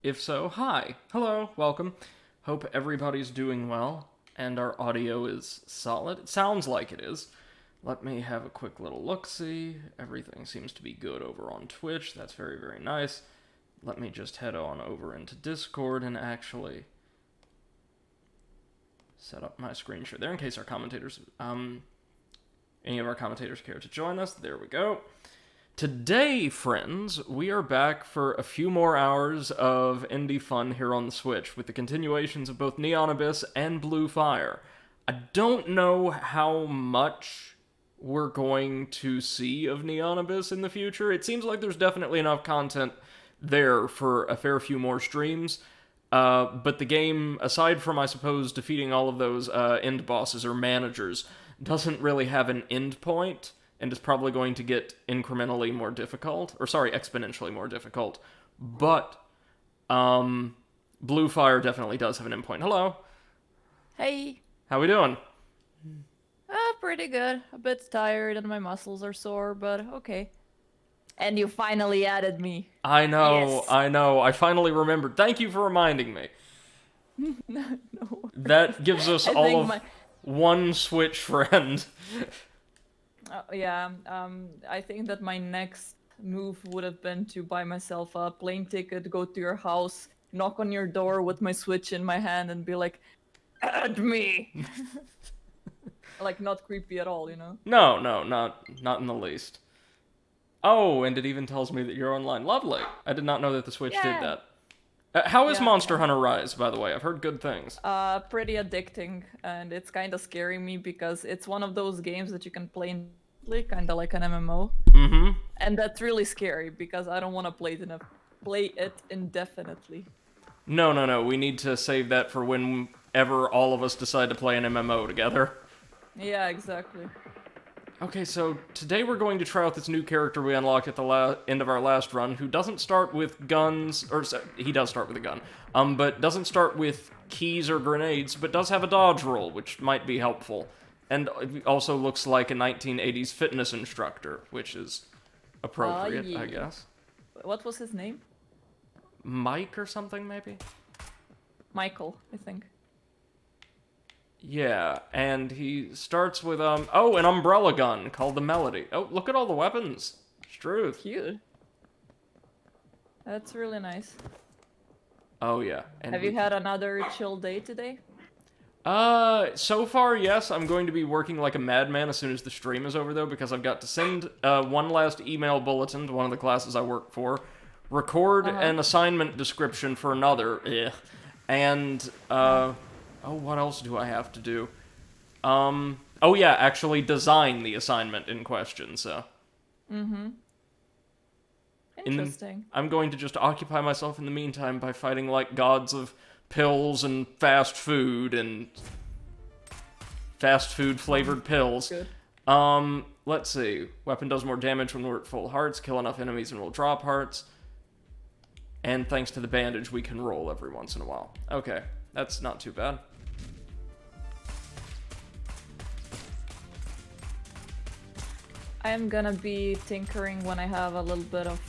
If so, hi. Hello, welcome. Hope everybody's doing well and our audio is solid. It sounds like it is. Let me have a quick little look-see. Everything seems to be good over on Twitch. That's very, very nice. Let me just head on over into Discord and actually set up my screen share there in case our commentators, any of our commentators care to join us. There we go. Today, friends, we are back for a few more hours of indie fun here on the Switch, with the continuations of both Neon Abyss and Blue Fire. I don't know how much we're going to see of Neon Abyss in the future. It seems like there's definitely enough content there for a fair few more streams. But the game, aside from, I suppose, defeating all of those end bosses or managers, doesn't really have an end point, and is probably going to get incrementally more difficult, or sorry, exponentially more difficult. But Blue Fire definitely does have an endpoint. Hello. Hey. How we doing? Pretty good. A bit tired and my muscles are sore, but okay. And you finally added me. I know, Yes. I know. I finally remembered. Thank you for reminding me. No. That gives us I all think of one Switch friend. yeah, I think that my next move would have been to buy myself a plane ticket, go to your house, knock on your door with my Switch in my hand and be like, add me! Like, not creepy at all, you know? No, not in the least. Oh, and it even tells me that you're online. Lovely. I did not know that the Switch did Yeah. that. How is Monster Yeah. Hunter Rise, by the way? I've heard good things. Pretty addicting, and it's kind of scaring me because it's one of those games that you can play kind of like an MMO. Mm-hmm. And that's really scary because I don't want to play it indefinitely. No. We need to save that for whenever all of us decide to play an MMO together. Yeah, exactly. Okay, so today we're going to try out this new character we unlocked at the end of our last run, who doesn't start with guns, or he does start with a gun, but doesn't start with keys or grenades, but does have a dodge roll, which might be helpful. And also looks like a 1980s fitness instructor, which is appropriate, Yeah. I guess. What was his name? Mike or something, maybe? Michael, I think. Yeah, and he starts with, oh, an umbrella gun called the Melody. Oh, look at all the weapons. Struth. Cute. That's really nice. Oh, yeah. And Have you had another chill day today? So far, yes. I'm going to be working like a madman as soon as the stream is over, though, because I've got to send, one last email bulletin to one of the classes I work for, record an assignment description for another, and, oh, what else do I have to do? Oh yeah, actually design the assignment in question, so. Interesting. I'm going to just occupy myself in the meantime by fighting like gods of pills and fast food flavored pills. Good. Let's see. Weapon does more damage when we're at full hearts, kill enough enemies and we'll drop hearts. And thanks to the bandage, we can roll every once in a while. Okay, that's not too bad. I am gonna be tinkering when I have a little bit of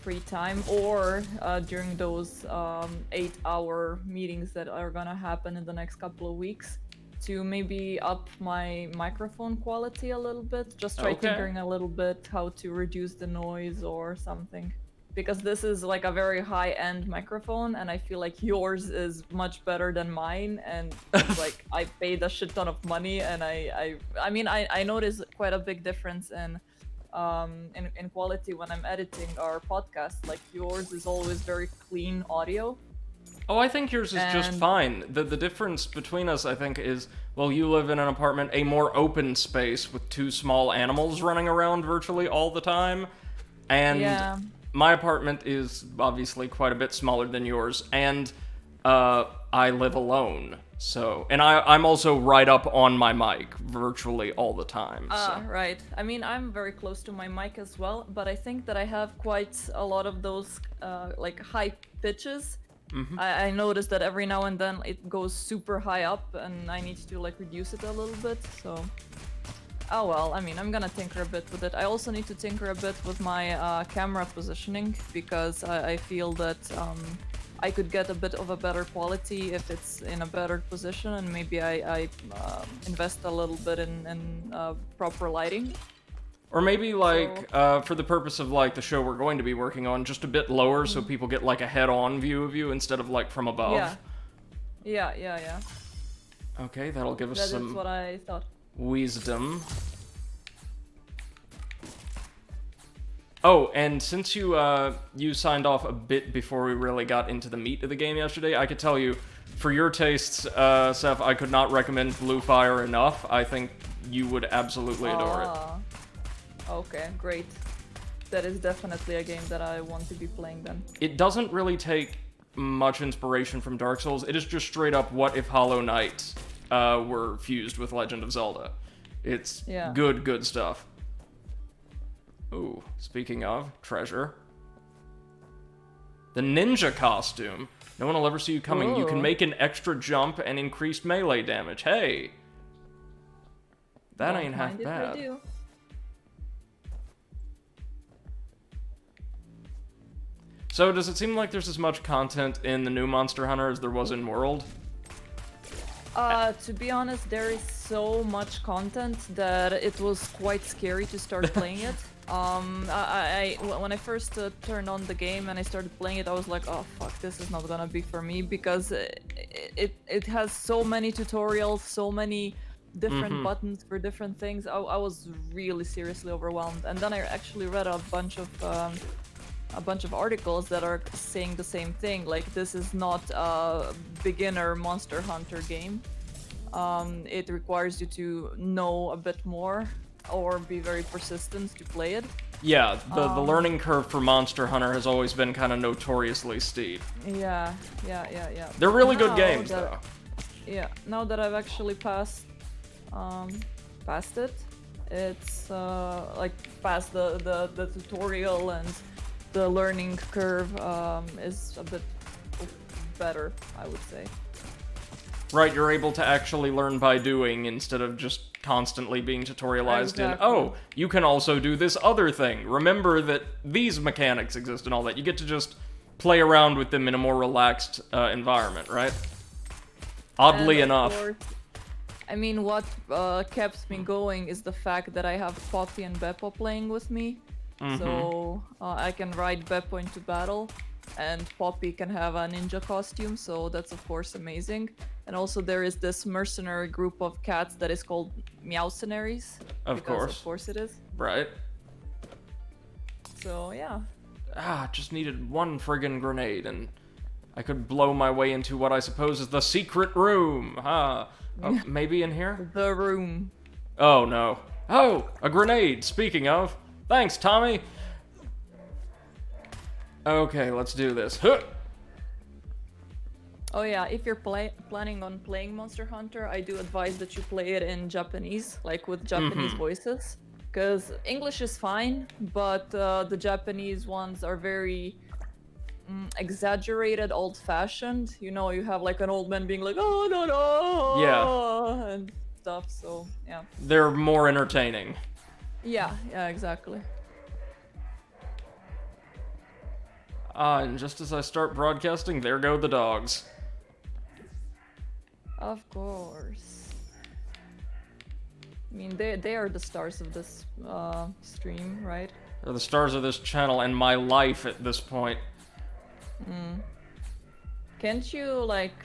free time, or during those 8-hour meetings that are gonna happen in the next couple of weeks, to maybe up my microphone quality a little bit. Just try Okay. tinkering a little bit how to reduce the noise or something. Because this is like a very high-end microphone, and I feel like yours is much better than mine, and it's like I paid a shit ton of money, and I notice quite a big difference in quality when I'm editing our podcast. Like yours is always very clean audio. Oh, I think yours is just And- fine. The difference between us, I think, is, well, you live in an apartment, a more open space with two small animals running around virtually all the time. And Yeah. my apartment is obviously quite a bit smaller than yours, and I live alone. So, and I'm also right up on my mic virtually all the time. So. Right. I mean, I'm very close to my mic as well, but I think that I have quite a lot of those like high pitches. I noticed that every now and then it goes super high up, and I need to like reduce it a little bit. So, oh well. I mean, I'm gonna tinker a bit with it. I also need to tinker a bit with my camera positioning because I feel that I could get a bit of a better quality if it's in a better position, and maybe I invest a little bit in proper lighting. Or maybe like for the purpose of like the show we're going to be working on, just a bit lower so people get like a head-on view of you instead of like from above. Yeah. Okay, that'll give us That is what I thought. wisdom. Oh, and since you signed off a bit before we really got into the meat of the game yesterday, I could tell you, for your tastes, Seth, I could not recommend Blue Fire enough. I think you would absolutely adore it. Okay, great. That is definitely a game that I want to be playing then. It doesn't really take much inspiration from Dark Souls. It is just straight up what if Hollow Knight were fused with Legend of Zelda. It's good stuff. Ooh, speaking of treasure. The ninja costume. No one will ever see you coming. Ooh. You can make an extra jump and increased melee damage. Hey! That ain't half bad. I do. So, does it seem like there's as much content in the new Monster Hunter as there was in World? To be honest, there is so much content that it was quite scary to start playing it. When I first turned on the game and I started playing it, I was like, oh fuck, this is not gonna be for me, because it has so many tutorials, so many different buttons for different things. I was really seriously overwhelmed. And then I actually read a bunch of articles that are saying the same thing, like this is not a beginner Monster Hunter game. It requires you to know a bit more or be very persistent to play it. Yeah, the learning curve for Monster Hunter has always been kind of notoriously steep. Yeah. They're really good games, though. Yeah, now that I've actually passed it, it's like past the tutorial, and the learning curve is a bit better, I would say. Right, you're able to actually learn by doing instead of just constantly being tutorialized in, Exactly. oh, you can also do this other thing. Remember that these mechanics exist and all that. You get to just play around with them in a more relaxed environment, right? Oddly enough. Course, I mean, what keeps me going is the fact that I have Poppy and Beppo playing with me. So I can ride Beppo into battle, and Poppy can have a ninja costume, so that's of course amazing. And also there is this mercenary group of cats that is called Meowcenaries. Of course it is. Right. So yeah. Just needed one friggin' grenade, and I could blow my way into what I suppose is the secret room. Oh, maybe in here? The room. Oh, no. Oh, a grenade, speaking of. Thanks, Tommy. Okay, let's do this. Huh. Oh yeah, if you're planning on playing Monster Hunter, I do advise that you play it in Japanese, like with Japanese voices. Because English is fine, but the Japanese ones are very exaggerated, old-fashioned. You know, you have like an old man being like, oh no, Yeah. and stuff, so yeah. They're more entertaining. Yeah, exactly. And just as I start broadcasting, there go the dogs. Of course. I mean, they are the stars of this stream, right? They're the stars of this channel and my life at this point. Can't you, like,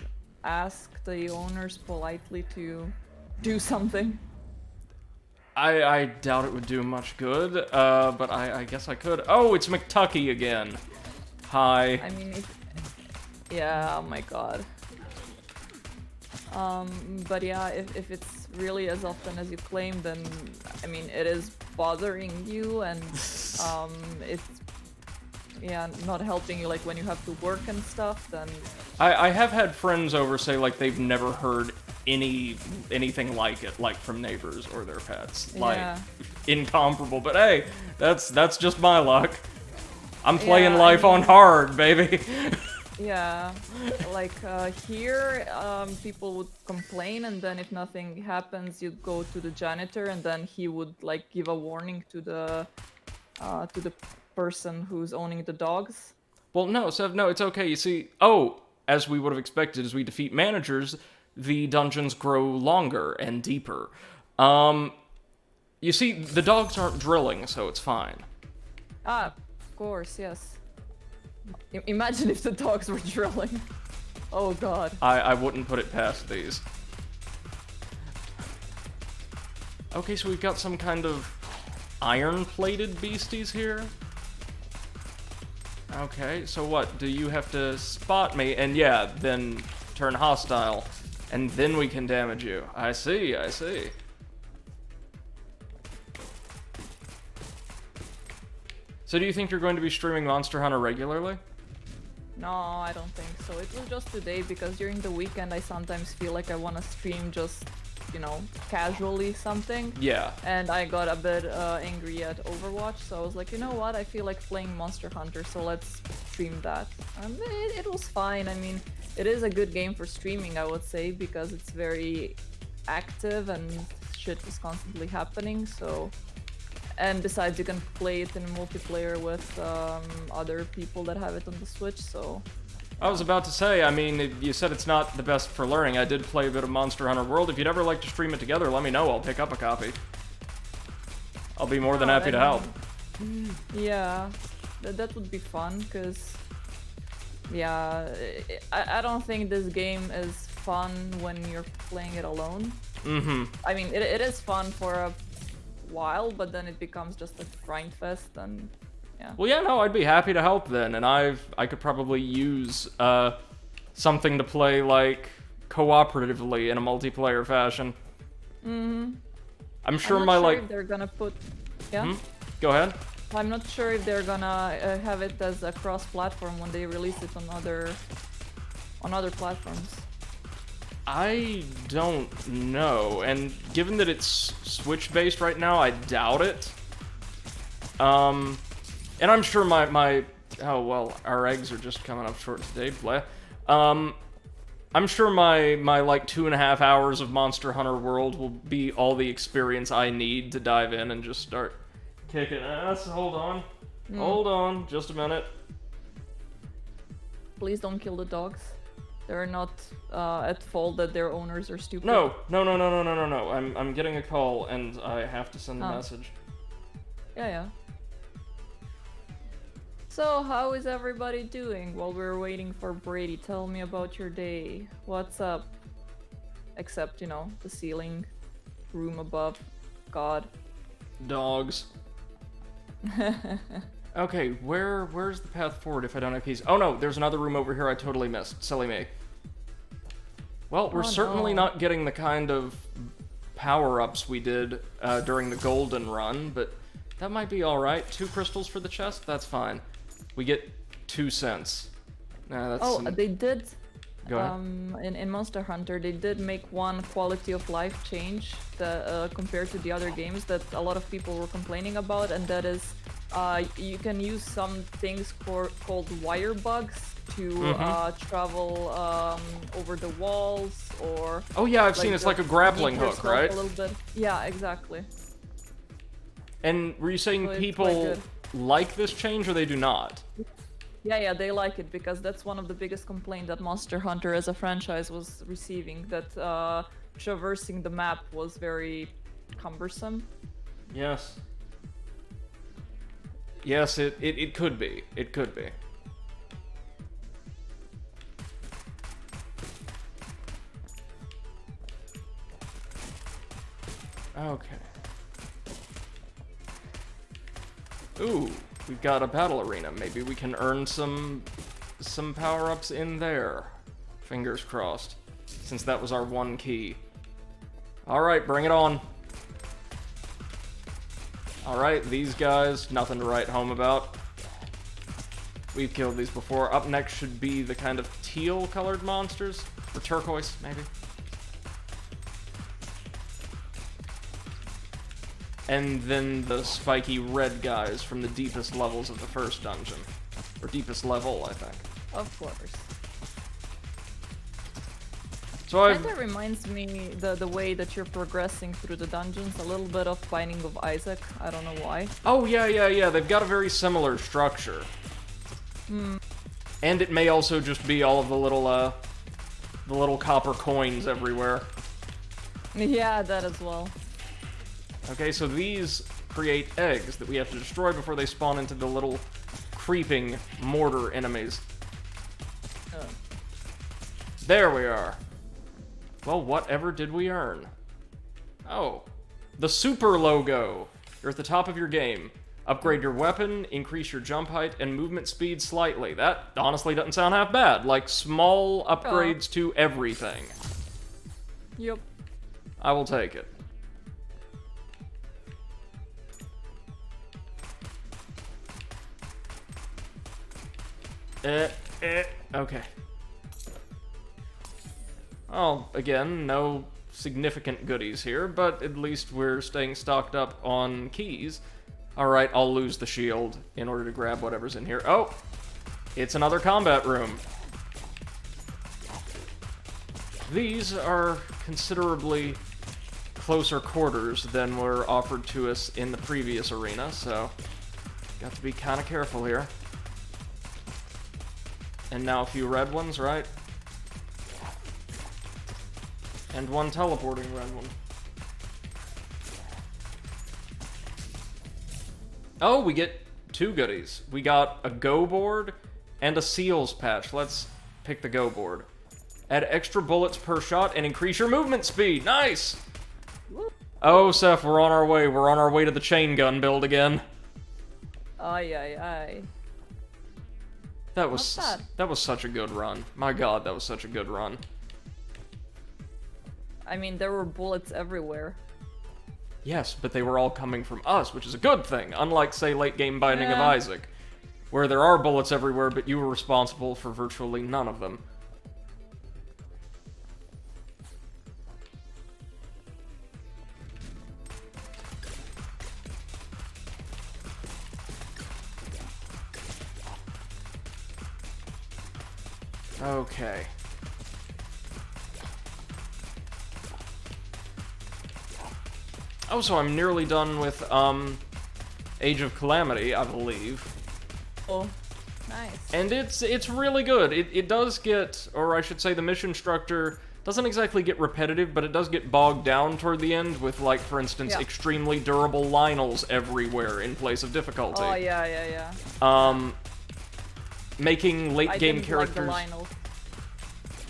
ask the owners politely to do something? I doubt it would do much good, but I guess I could. Oh, it's McTucky again. Hi. I mean, yeah, oh my god. But yeah, if it's really as often as you claim, then, I mean, it is bothering you, and it's, yeah, not helping you, like, when you have to work and stuff, then... I have had friends over say, like, they've never heard anything like it, like, from neighbors or their pets. Like, incomparable, but hey, that's just my luck. I'm playing life on hard, baby. Yeah, like here, people would complain, and then if nothing happens, you'd go to the janitor, and then he would like give a warning to the person who's owning the dogs. Well, no, Sev, no, it's okay. You see, oh, as we would have expected, as we defeat managers, the dungeons grow longer and deeper. You see, the dogs aren't drilling, so it's fine. Ah, of course, yes. Imagine if the dogs were drilling. Oh god. I wouldn't put it past these. Okay, so we've got some kind of iron-plated beasties here. Okay, so what? Do you have to spot me? And yeah, then turn hostile. And then we can damage you. I see, I see. So do you think you're going to be streaming Monster Hunter regularly? No, I don't think so. It was just today because during the weekend I sometimes feel like I want to stream just, you know, casually something. Yeah. And I got a bit angry at Overwatch, so I was like, you know what, I feel like playing Monster Hunter, so let's stream that. And it was fine. I mean, it is a good game for streaming, I would say, because it's very active and shit is constantly happening, so... And besides, you can play it in multiplayer with other people that have it on the Switch, so... I was about to say, I mean, you said it's not the best for learning. I did play a bit of Monster Hunter World. If you'd ever like to stream it together, let me know. I'll pick up a copy. I'll be more than happy to help. Yeah, that would be fun, because... Yeah, I don't think this game is fun when you're playing it alone. Mm-hmm. I mean, it is fun for a while, but then it becomes just a grind fest, and yeah. Well, yeah, no, I'd be happy to help then, and I could probably use something to play like cooperatively in a multiplayer fashion. Mm-hmm. I'm sure I'm my not sure like. if they're gonna put. Yeah. Go ahead. I'm not sure if they're gonna have it as a cross-platform when they release it on other platforms. I don't know, and given that it's Switch-based right now, I doubt it. And I'm sure my oh well, our eggs are just coming up short today, bleh. I'm sure my like 2.5 hours of Monster Hunter World will be all the experience I need to dive in and just start kicking ass. Hold on, just a minute. Please don't kill the dogs. They're not at fault that their owners are stupid. No. I'm getting a call and I have to send a message. Yeah. So, how is everybody doing while we're waiting for Brady? Tell me about your day. What's up? Except, you know, the ceiling, room above, God. Dogs. Okay, where's the path forward if I don't have keys? Oh no, there's another room over here I totally missed. Silly me. Well, we're certainly not getting the kind of power-ups we did during the golden run, but that might be alright. 2 crystals for the chest? That's fine. We get 2 cents. Nah, that's they did... Go ahead. In Monster Hunter, they did make one quality of life change that, compared to the other games that a lot of people were complaining about, and that is you can use some things called wire bugs to travel over the walls, or... Oh yeah, I've seen it's like a grappling hook, right? A little bit. Yeah, exactly. And were you saying So people like this change, or they do not? Yeah, they like it, because that's one of the biggest complaints that Monster Hunter as a franchise was receiving, that traversing the map was very cumbersome. Yes. Yes, it could be. It could be. Okay. Ooh, we've got a battle arena. Maybe we can earn some power-ups in there. Fingers crossed. Since that was our one key. Alright, bring it on. Alright, these guys, nothing to write home about. We've killed these before. Up next should be the kind of teal-colored monsters. Or turquoise, maybe. And then the spiky red guys from the deepest levels of the first dungeon. Or deepest level, I think. Of course. So Kinda reminds me the way that you're progressing through the dungeons, a little bit of Binding of Isaac. I don't know why. Oh, yeah. They've got a very similar structure. And it may also just be all of the little copper coins everywhere. Yeah, that as well. Okay, so these create eggs that we have to destroy before they spawn into the little creeping mortar enemies. Oh. There we are. Well, whatever did we earn? Oh, the super logo. You're at the top of your game. Upgrade your weapon, increase your jump height, and movement speed slightly. That honestly doesn't sound half bad. Like, small upgrades to everything. Yep. I will take it. Okay. Oh, again, no significant goodies here, but at least we're staying stocked up on keys. Alright, I'll lose the shield in order to grab whatever's in here. Oh! It's another combat room. These are considerably closer quarters than were offered to us in the previous arena, so got to be kind of careful here. And now a few red ones, right? And one teleporting red one. Oh, we get two goodies. We got a go board and a seals patch. Let's pick the go board. Add extra bullets per shot and increase your movement speed. Nice! Oh, Seth, we're on our way. We're on our way to the chain gun build again. Ay, ay, ay. That was such a good run. My god, that was such a good run. I mean, there were bullets everywhere. Yes, but they were all coming from us, which is a good thing, unlike, say, late game Binding of Isaac, where there are bullets everywhere, but you were responsible for virtually none of them. Okay. Oh, so I'm nearly done with, Age of Calamity, I believe. Oh, nice. And it's really good. It does get, or I should say the mission structure doesn't exactly get repetitive, but it does get bogged down toward the end with, like, for instance, extremely durable Lionels everywhere in place of difficulty. Oh, yeah. Making late-game characters... Like the Lionels.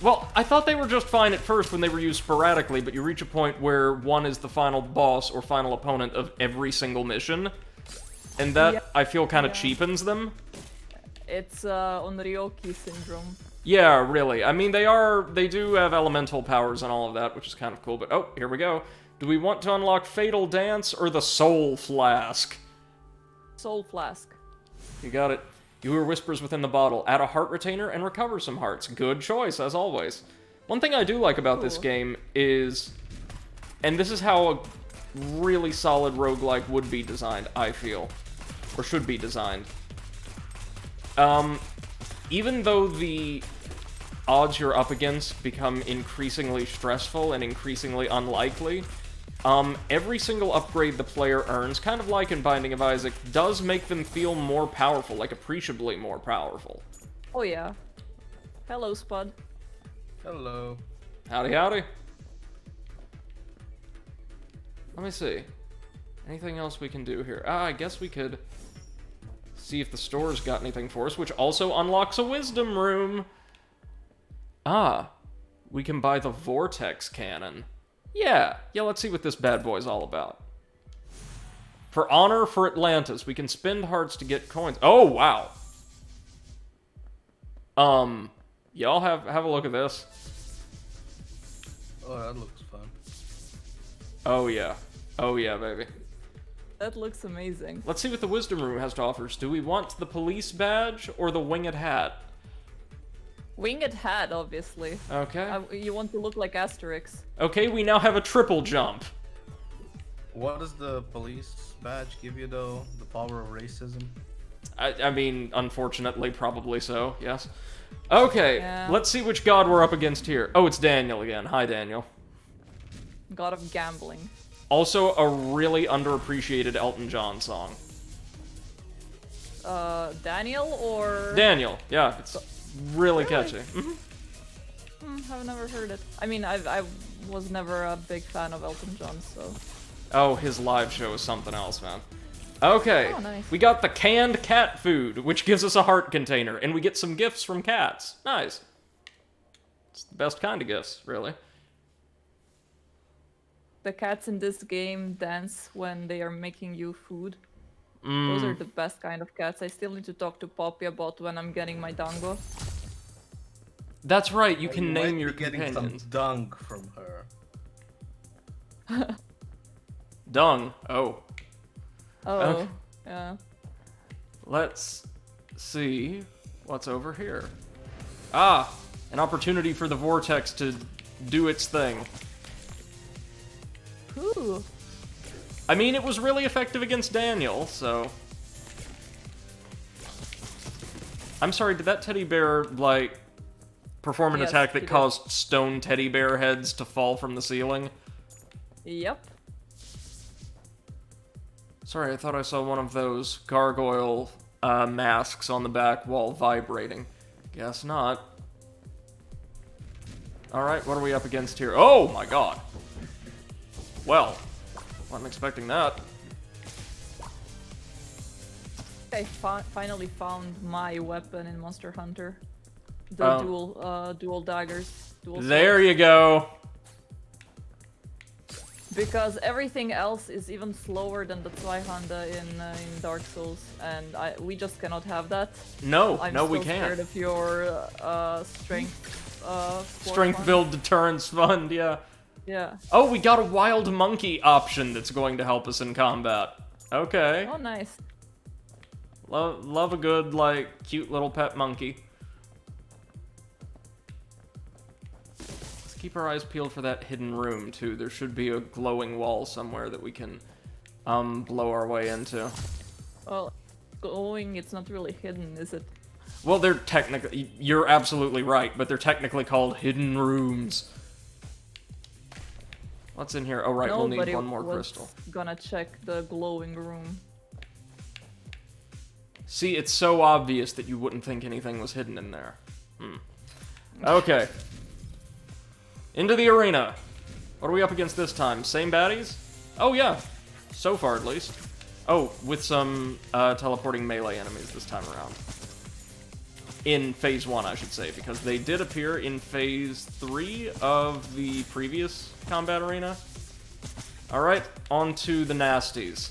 Well, I thought they were just fine at first when they were used sporadically, but you reach a point where one is the final boss or final opponent of every single mission, and that, I feel, kind of cheapens them. It's, Onryoki syndrome. Yeah, really. I mean, they do have elemental powers and all of that, which is kind of cool, but oh, here we go. Do we want to unlock Fatal Dance or the Soul Flask? Soul Flask. You got it. You hear whispers within the bottle. Add a heart retainer and recover some hearts. Good choice, as always. One thing I do like about this game is... And this is how a really solid roguelike would be designed, I feel. Or should be designed. Even though the odds you're up against become increasingly stressful and increasingly unlikely, every single upgrade the player earns, kind of like in Binding of Isaac, does make them feel more powerful, like appreciably more powerful. Oh yeah. Hello, Spud. Hello. Howdy, howdy. Let me see. Anything else we can do here? I guess we could see if the store's got anything for us, which also unlocks a wisdom room. We can buy the Vortex Cannon. Yeah, let's see what this bad boy's all about. For honor for Atlantis, we can spend hearts to get coins. Oh, wow. Y'all have a look at this. Oh, that looks fun. Oh, yeah. Oh, yeah, baby. That looks amazing. Let's see what the Wisdom Room has to offer us. Do we want the police badge or the winged hat? Winged hat, obviously. Okay. You want to look like Asterix. Okay, we now have a triple jump. What does the police badge give you, though? The power of racism? I mean, unfortunately, probably so, yes. Okay, let's see which god we're up against here. Oh, it's Daniel again. Hi, Daniel. God of gambling. Also, a really underappreciated Elton John song. Daniel or... Daniel, yeah. Really Really? catchy. I've never heard it. I mean, I was never a big fan of Elton John, so. Oh, his live show is something else, man. Okay, Oh, nice. we got the canned cat food, which gives us a heart container, and we get some gifts from cats. Nice. It's the best kind of gifts, really. The cats in this game dance when they are making you food. Those are the best kind of cats. I still need to talk to Poppy about when I'm getting my dango. That's right, you can might name be your getting companions. some dung from her. Dung. Oh. Oh, Okay. yeah. Let's see what's over here. Ah, an opportunity for the vortex to do its thing. Ooh. I mean, it was really effective against Daniel, so... I'm sorry, did that teddy bear, like, perform an Yes, attack he that did. caused stone teddy bear heads to fall from the ceiling? Yep. Sorry, I thought I saw one of those gargoyle masks on the back wall vibrating. Guess not. Alright, what are we up against here? Oh my god! Well, wasn't expecting that. I finally found my weapon in Monster Hunter. The dual daggers. Dual There swords. you go! Because everything else is even slower than the Zweihanda in Dark Souls, and we just cannot have that. No, I'm no, still we scared can't. of your strength. Force Strength one. build deterrence fund, yeah. Yeah. Oh, we got a wild monkey option that's going to help us in combat. Okay. Oh, nice. Love a good, like, cute little pet monkey. Let's keep our eyes peeled for that hidden room, too. There should be a glowing wall somewhere that we can, blow our way into. Well, glowing, it's not really hidden, is it? Well, they're technically... You're absolutely right, but they're technically called hidden rooms. What's in here? Oh, right, we'll need Nobody one more was crystal. gonna check the glowing room. See, it's so obvious that you wouldn't think anything was hidden in there. Okay. Into the arena. What are we up against this time? Same baddies? Oh, yeah. So far, at least. Oh, with some teleporting melee enemies this time around. In Phase 1, I should say, because they did appear in Phase 3 of the previous combat arena. Alright, on to the nasties.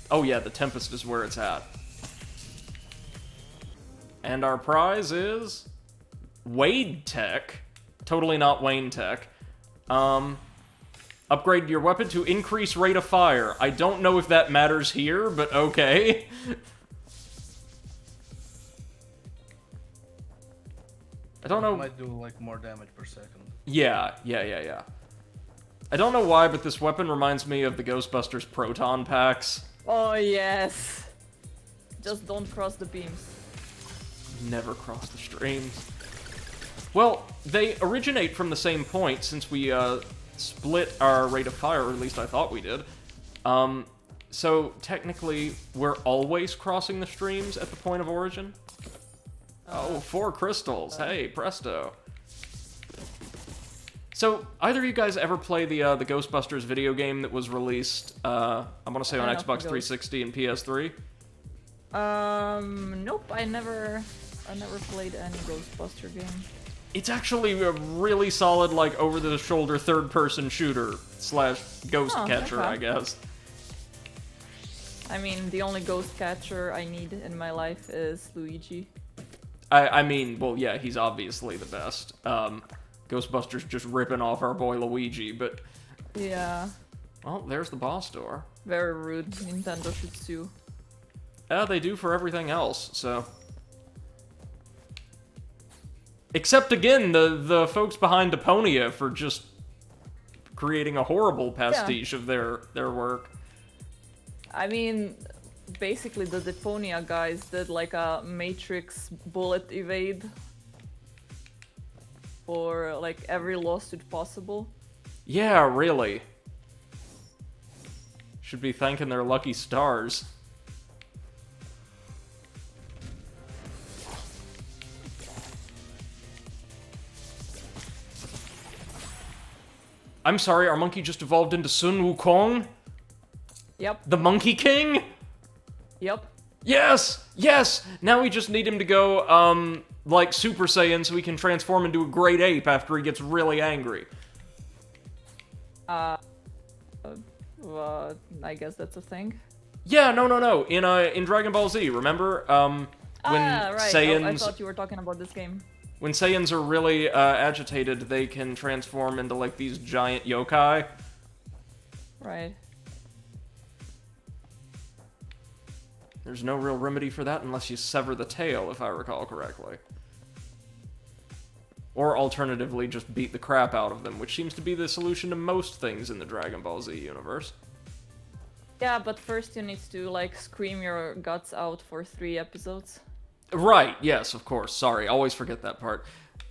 Oh yeah, the Tempest is where it's at. And our prize is... Wade Tech. Totally not Wayne Tech. Upgrade your weapon to increase rate of fire. I don't know if that matters here, but okay. I don't know... Might do like more damage per second. Yeah. I don't know why, but this weapon reminds me of the Ghostbusters proton packs. Oh, yes. Just don't cross the beams. Never cross the streams. Well, they originate from the same point since we split our rate of fire, or at least I thought we did. So technically, we're always crossing the streams at the point of origin. Oh, 4 crystals. Hey, presto. So, either of you guys ever play the Ghostbusters video game that was released, I want to say on I know Xbox the 360 and PS3? Nope, I never played any Ghostbuster game. It's actually a really solid, like, over-the-shoulder third-person shooter / ghost catcher, okay. I guess. I mean, the only ghost catcher I need in my life is Luigi. I mean, well, yeah, he's obviously the best. Ghostbusters just ripping off our boy Luigi, but... Yeah. Well, there's the boss door. Very rude. Nintendo should sue. They do for everything else, so... Except, again, the folks behind Deponia for just creating a horrible pastiche of their work. I mean, basically the Deponia guys did like a Matrix bullet evade for like every lawsuit possible. Yeah, really. Should be thanking their lucky stars. I'm sorry, our monkey just evolved into Sun Wukong? Yep. The Monkey King? Yep. Yes! Yes! Now we just need him to go, like Super Saiyan so he can transform into a great ape after he gets really angry. I guess that's a thing. Yeah, no. In Dragon Ball Z, remember? When right. Saiyans... I thought you were talking about this game. When Saiyans are really, agitated, they can transform into, like, these giant yokai. Right. There's no real remedy for that unless you sever the tail, if I recall correctly. Or alternatively, just beat the crap out of them, which seems to be the solution to most things in the Dragon Ball Z universe. Yeah, but first you need to, like, scream your guts out for 3 episodes. Right, yes, of course. Sorry, always forget that part.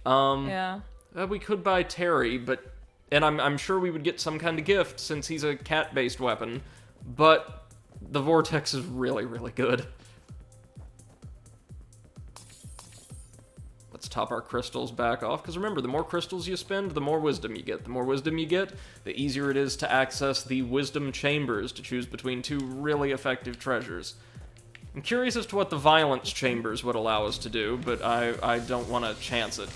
Yeah. We could buy Terry, but... And I'm sure we would get some kind of gift, since he's a cat-based weapon, but... The Vortex is really, really good. Let's top our crystals back off, because remember, the more crystals you spend, the more wisdom you get. The more wisdom you get, the easier it is to access the wisdom chambers to choose between 2 really effective treasures. I'm curious as to what the violence chambers would allow us to do, but I don't want to chance it.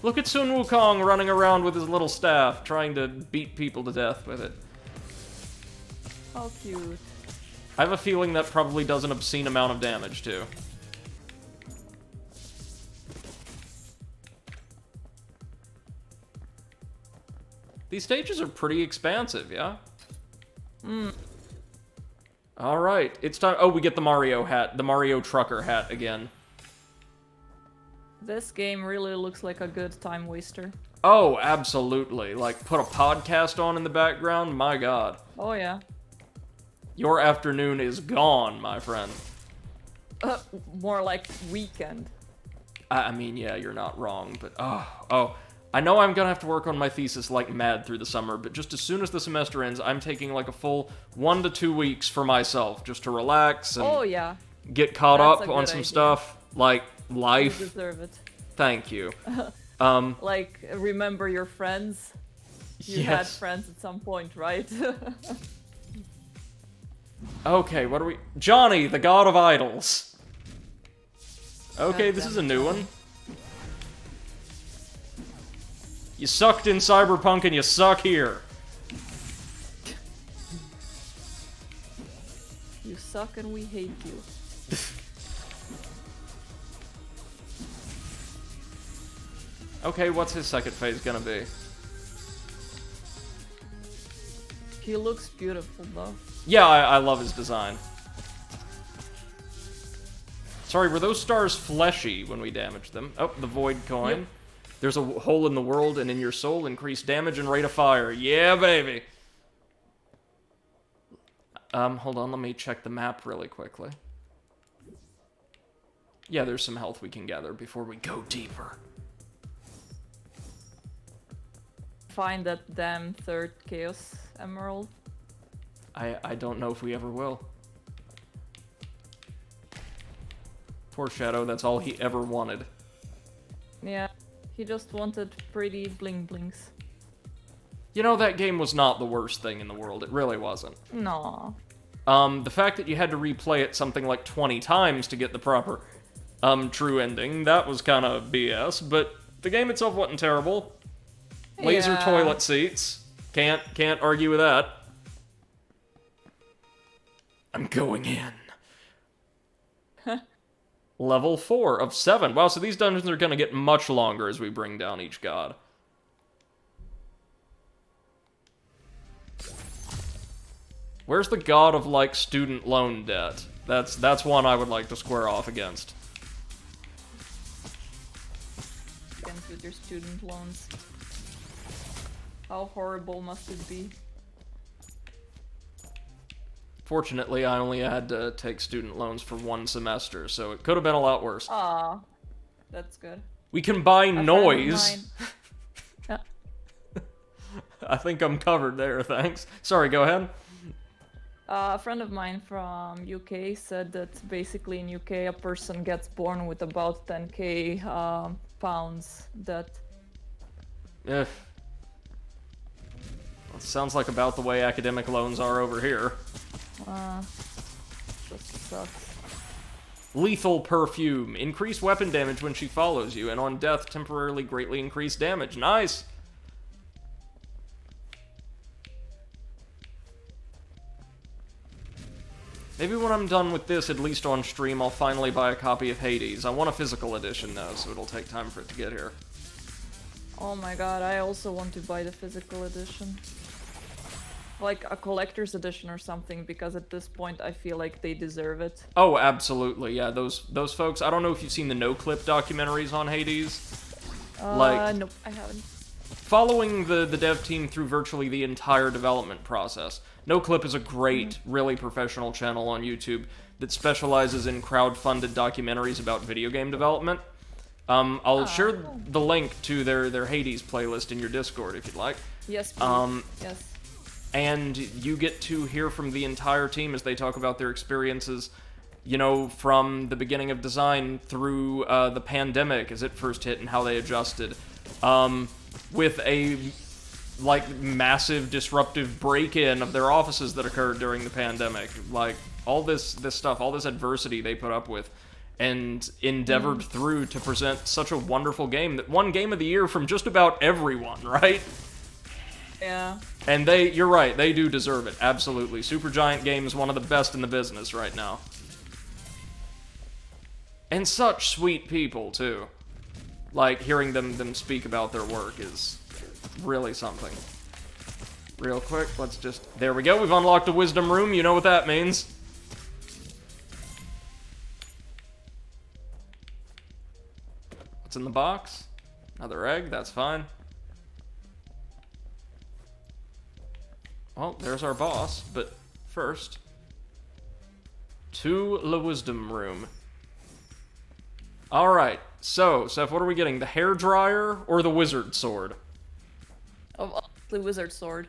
Look at Sun Wukong running around with his little staff, trying to beat people to death with it. How cute. I have a feeling that probably does an obscene amount of damage, too. These stages are pretty expansive, yeah? Alright, it's time- oh, we get the Mario hat, the Mario trucker hat again. This game really looks like a good time waster. Oh, absolutely. Like, put a podcast on in the background, my god. Oh yeah. Your afternoon is gone, my friend. More like weekend. I mean, yeah, you're not wrong, but oh. I know I'm gonna have to work on my thesis like mad through the summer, but just as soon as the semester ends, I'm taking like a full 1 to 2 weeks for myself, just to relax and get caught That's up a on good some idea. stuff, like life. You deserve it. Thank you. Like, remember your friends? You had Yes. friends at some point, right? Okay, what are we... Johnny, the god of idols. Okay, this is a new one. You sucked in Cyberpunk and you suck here. You suck and we hate you. Okay, what's his second phase gonna be? He looks beautiful though. Yeah, I love his design. Sorry, were those stars fleshy when we damaged them? Oh, the void coin. Yep. There's a hole in the world and in your soul, increase damage and rate of fire. Yeah, baby! Hold on, let me check the map really quickly. Yeah, there's some health we can gather before we go deeper. Find that damn 3rd Chaos Emerald. I don't know if we ever will. Poor Shadow, that's all he ever wanted. Yeah, he just wanted pretty bling blings. You know, that game was not the worst thing in the world. It really wasn't. No. The fact that you had to replay it something like 20 times to get the proper, true ending, that was kind of BS, but the game itself wasn't terrible. Laser Yeah. toilet seats. Can't argue with that. I'm going in. Level 4 of 7. Wow, so these dungeons are gonna get much longer as we bring down each god. Where's the god of, like, student loan debt? That's one I would like to square off against. Against with your student loans. How horrible must it be? Fortunately, I only had to take student loans for 1 semester, so it could have been a lot worse. Ah, that's good. We can buy A friend of noise. mine- I think I'm covered there, thanks. Sorry, go ahead. A friend of mine from UK said that basically in UK a person gets born with about 10k pounds debt. Eh, Sounds like about the way academic loans are over here. Just sucks. Lethal Perfume. Increase weapon damage when she follows you, and on death, temporarily greatly increase damage. Nice! Maybe when I'm done with this, at least on stream, I'll finally buy a copy of Hades. I want a physical edition, though, so it'll take time for it to get here. Oh my god, I also want to buy the physical edition. Like a collector's edition or something, because at this point I feel like they deserve it. Oh, absolutely, yeah, those folks, I don't know if you've seen the no-clip documentaries on Hades. Nope, I haven't. Following the dev team through virtually the entire development process. NoClip is a great, really professional channel on YouTube that specializes in crowd-funded documentaries about video game development. I'll share the link to their Hades playlist in your Discord if you'd like. Yes, please. Yes. And you get to hear from the entire team as they talk about their experiences, you know, from the beginning of design through the pandemic as it first hit and how they adjusted. With a, like, massive disruptive break-in of their offices that occurred during the pandemic. Like, all this stuff, all this adversity they put up with and endeavored through to present such a wonderful game that won Game of the Year from just about everyone, right? Yeah. And you're right, they do deserve it, absolutely. Supergiant Games, one of the best in the business right now. And such sweet people, too. Like, hearing them speak about their work is really something. Real quick, let's just... There we go, we've unlocked a wisdom room, you know what that means. What's in the box? Another egg, that's fine. Well, there's our boss, but first... to the wisdom room. Alright, so, Seth, what are we getting? The hairdryer or the wizard sword? Oh, the wizard sword.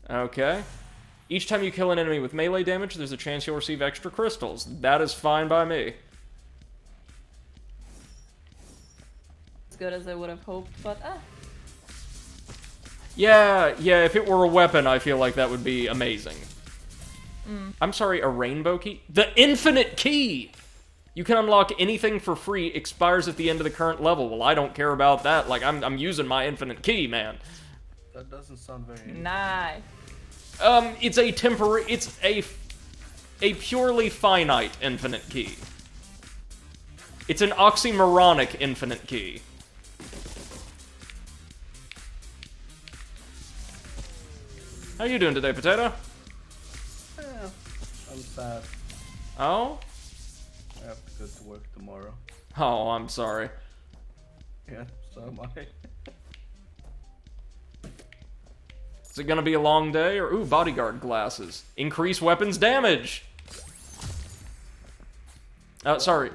Okay. Each time you kill an enemy with melee damage, there's a chance you'll receive extra crystals. That is fine by me. As good as I would have hoped, but Yeah, if it were a weapon, I feel like that would be amazing. I'm sorry, a rainbow key? The infinite key! You can unlock anything for free, expires at the end of the current level. Well, I don't care about that. Like, I'm using my infinite key, man. That doesn't sound very... nice. It's a temporary... It's a purely finite infinite key. It's an oxymoronic infinite key. How you doing today, Potato? Yeah, I'm sad. Oh? I have to go to work tomorrow. Oh, I'm sorry. Yeah, so am I. Is it gonna be a long day? Or, ooh, bodyguard glasses. Increase weapons damage! Sorry.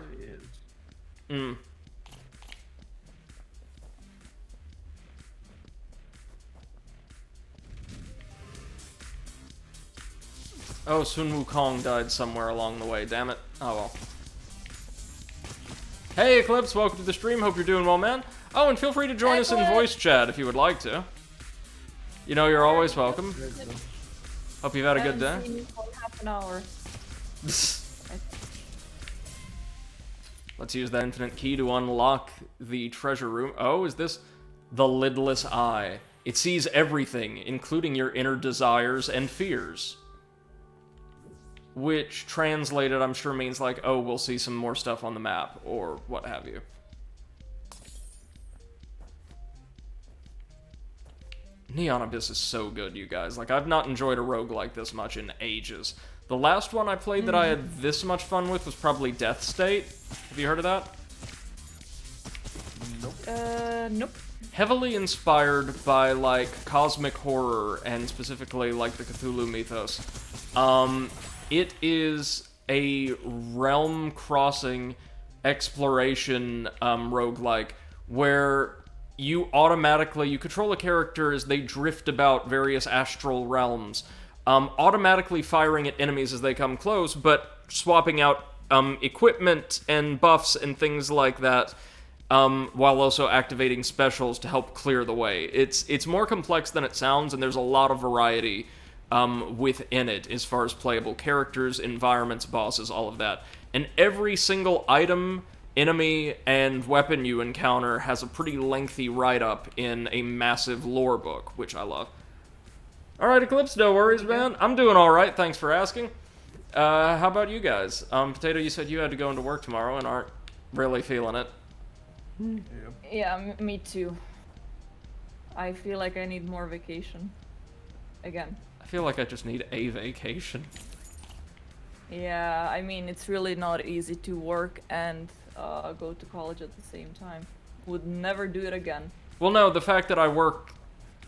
Oh, Sun Wukong died somewhere along the way, damn it. Oh well. Hey Eclipse, welcome to the stream, hope you're doing well, man. Oh, and feel free to join us in voice chat if you would like to. You know you're always welcome. Hope you've had a good day. I haven't seen you for half an hour. Let's use that infinite key to unlock the treasure room. Oh, is this the lidless eye? It sees everything, including your inner desires and fears. Which, translated, I'm sure means like, oh, we'll see some more stuff on the map, or what have you. Neon Abyss is so good, you guys. Like, I've not enjoyed a roguelike this much in ages. The last one I played that I had this much fun with was probably Death State. Have you heard of that? Nope. Nope. Heavily inspired by, like, cosmic horror, and specifically, like, the Cthulhu mythos. It is a realm-crossing exploration roguelike where you control a character as they drift about various astral realms, automatically firing at enemies as they come close, but swapping out equipment and buffs and things like that while also activating specials to help clear the way. It's more complex than it sounds, and there's a lot of variety within it as far as playable characters, environments, bosses, all of that. And every single item, enemy, and weapon you encounter has a pretty lengthy write-up in a massive lore book, which I love. Alright, Eclipse, no worries, man. I'm doing alright, thanks for asking. How about you guys? Potato, you said you had to go into work tomorrow and aren't really feeling it. Yeah, me too. I feel like I need more vacation. Again. I feel like I just need a vacation. Yeah, I mean, it's really not easy to work and go to college at the same time. Would never do it again. Well, no, the fact that I work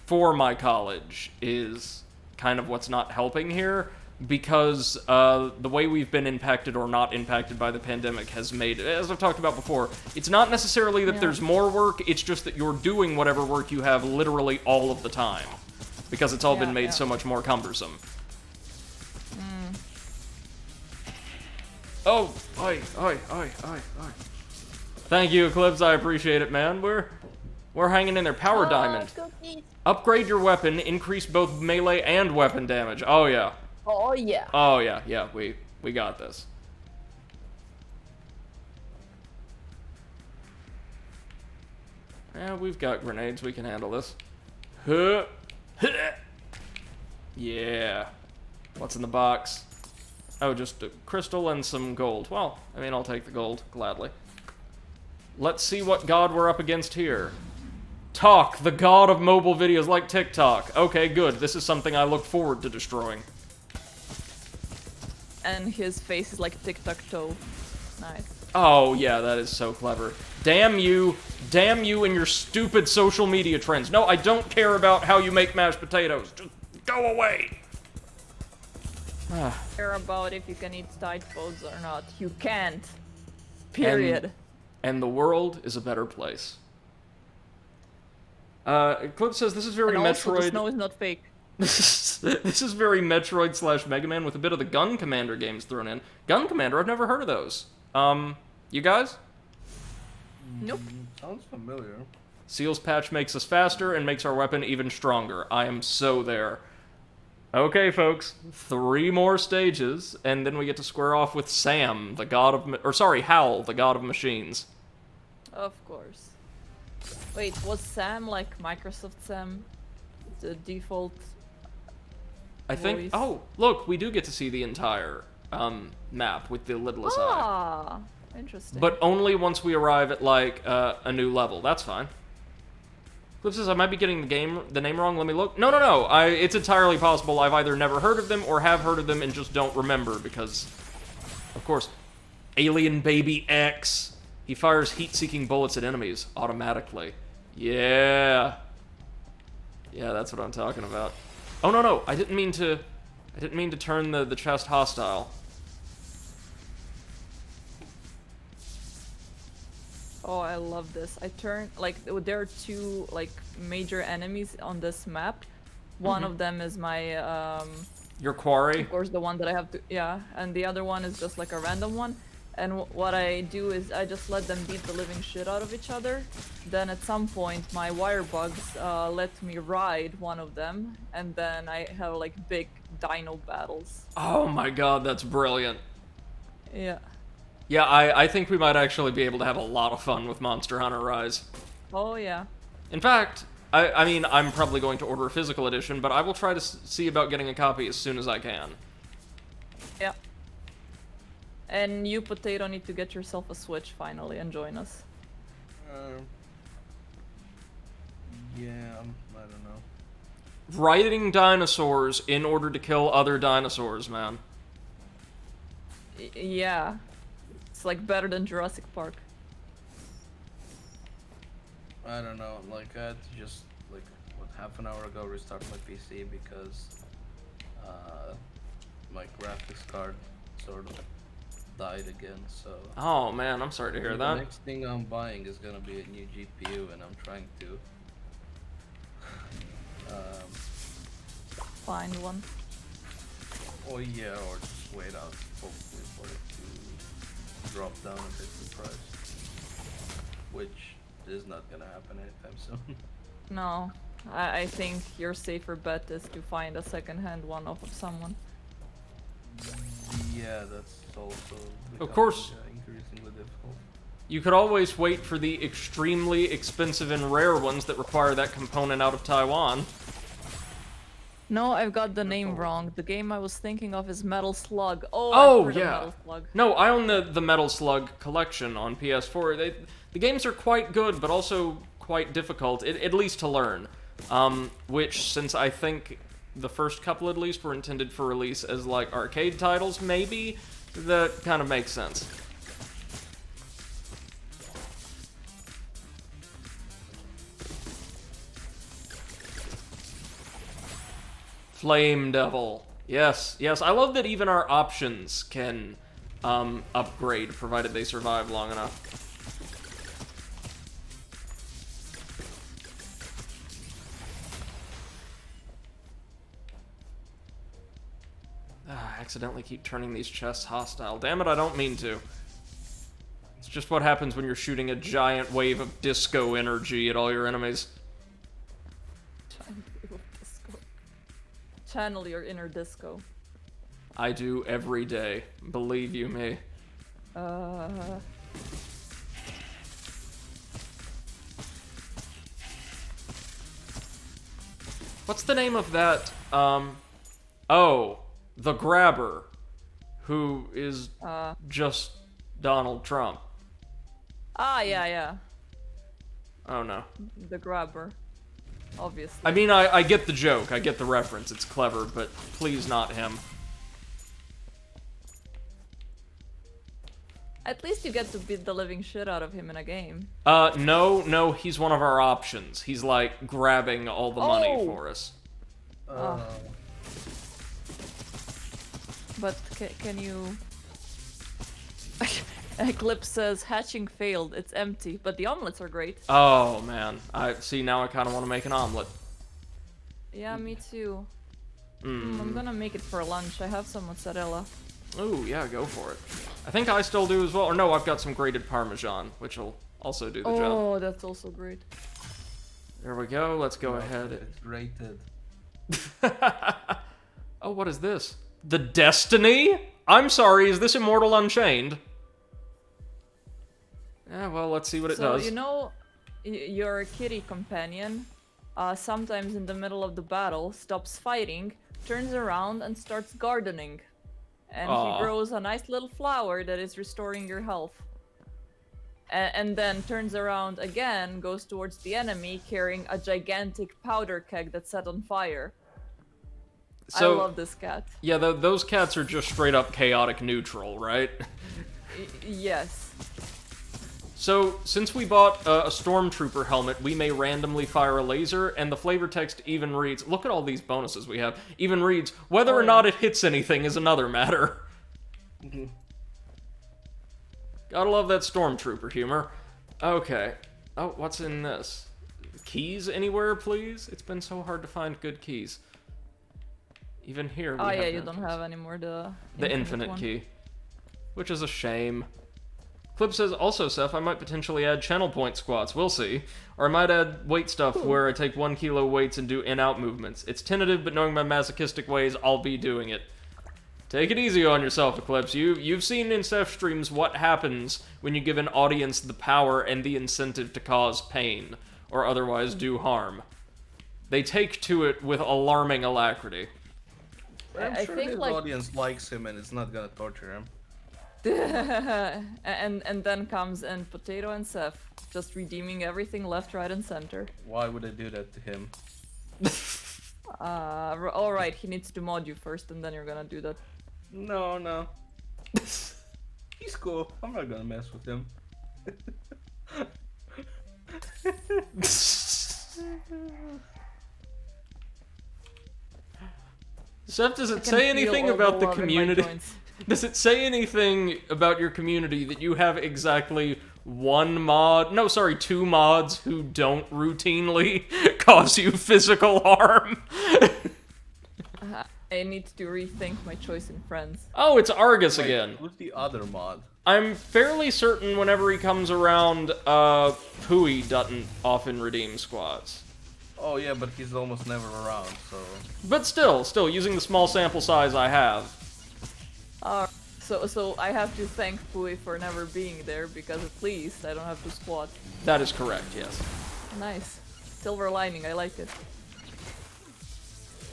for my college is kind of what's not helping here, because the way we've been impacted or not impacted by the pandemic has made, as I've talked about before, it's not necessarily that there's more work, it's just that you're doing whatever work you have literally all of the time, because it's all been made so much more cumbersome. Oh, oi. Thank you, Eclipse, I appreciate it, man. We're hanging in there. Power Diamond. Upgrade your weapon, increase both melee and weapon damage. Oh, yeah. Oh, yeah. Oh, yeah, we got this. Yeah, we've got grenades, we can handle this. Huh. Yeah. What's in the box? Oh, just a crystal and some gold. Well, I mean, I'll take the gold, gladly. Let's see what god we're up against here. Talk, the god of mobile videos like TikTok. Okay, good. This is something I look forward to destroying. And his face is like tic-tac-toe. Nice. Oh, yeah, that is so clever. Damn you and your stupid social media trends. No, I don't care about how you make mashed potatoes. Just go away. Care about if you can eat tide pods or not. You can't. Period. And the world is a better place. Eclipse says this is very and also, Metroid. the snow is not fake. This is very Metroid / Mega Man with a bit of the Gun Commander games thrown in. Gun Commander, I've never heard of those. You guys? Nope. Sounds familiar. Seal's patch makes us faster and makes our weapon even stronger. I am so there. Okay, folks, 3 more stages, and then we get to square off with Sam, the god of... Hal, the god of machines. Of course. Wait, was Sam like Microsoft Sam? The default I think... voice? Oh, look, we do get to see the entire map with the lidless eye. Ah, interesting. But only once we arrive at, like, a new level. That's fine. Cliff says, I might be getting the name wrong. Let me look. No. It's entirely possible I've either never heard of them or have heard of them and just don't remember because, of course, Alien Baby X. He fires heat-seeking bullets at enemies automatically. Yeah. Yeah, that's what I'm talking about. Oh, no. I didn't mean to turn the chest hostile. Oh, I love this. There are 2, like, major enemies on this map. One of them is my, Your quarry? of course, the one that I have to, yeah, and the other one is just, like, a random one. And what I do is I just let them beat the living shit out of each other. Then at some point, my wire bugs let me ride one of them, and then I have, like, big dino battles. Oh my god, that's brilliant. Yeah. Yeah, I think we might actually be able to have a lot of fun with Monster Hunter Rise. Oh, yeah. In fact, I mean, I'm probably going to order a physical edition, but I will try to see about getting a copy as soon as I can. Yeah. And you, Potato, need to get yourself a Switch finally and join us. Yeah, I don't know. Riding dinosaurs in order to kill other dinosaurs, man. Yeah. It's like better than Jurassic Park. I don't know, like I had to just like half an hour ago restart my PC because my graphics card sort of died again, so Oh man, I'm sorry to hear the that. next thing I'm buying is gonna be a new GPU, and I'm trying to Find one. oh yeah, or just wait out, hopefully, for it to drop down a bit in price. which is not gonna happen anytime soon. No, I think your safer bet is to find a second-hand one off of someone. Yeah, that's also Of course. increasingly difficult. You could always wait for the extremely expensive and rare ones that require that component out of Taiwan. No, I've got the name wrong. The game I was thinking of is Metal Slug. Oh, Oh, I've heard of yeah. Metal Slug. No, I own the Metal Slug collection on PS4. The games are quite good, but also quite difficult, at least to learn. Which, since I think the first couple at least were intended for release as like arcade titles, maybe, that kind of makes sense. Flame Devil. Yes, yes. I love that even our options can upgrade, provided they survive long enough. I accidentally keep turning these chests hostile. Damn it, I don't mean to. It's just what happens when you're shooting a giant wave of disco energy at all your enemies. Channel your inner disco. I do every day. Believe you me. What's the name of that, oh, the grabber, who is just Donald Trump. Ah, yeah. Oh no. The grabber. Obviously. I mean, I get the joke, I get the reference, it's clever, but please not him. At least you get to beat the living shit out of him in a game. No, he's one of our options. He's like grabbing all the money for us. But can you... Eclipse says, hatching failed, it's empty, but the omelets are great. Oh man, now I kind of want to make an omelet. Yeah, me too. I'm gonna make it for lunch, I have some mozzarella. Ooh, yeah, go for it. I think I still do as well. Or no, I've got some grated Parmesan, which will also do the job. Oh, that's also great. There we go, let's go ahead. It's rated. Oh, what is this? The Destiny? I'm sorry, is this Immortal Unchained? Yeah, well, let's see what it does. So, you know, your kitty companion, sometimes in the middle of the battle, stops fighting, turns around, and starts gardening. And he grows a nice little flower that is restoring your health. And then turns around again, goes towards the enemy, carrying a gigantic powder keg that's set on fire. So, I love this cat. Yeah, those cats are just straight up chaotic neutral, right? Yes. So, since we bought a Stormtrooper helmet, we may randomly fire a laser, and the flavor text even reads, look at all these bonuses we have, even reads, whether or not it hits anything is another matter. Gotta love that Stormtrooper humor. Okay. Oh, what's in this? Keys anywhere, please? It's been so hard to find good keys. Even here, we have You don't have anymore the infinite one. key. Which is a shame. Clip says, also, Seth, I might potentially add channel point squats. We'll see. Or I might add weight stuff where I take 1 kilo weights and do in-out movements. It's tentative, but knowing my masochistic ways, I'll be doing it. Take it easy on yourself, Eclipse. You've seen in Seth streams what happens when you give an audience the power and the incentive to cause pain, or otherwise do harm. They take to it with alarming alacrity. I'm sure think, his like... audience likes him and it's not gonna torture him. and then comes in Potato and Seth, just redeeming everything left, right, and center. Why would I do that to him? Alright, he needs to mod you first, and then you're gonna do that. No. He's cool. I'm not gonna mess with him. Seth, does it say anything about the community? Does it say anything about your community that you have exactly two mods who don't routinely cause you physical harm? I need to rethink my choice in friends. Oh, it's Argus again. Who's the other mod? I'm fairly certain whenever he comes around, Pooey doesn't often redeem squats. Oh yeah, but he's almost never around, so... But still, using the small sample size I have. So I have to thank Pui for never being there, because at least I don't have to squat. That is correct, yes. Nice. Silver lining, I like it.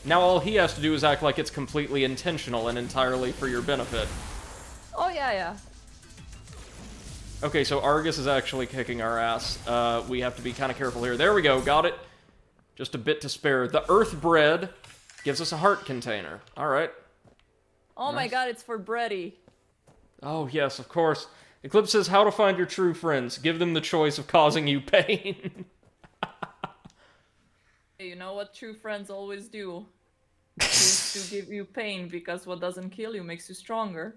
Now all he has to do is act like it's completely intentional and entirely for your benefit. Oh yeah. Okay, so Argus is actually kicking our ass. We have to be kind of careful here. There we go, got it. Just a bit to spare. The Earth Bread gives us a heart container. Alright. Oh Nice. my god, it's for Bready. Oh, yes, of course. Eclipse says, how to find your true friends. Give them the choice of causing you pain. You know what true friends always do? Choose to give you pain, because what doesn't kill you makes you stronger.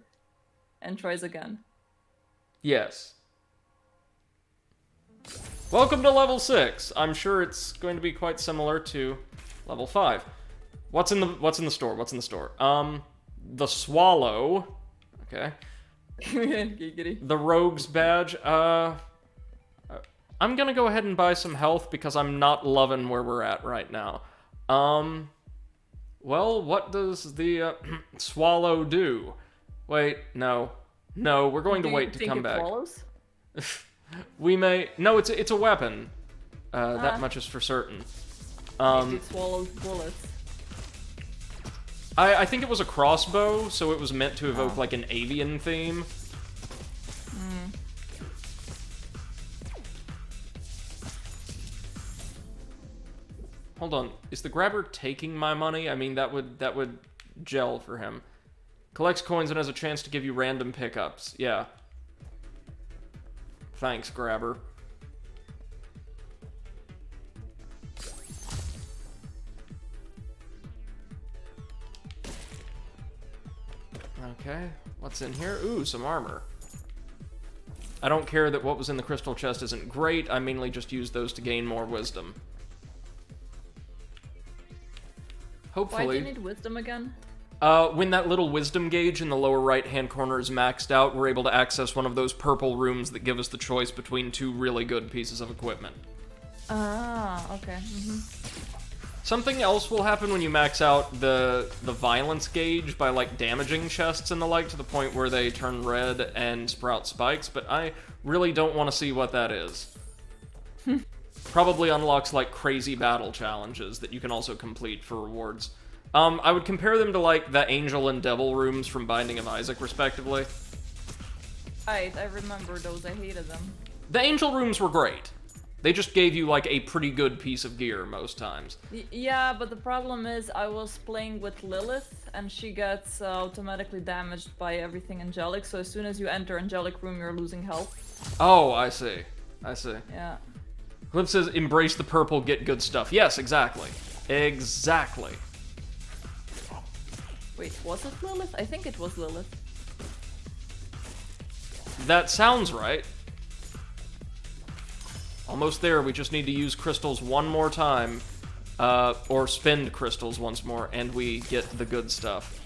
And tries again. Yes. Welcome to level 6. I'm sure it's going to be quite similar to level 5. What's in the store? What's in the store? The Swallow. Okay. The Rogue's Badge. I'm gonna go ahead and buy some health because I'm not loving where we're at right now. Well, what does the Swallow do? Wait, no. No, we're going to wait to come back. Swallows? We may... No, it's a weapon. That much is for certain. Maybe it swallows bullets. I think it was a crossbow, so it was meant to evoke, like, an avian theme. Hold on, is the grabber taking my money? I mean, that would gel for him. Collects coins and has a chance to give you random pickups. Yeah. Thanks, grabber. Okay, what's in here? Ooh, some armor. I don't care that what was in the crystal chest isn't great, I mainly just used those to gain more wisdom. Hopefully... Why do you need wisdom again? When that little wisdom gauge in the lower right-hand corner is maxed out, we're able to access one of those purple rooms that give us the choice between two really good pieces of equipment. Ah, okay. Something else will happen when you max out the violence gauge by, like, damaging chests and the like to the point where they turn red and sprout spikes, but I really don't want to see what that is. Probably unlocks, like, crazy battle challenges that you can also complete for rewards. I would compare them to, like, the Angel and Devil rooms from Binding of Isaac, respectively. Right, I remember those, I hated them. The Angel rooms were great. They just gave you, like, a pretty good piece of gear most times. Yeah, but the problem is I was playing with Lilith, and she gets automatically damaged by everything angelic, so as soon as you enter angelic room, you're losing health. Oh, I see. I see. Yeah. Clip says, embrace the purple, get good stuff. Yes, exactly. Exactly. Wait, was it Lilith? I think it was Lilith. That sounds right. Almost there, we just need to use crystals one more time. Or spend crystals once more, and we get the good stuff.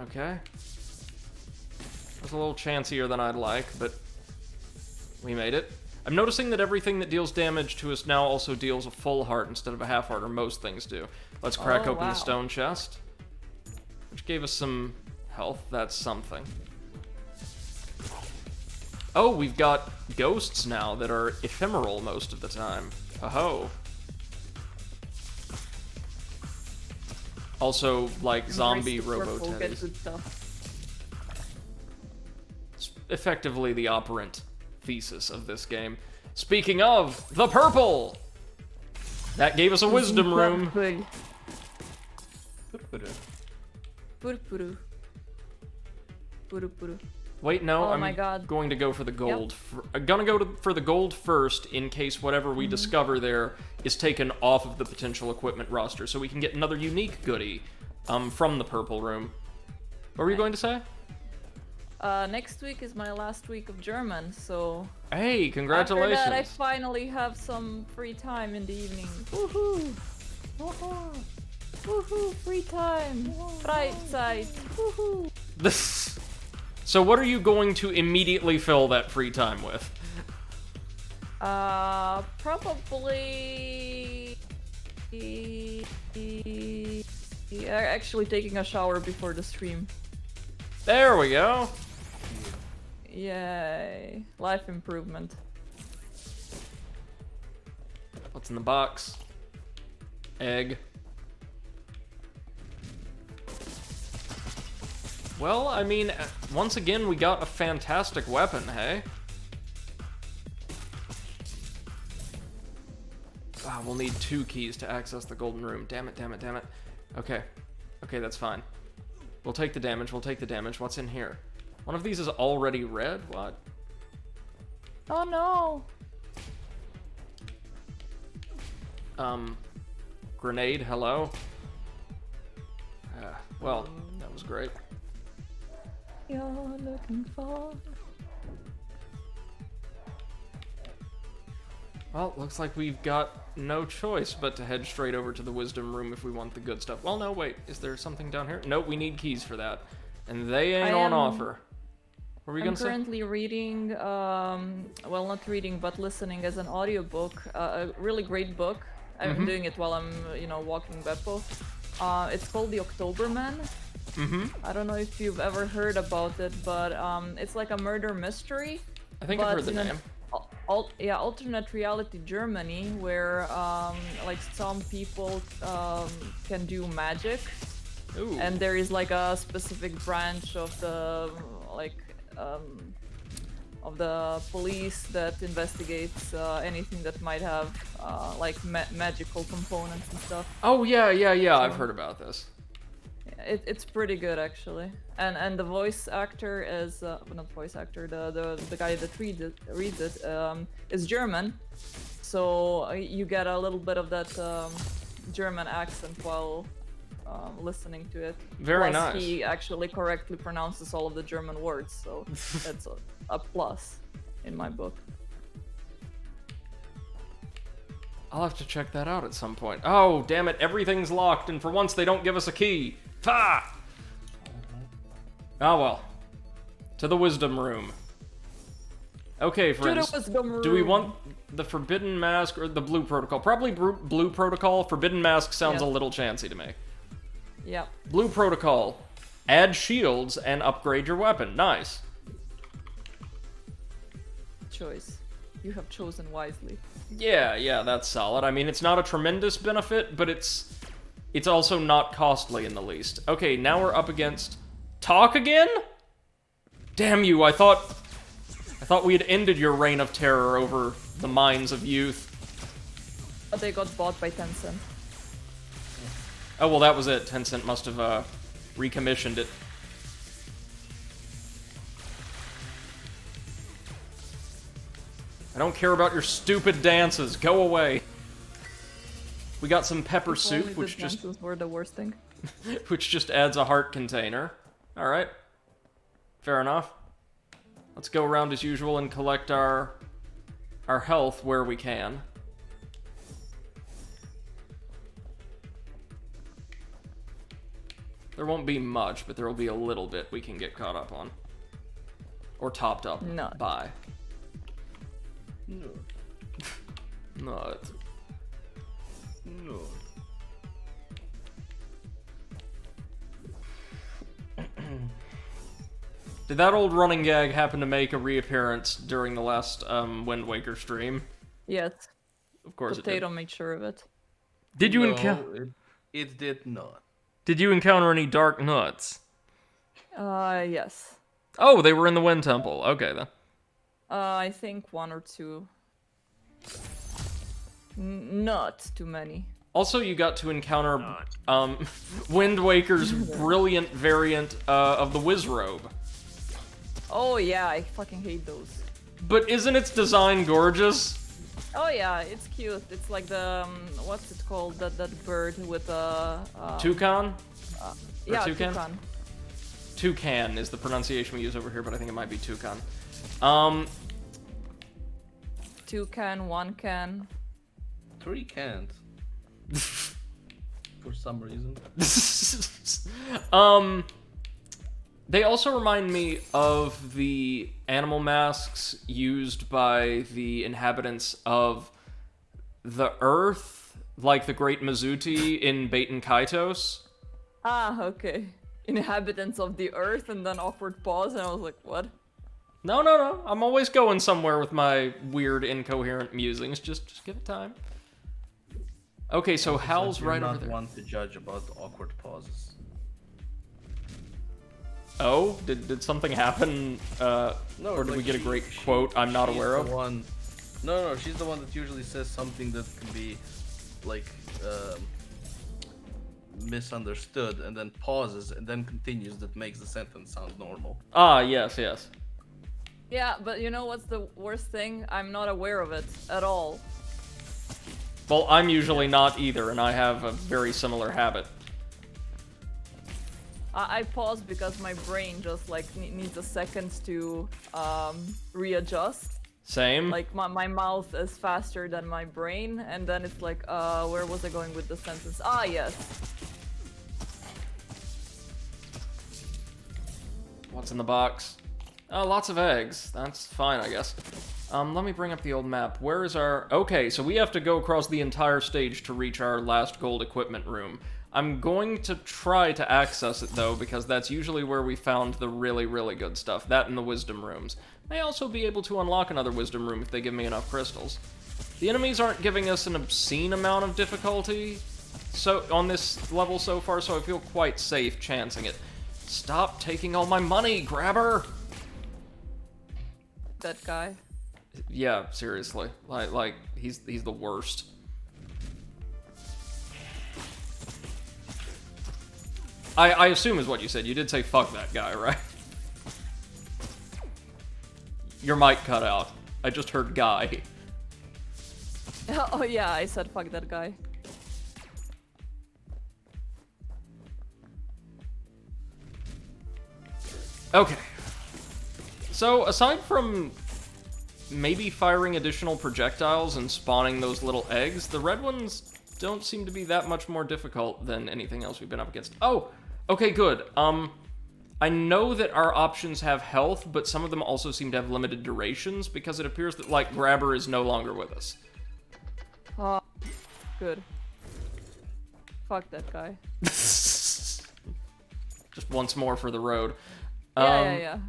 Okay. That's a little chancier than I'd like, but we made it. I'm noticing that everything that deals damage to us now also deals a full heart instead of a half heart, or most things do. Let's crack open the stone chest, which gave us some health. That's something. Oh, we've got ghosts now that are ephemeral most of the time. Ho-ho. Also, like, zombie robo-teddies. It's effectively the operant thesis of this game. Speaking of, the purple! That gave us a wisdom room. Wait, no, I'm going to go for the gold. I'm gonna go for the gold first in case whatever we discover there is taken off of the potential equipment roster, so we can get another unique goodie from the purple room. What were you going to say? Next week is my last week of German, so... Hey, congratulations! After that, I finally have some free time in the evening. Woohoo! Woohoo! Free time. Right side. Woohoo! This. So what are you going to immediately fill that free time with? Probably. Actually taking a shower before the stream. There we go. Yay. Life improvement. What's in the box? Egg. Well, I mean, once again, we got a fantastic weapon, hey? Ah, we'll need 2 keys to access the golden room. Damn it, damn it, damn it. Okay. Okay, that's fine. We'll take the damage, we'll take the damage. What's in here? One of these is already red? What? Oh no! Grenade, hello? Well, that was great. You're looking for... Well, looks like we've got no choice but to head straight over to the wisdom room if we want the good stuff. Well, no, wait. Is there something down here? Nope, we need keys for that. And they ain't on offer. What were we I'm gonna say? currently reading, well, not reading, but listening as an audiobook, a really great book. I'm doing it while I'm, you know, walking Beppo. It's called The October Man. I don't know if you've ever heard about it, but it's like a murder mystery. I think I've heard the name. Yeah, alternate reality Germany, where like some people can do magic. Ooh. And there is like a specific branch of the police that investigates anything that might have like magical components and stuff. Oh yeah, I've heard about this. It's pretty good actually, and the voice actor is not voice actor, the guy that reads it is German, so you get a little bit of that German accent while listening to it. Very Plus, nice. he actually correctly pronounces all of the German words, so that's a plus in my book. I'll have to check that out at some point. Oh, damn it, everything's locked, and for once they don't give us a key. Ha! Oh well. To the wisdom room. Okay, friends. To the wisdom room. Do we want the forbidden mask or the blue protocol? Probably blue protocol. Forbidden mask sounds Yeah. a little chancy to me. Yeah. Blue protocol. Add shields and upgrade your weapon. Nice. Choice. You have chosen wisely. Yeah, that's solid. I mean, it's not a tremendous benefit, but it's also not costly in the least. Okay, now we're up against... Talk again? Damn you, I thought we had ended your reign of terror over the minds of youth. But they got bought by Tencent. Oh, well, that was it. Tencent must have, recommissioned it. I don't care about your stupid dances. Go away. We got some pepper If only soup, the which just dances were the worst thing. which just adds a heart container. All right. Fair enough. Let's go around as usual and collect our health where we can. There won't be much, but there will be a little bit we can get caught up on. Or topped up Nut. by. No. Nut. No. Did that old running gag happen to make a reappearance during the last Wind Waker stream? Yes. Of course Potato made sure of it. Did you No, encounter? it did not. Did you encounter any dark nuts? Yes. Oh, they were in the Wind Temple. Okay then. I think 1 or 2. Not too many. Also, you got to encounter Wind Waker's brilliant variant of the Wizrobe. Oh yeah, I fucking hate those. But isn't its design gorgeous? Oh yeah, it's cute. It's like the what's it called? That bird with a Toucan? yeah, toucan? toucan. Toucan is the pronunciation we use over here, but I think it might be toucan. 2 can, 1 can. 3 can't. for some reason. They also remind me of the animal masks used by the inhabitants of the Earth, like the Great Mizuti in Baten Kaitos. Ah, okay. Inhabitants of the Earth, and then awkward pause, and I was like, what? No. I'm always going somewhere with my weird, incoherent musings. Just give it time. Okay, so Hal's right over You're there. not one to judge about awkward pauses. Oh, did something happen? No, or did we like get a great quote I'm not she's aware the of? One... No, she's the one that usually says something that can be, like, misunderstood, and then pauses, and then continues, that makes the sentence sound normal. Ah, yes. Yeah, but you know what's the worst thing? I'm not aware of it at all. Well, I'm usually not either, and I have a very similar habit. I pause because my brain just like needs a second to readjust. Same. Like my mouth is faster than my brain, and then it's like, where was I going with the sentence? Ah, yes. What's in the box? Oh, lots of eggs. That's fine, I guess. Let me bring up the old map. Where is our... Okay, so we have to go across the entire stage to reach our last gold equipment room. I'm going to try to access it, though, because that's usually where we found the really, really good stuff. That and the wisdom rooms. May also be able to unlock another wisdom room if they give me enough crystals. The enemies aren't giving us an obscene amount of difficulty on this level so far, so I feel quite safe chancing it. Stop taking all my money, grabber! That guy. Yeah, seriously. Like he's the worst. I assume is what you said. You did say fuck that guy, right? Your mic cut out. I just heard guy. Oh yeah, I said fuck that guy. Okay. So, aside from maybe firing additional projectiles and spawning those little eggs, the red ones don't seem to be that much more difficult than anything else we've been up against. Oh! Okay, good. I know that our options have health, but some of them also seem to have limited durations, because it appears that, like, Grabber is no longer with us. Good. Fuck that guy. Just once more for the road. Yeah.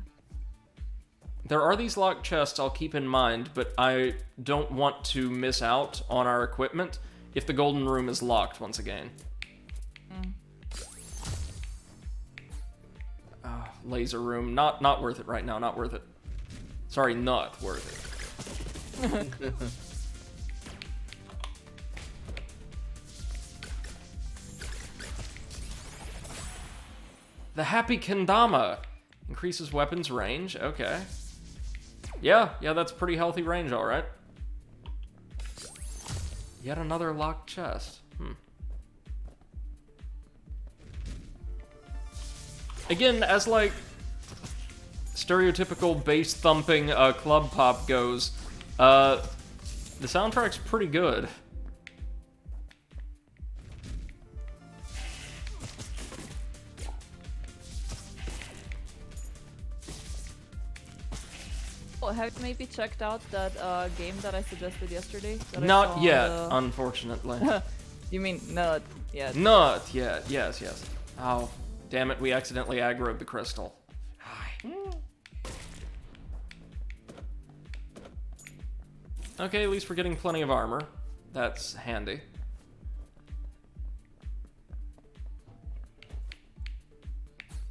There are these locked chests I'll keep in mind, but I don't want to miss out on our equipment if the golden room is locked once again. Laser room. Not worth it right now, not worth it. Sorry, not worth it. The Happy Kendama. Increases weapons range, okay. Yeah, that's pretty healthy range, alright. Yet another locked chest. Again, as like stereotypical bass thumping club pop goes, the soundtrack's pretty good. Have you maybe checked out that game that I suggested yesterday? Not yet, unfortunately. You mean not yet? Not yet, yes. Oh, damn it, we accidentally aggroed the crystal. Okay, at least we're getting plenty of armor. That's handy.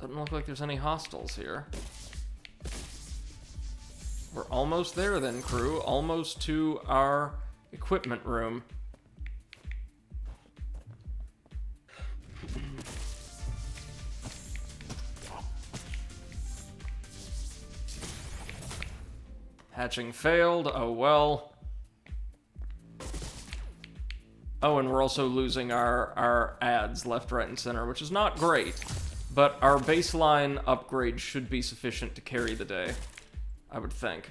Doesn't look like there's any hostiles here. We're almost there then, crew. Almost to our equipment room. Hatching failed. Oh well. Oh, and we're also losing our ads left, right, and center, which is not great. But our baseline upgrade should be sufficient to carry the day, I would think.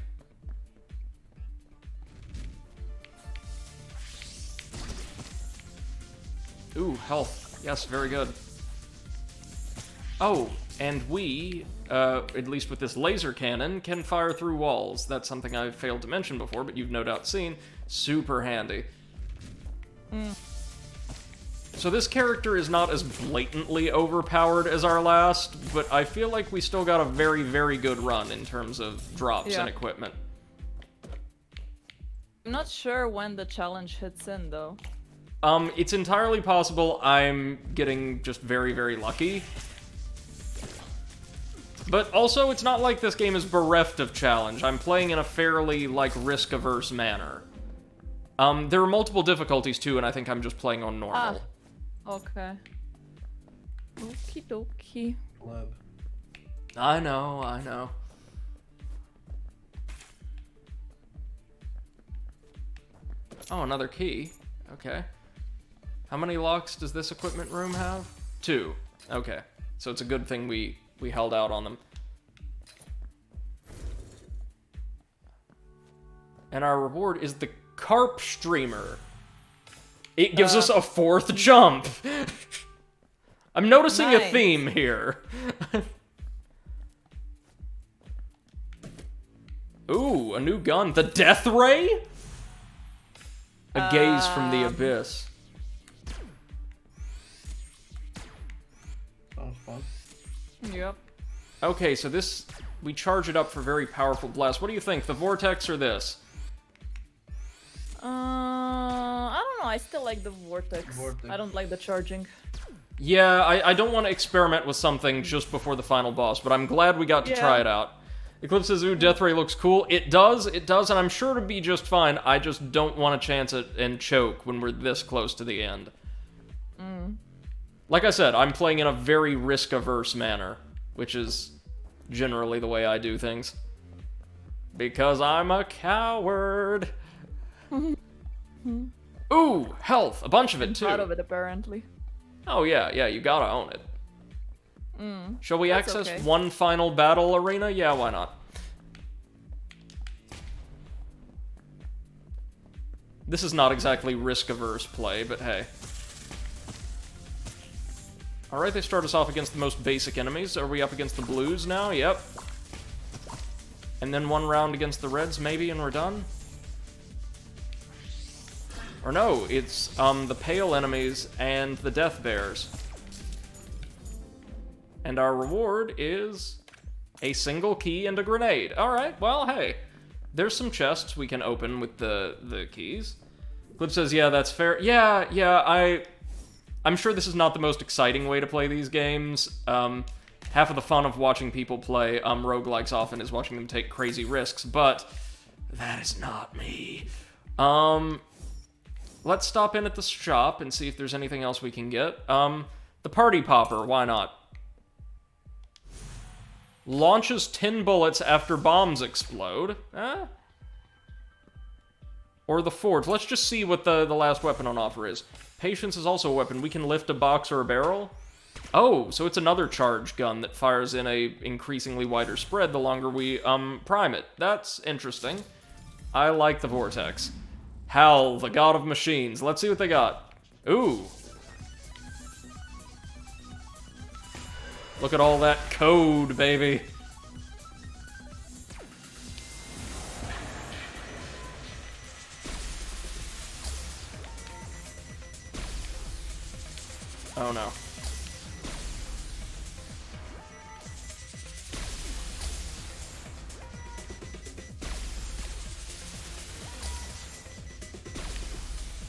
Ooh, health. Yes, very good. Oh, and we, at least with this laser cannon, can fire through walls. That's something I failed to mention before, but you've no doubt seen. Super handy. So this character is not as blatantly overpowered as our last, but I feel like we still got a very, very good run in terms of drops and equipment. I'm not sure when the challenge hits in, though. It's entirely possible I'm getting just very, very lucky. But also, it's not like this game is bereft of challenge. I'm playing in a fairly, like, risk-averse manner. There are multiple difficulties, too, and I think I'm just playing on normal. Okay. Okie dokie. Pleb. I know. Oh, another key. Okay. How many locks does this equipment room have? 2. Okay. So it's a good thing we held out on them. And our reward is the carp streamer. It gives us a 4th jump. I'm noticing a theme here. Ooh, a new gun. The Death Ray? A gaze from the abyss. Sounds fun. Yep. Okay, so this... We charge it up for very powerful blast. What do you think? The Vortex or this? I don't know. I still like the vortex. I don't like the charging. Yeah, I don't want to experiment with something just before the final boss, but I'm glad we got to try it out. Eclipse says, ooh, Death Ray looks cool. It does, and I'm sure to be just fine. I just don't want to chance it and choke when we're this close to the end. Like I said, I'm playing in a very risk-averse manner, which is generally the way I do things. Because I'm a coward. Ooh, health. A bunch of it, too. Proud of it, apparently. Oh, yeah, you gotta own it. Shall we That's access one final battle arena? Yeah, why not? This is not exactly risk-averse play, but hey. Alright, they start us off against the most basic enemies. Are we up against the blues now? Yep. And then one round against the reds, maybe, and we're done? Or no, it's the pale enemies and the death bears. And our reward is a single key and a grenade. Alright, well, hey. There's some chests we can open with the keys. Clip says, yeah, that's fair. Yeah, I'm sure this is not the most exciting way to play these games. Half of the fun of watching people play roguelikes often is watching them take crazy risks, but that is not me. Let's stop in at the shop and see if there's anything else we can get. The party popper, why not? Launches 10 bullets after bombs explode. Or the forge. Let's just see what the last weapon on offer is. Patience is also a weapon. We can lift a box or a barrel. Oh, so it's another charge gun that fires in a increasingly wider spread the longer we prime it. That's interesting. I like the vortex. Hal, the god of machines. Let's see what they got. Ooh. Look at all that code, baby. Oh no.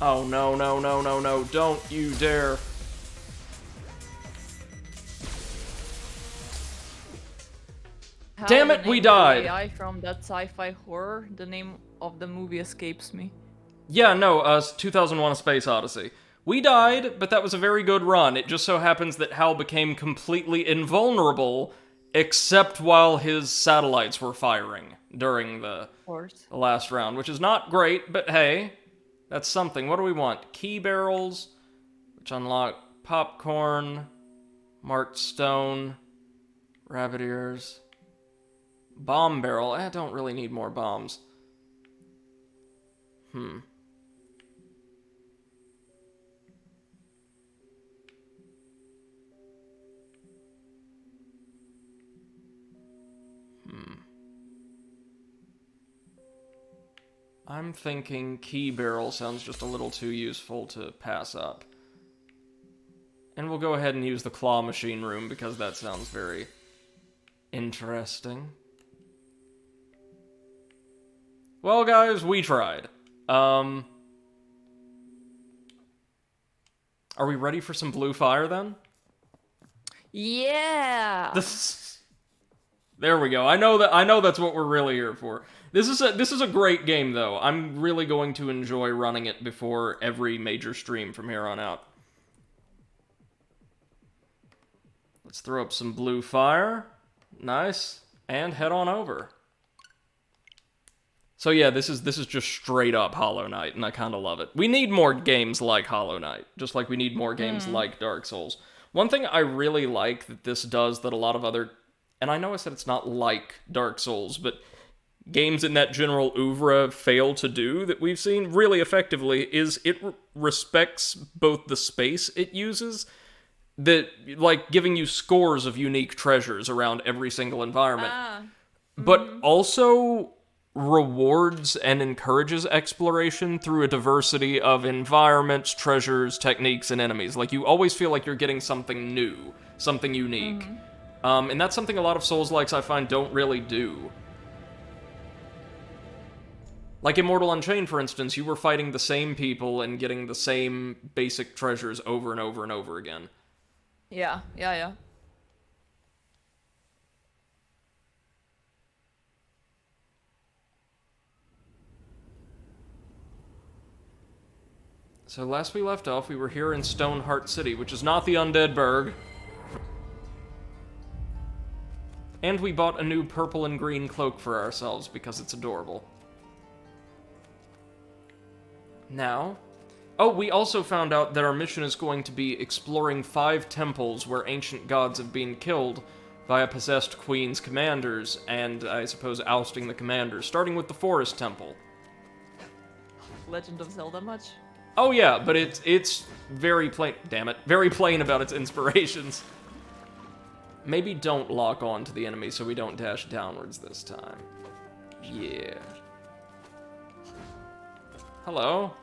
Oh no, don't you dare. Damn it, we died! AI from that sci-fi horror, the name of the movie escapes me. Yeah, no, 2001: A Space Odyssey. We died, but that was a very good run. It just so happens that Hal became completely invulnerable, except while his satellites were firing during the last round, which is not great, but hey, that's something. What do we want? Key barrels, which unlock popcorn, marked stone, rabbit ears, bomb barrel. I don't really need more bombs. I'm thinking key barrel sounds just a little too useful to pass up. And we'll go ahead and use the claw machine room because that sounds very interesting. Well, guys, we tried. Are we ready for some blue fire then? Yeah. There we go. I know that's what we're really here for. This is a great game though. I'm really going to enjoy running it before every major stream from here on out. Let's throw up some blue fire. Nice. And head on over. So yeah, this is just straight up Hollow Knight, and I kind of love it. We need more games like Hollow Knight, just like we need more games like Dark Souls. One thing I really like that this does that a lot of other... And I know I said it's not like Dark Souls, but games in that general oeuvre fail to do that we've seen really effectively is it respects both the space it uses, that like giving you scores of unique treasures around every single environment, but also rewards and encourages exploration through a diversity of environments, treasures, techniques, and enemies. Like, you always feel like you're getting something new, something unique. And that's something a lot of Souls-likes I find don't really do. Like Immortal Unchained, for instance, you were fighting the same people and getting the same basic treasures over and over and over again. Yeah. So last we left off, we were here in Stoneheart City, which is not the Undead Burg. And we bought a new purple and green cloak for ourselves because it's adorable. Now... Oh, we also found out that our mission is going to be exploring 5 temples where ancient gods have been killed by a possessed queen's commanders, and I suppose ousting the commanders, starting with the Forest Temple. Legend of Zelda much? Oh yeah, but it's very plain... Damn it. Very plain about its inspirations. Maybe don't lock on to the enemy so we don't dash downwards this time. Yeah. Hello?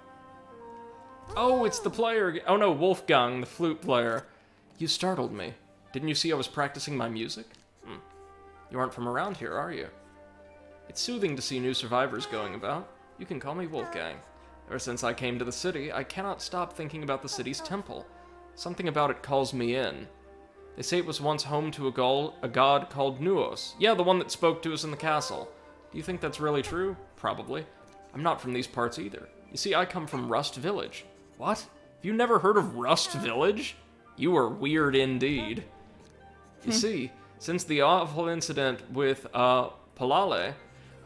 Oh, it's the player. Oh no, Wolfgang, the flute player. You startled me. Didn't you see I was practicing my music? You aren't from around here, are you? It's soothing to see new survivors going about. You can call me Wolfgang. Ever since I came to the city, I cannot stop thinking about the city's temple. Something about it calls me in. They say it was once home to a god called Nuos. Yeah, the one that spoke to us in the castle. Do you think that's really true? Probably. I'm not from these parts either. You see, I come from Rust Village. What? Have you never heard of Rust Village? You are weird indeed. You see, since the awful incident with, Palale,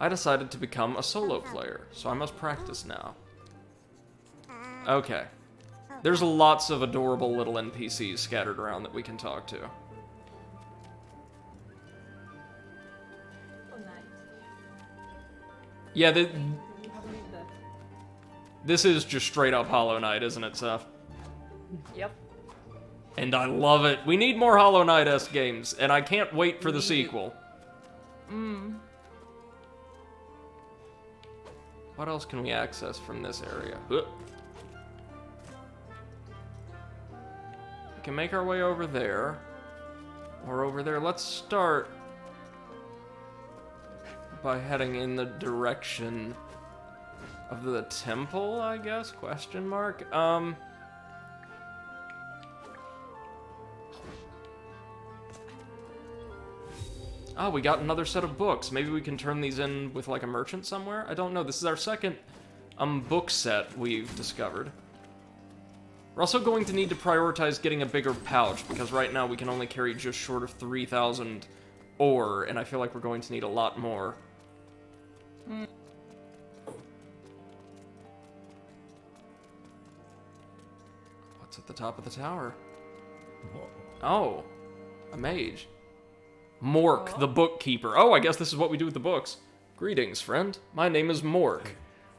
I decided to become a solo player, so I must practice now. Okay. There's lots of adorable little NPCs scattered around that we can talk to. Yeah, this is just straight up Hollow Knight, isn't it, Seth? Yep. And I love it. We need more Hollow Knight-esque games, and I can't wait for the sequel. What else can we access from this area? We can make our way over there. Or over there. Let's start by heading in the direction of the temple, I guess? Question mark? Oh, we got another set of books. Maybe we can turn these in with, like, a merchant somewhere? I don't know. This is our second, book set we've discovered. We're also going to need to prioritize getting a bigger pouch, because right now we can only carry just short of 3,000 ore, and I feel like we're going to need a lot more. What's at the top of the tower? Oh, a mage. Mork, the bookkeeper. Oh, I guess this is what we do with the books. Greetings, friend. My name is Mork.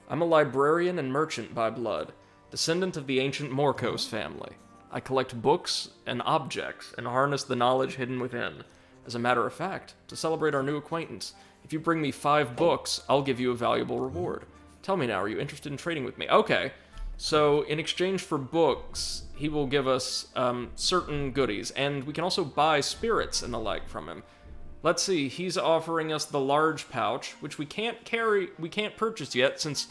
I'm a librarian and merchant by blood, descendant of the ancient Morkos family. I collect books and objects and harness the knowledge hidden within. As a matter of fact, to celebrate our new acquaintance, if you bring me 5 books, I'll give you a valuable reward. Tell me now, are you interested in trading with me? Okay, so in exchange for books, he will give us certain goodies, and we can also buy spirits and the like from him. Let's see, he's offering us the large pouch, which we can't purchase yet since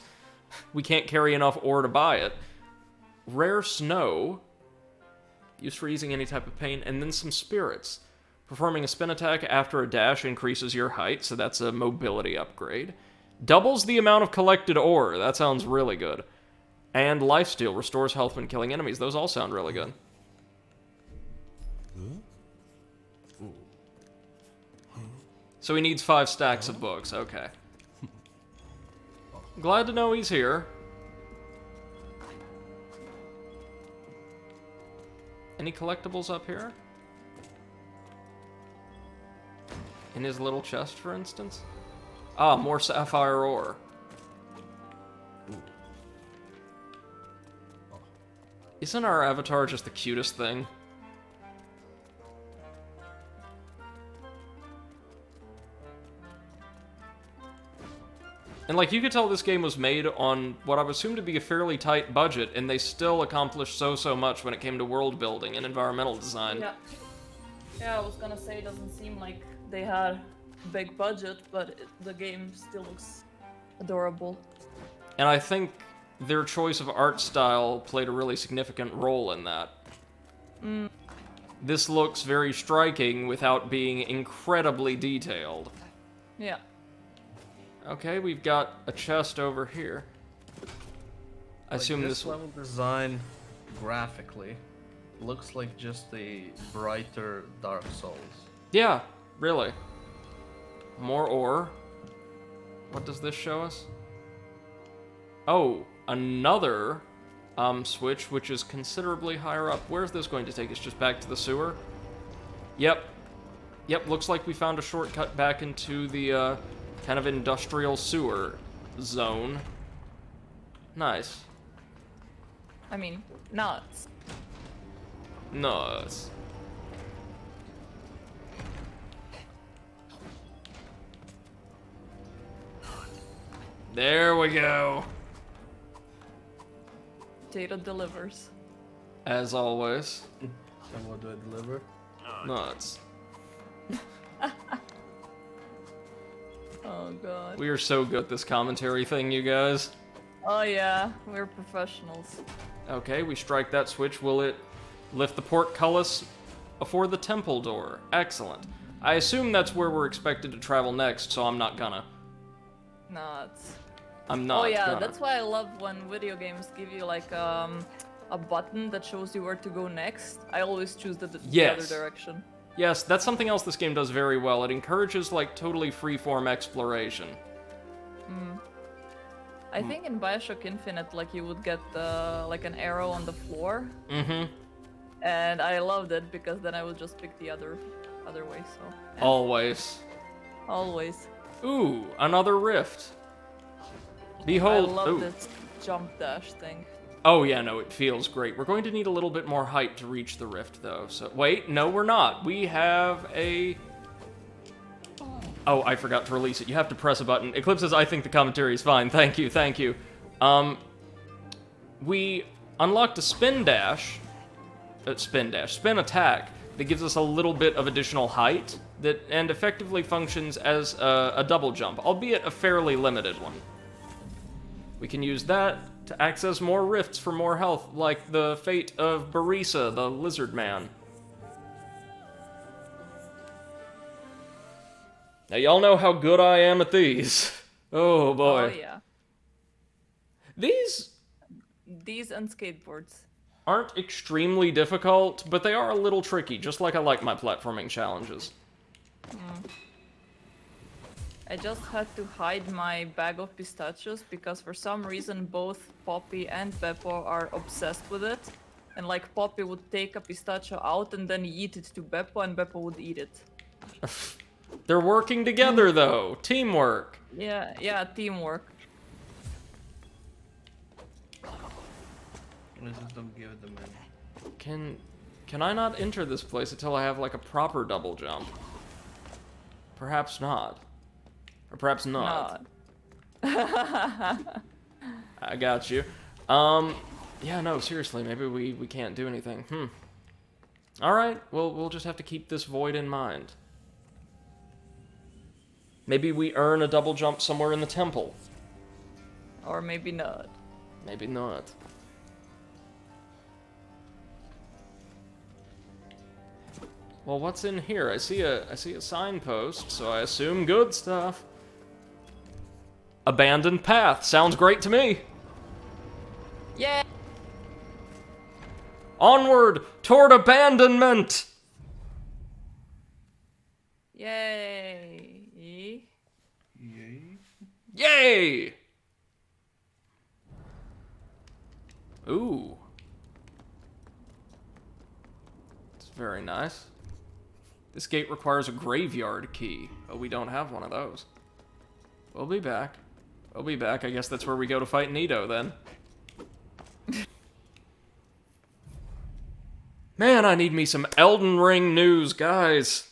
we can't carry enough ore to buy it. Rare snow, used for easing any type of pain, and then some spirits. Performing a spin attack after a dash increases your height, so that's a mobility upgrade. Doubles the amount of collected ore, that sounds really good. And lifesteal, restores health when killing enemies, those all sound really good. So he needs 5 stacks of books, okay. Glad to know he's here. Any collectibles up here? In his little chest, for instance? Ah, more sapphire ore. Isn't our avatar just the cutest thing? And, like, you could tell this game was made on what I would assume to be a fairly tight budget, and they still accomplished so much when it came to world building and environmental design. Yeah. Yeah, I was gonna say it doesn't seem like they had a big budget, but the game still looks adorable. And I think their choice of art style played a really significant role in that. This looks very striking without being incredibly detailed. Yeah. Okay, we've got a chest over here. I assume this level design graphically looks like just a brighter Dark Souls. Yeah, really. More ore. What does this show us? Oh, another switch, which is considerably higher up. Where's this going to take us? Just back to the sewer? Yep. Yep, looks like we found a shortcut back into the kind of industrial sewer zone. Nice. I mean, nuts. Nice. There we go. Data delivers. As always. And what do I deliver? Nuts. Oh god. We are so good at this commentary thing, you guys. Oh yeah, we're professionals. Okay, we strike that switch. Will it lift the portcullis before the temple door? Excellent. I assume that's where we're expected to travel next, so I'm not gonna. Nuts. I'm not Oh yeah, gonna. that's why I love when video games give you like a button that shows you where to go next. I always choose the Yes. other direction. Yes, that's something else this game does very well. It encourages, like, totally freeform exploration. I think in BioShock Infinite, like, you would get like an arrow on the floor. Mm-hmm. And I loved it because then I would just pick the other way, so. Yeah. Always. Always. Ooh, another rift. Behold. I love ooh. this jump dash thing. Oh yeah, no, it feels great. We're going to need a little bit more height to reach the rift, though. So wait, no, we're not. We have a. Oh, I forgot to release it. You have to press a button. Eclipse says, I think the commentary is fine. Thank you, thank you. We unlocked a spin attack that gives us a little bit of additional height and effectively functions as a double jump, albeit a fairly limited one. We can use that to access more rifts for more health, like the fate of Barisa, the lizard man. Now, y'all know how good I am at these. Oh, boy. Oh yeah. These and skateboards. aren't extremely difficult, but they are a little tricky, just like I like my platforming challenges. I just had to hide my bag of pistachios because for some reason both Poppy and Beppo are obsessed with it. And like Poppy would take a pistachio out and then eat it to Beppo and Beppo would eat it. They're working together, though. Teamwork. Yeah, teamwork. Let's just don't give it the man. Can I not enter this place until I have, like, a proper double jump? perhaps not. Or perhaps not. Not. I got you. Yeah, no, seriously, maybe we can't do anything. Alright, well, we'll just have to keep this void in mind. Maybe we earn a double jump somewhere in the temple. Or maybe not. Maybe not. Well, what's in here? I see a signpost, so I assume good stuff. Abandoned path. Sounds great to me. Yeah. Onward toward abandonment. Yay. Yay. Yay! Ooh. It's very nice. This gate requires a graveyard key. Oh, we don't have one of those. We'll be back. We'll be back. I guess that's where we go to fight Nito, then. Man, I need me some Elden Ring news, guys.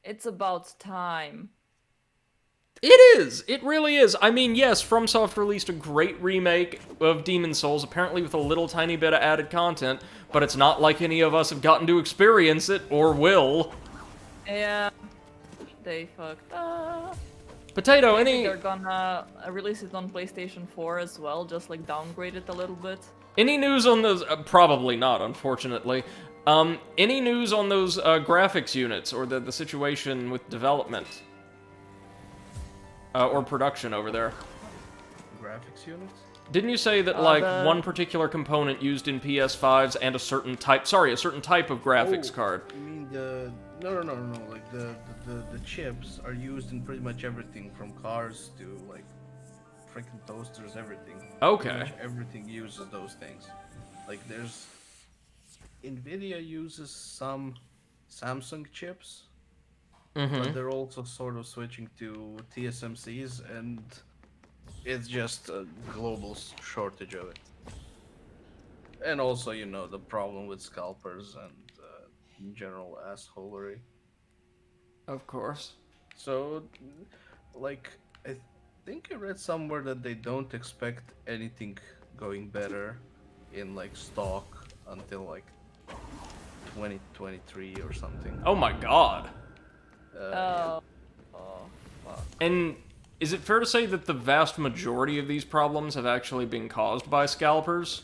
It's about time. It is! It really is. I mean, yes, FromSoft released a great remake of Demon's Souls, apparently with a little tiny bit of added content, but it's not like any of us have gotten to experience it, or will. Yeah. They fucked up. Potato, Maybe any... they're gonna release it on PlayStation 4 as well, just like downgrade it a little bit. Any news on those... probably not, unfortunately. Any news on those graphics units, or the situation with development? Or production over there? Graphics units? Didn't you say that, like, the- one particular component used in PS5s and a certain type... Sorry, a certain type of graphics card? You mean the... No. Like, the chips are used in pretty much everything, from cars to, like, freaking toasters, everything. Okay. Pretty much everything uses those things. Like, there's... NVIDIA uses some Samsung chips, but they're also sort of switching to TSMCs, and it's just a global shortage of it. And also, you know, the problem with scalpers and general assholery. Of course. So, like, I think I read somewhere that they don't expect anything going better in, like, stock until, like, 2023 or something. Oh my god. Oh. Oh, fuck. And is it fair to say that the vast majority of these problems have actually been caused by scalpers?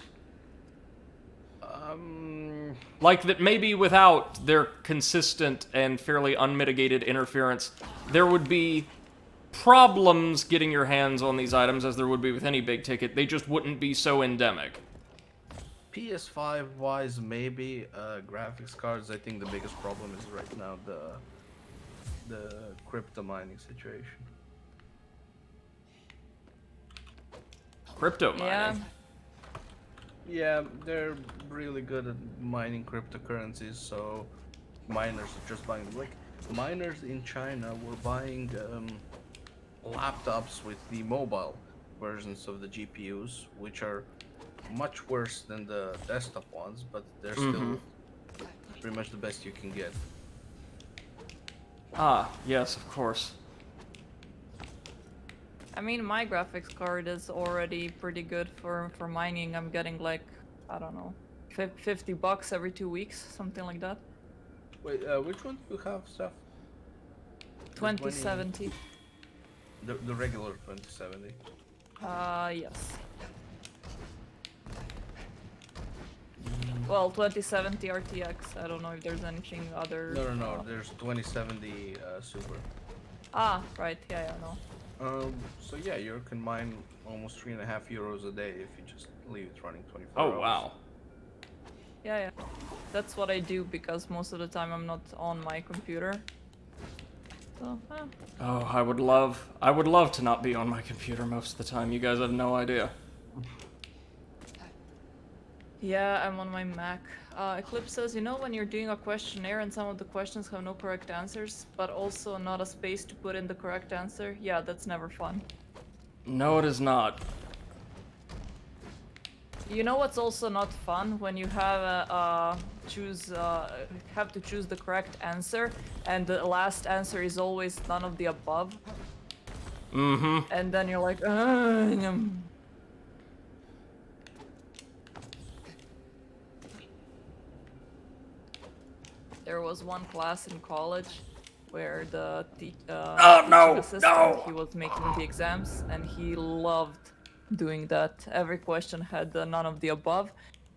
Like that maybe without their consistent and fairly unmitigated interference, there would be problems getting your hands on these items as there would be with any big ticket. They just wouldn't be so endemic. PS5 wise, maybe graphics cards. I think the biggest problem is right now the crypto mining situation. Crypto mining. Yeah. Yeah, they're really good at mining cryptocurrencies, so miners are just buying them. Like, miners in China were buying laptops with the mobile versions of the GPUs, which are much worse than the desktop ones, but they're still pretty much the best you can get. Ah, yes, of course. I mean, my graphics card is already pretty good for mining. I'm getting like, I don't know, $50 every 2 weeks, something like that. Wait, which one do you have, Steph? 2070. The regular 2070. Yes. Well, 2070 RTX. I don't know if there's anything other. No. There's 2070 Super. Ah, right. Yeah, no. So yeah, you can mine almost €3.5 a day if you just leave it running 24 Oh, hours. wow. Yeah. That's what I do because most of the time I'm not on my computer. So, Oh, I would love to not be on my computer most of the time. You guys have no idea. yeah, I'm on my Mac. Eclipse says, you know when you're doing a questionnaire and some of the questions have no correct answers, but also not a space to put in the correct answer? Yeah, that's never fun. No, it is not. You know what's also not fun? When you have a choose the correct answer, and the last answer is always none of the above. Mm-hmm. And then you're like, There was one class in college where the teaching assistant, he was making the exams, and he loved doing that. Every question had none of the above,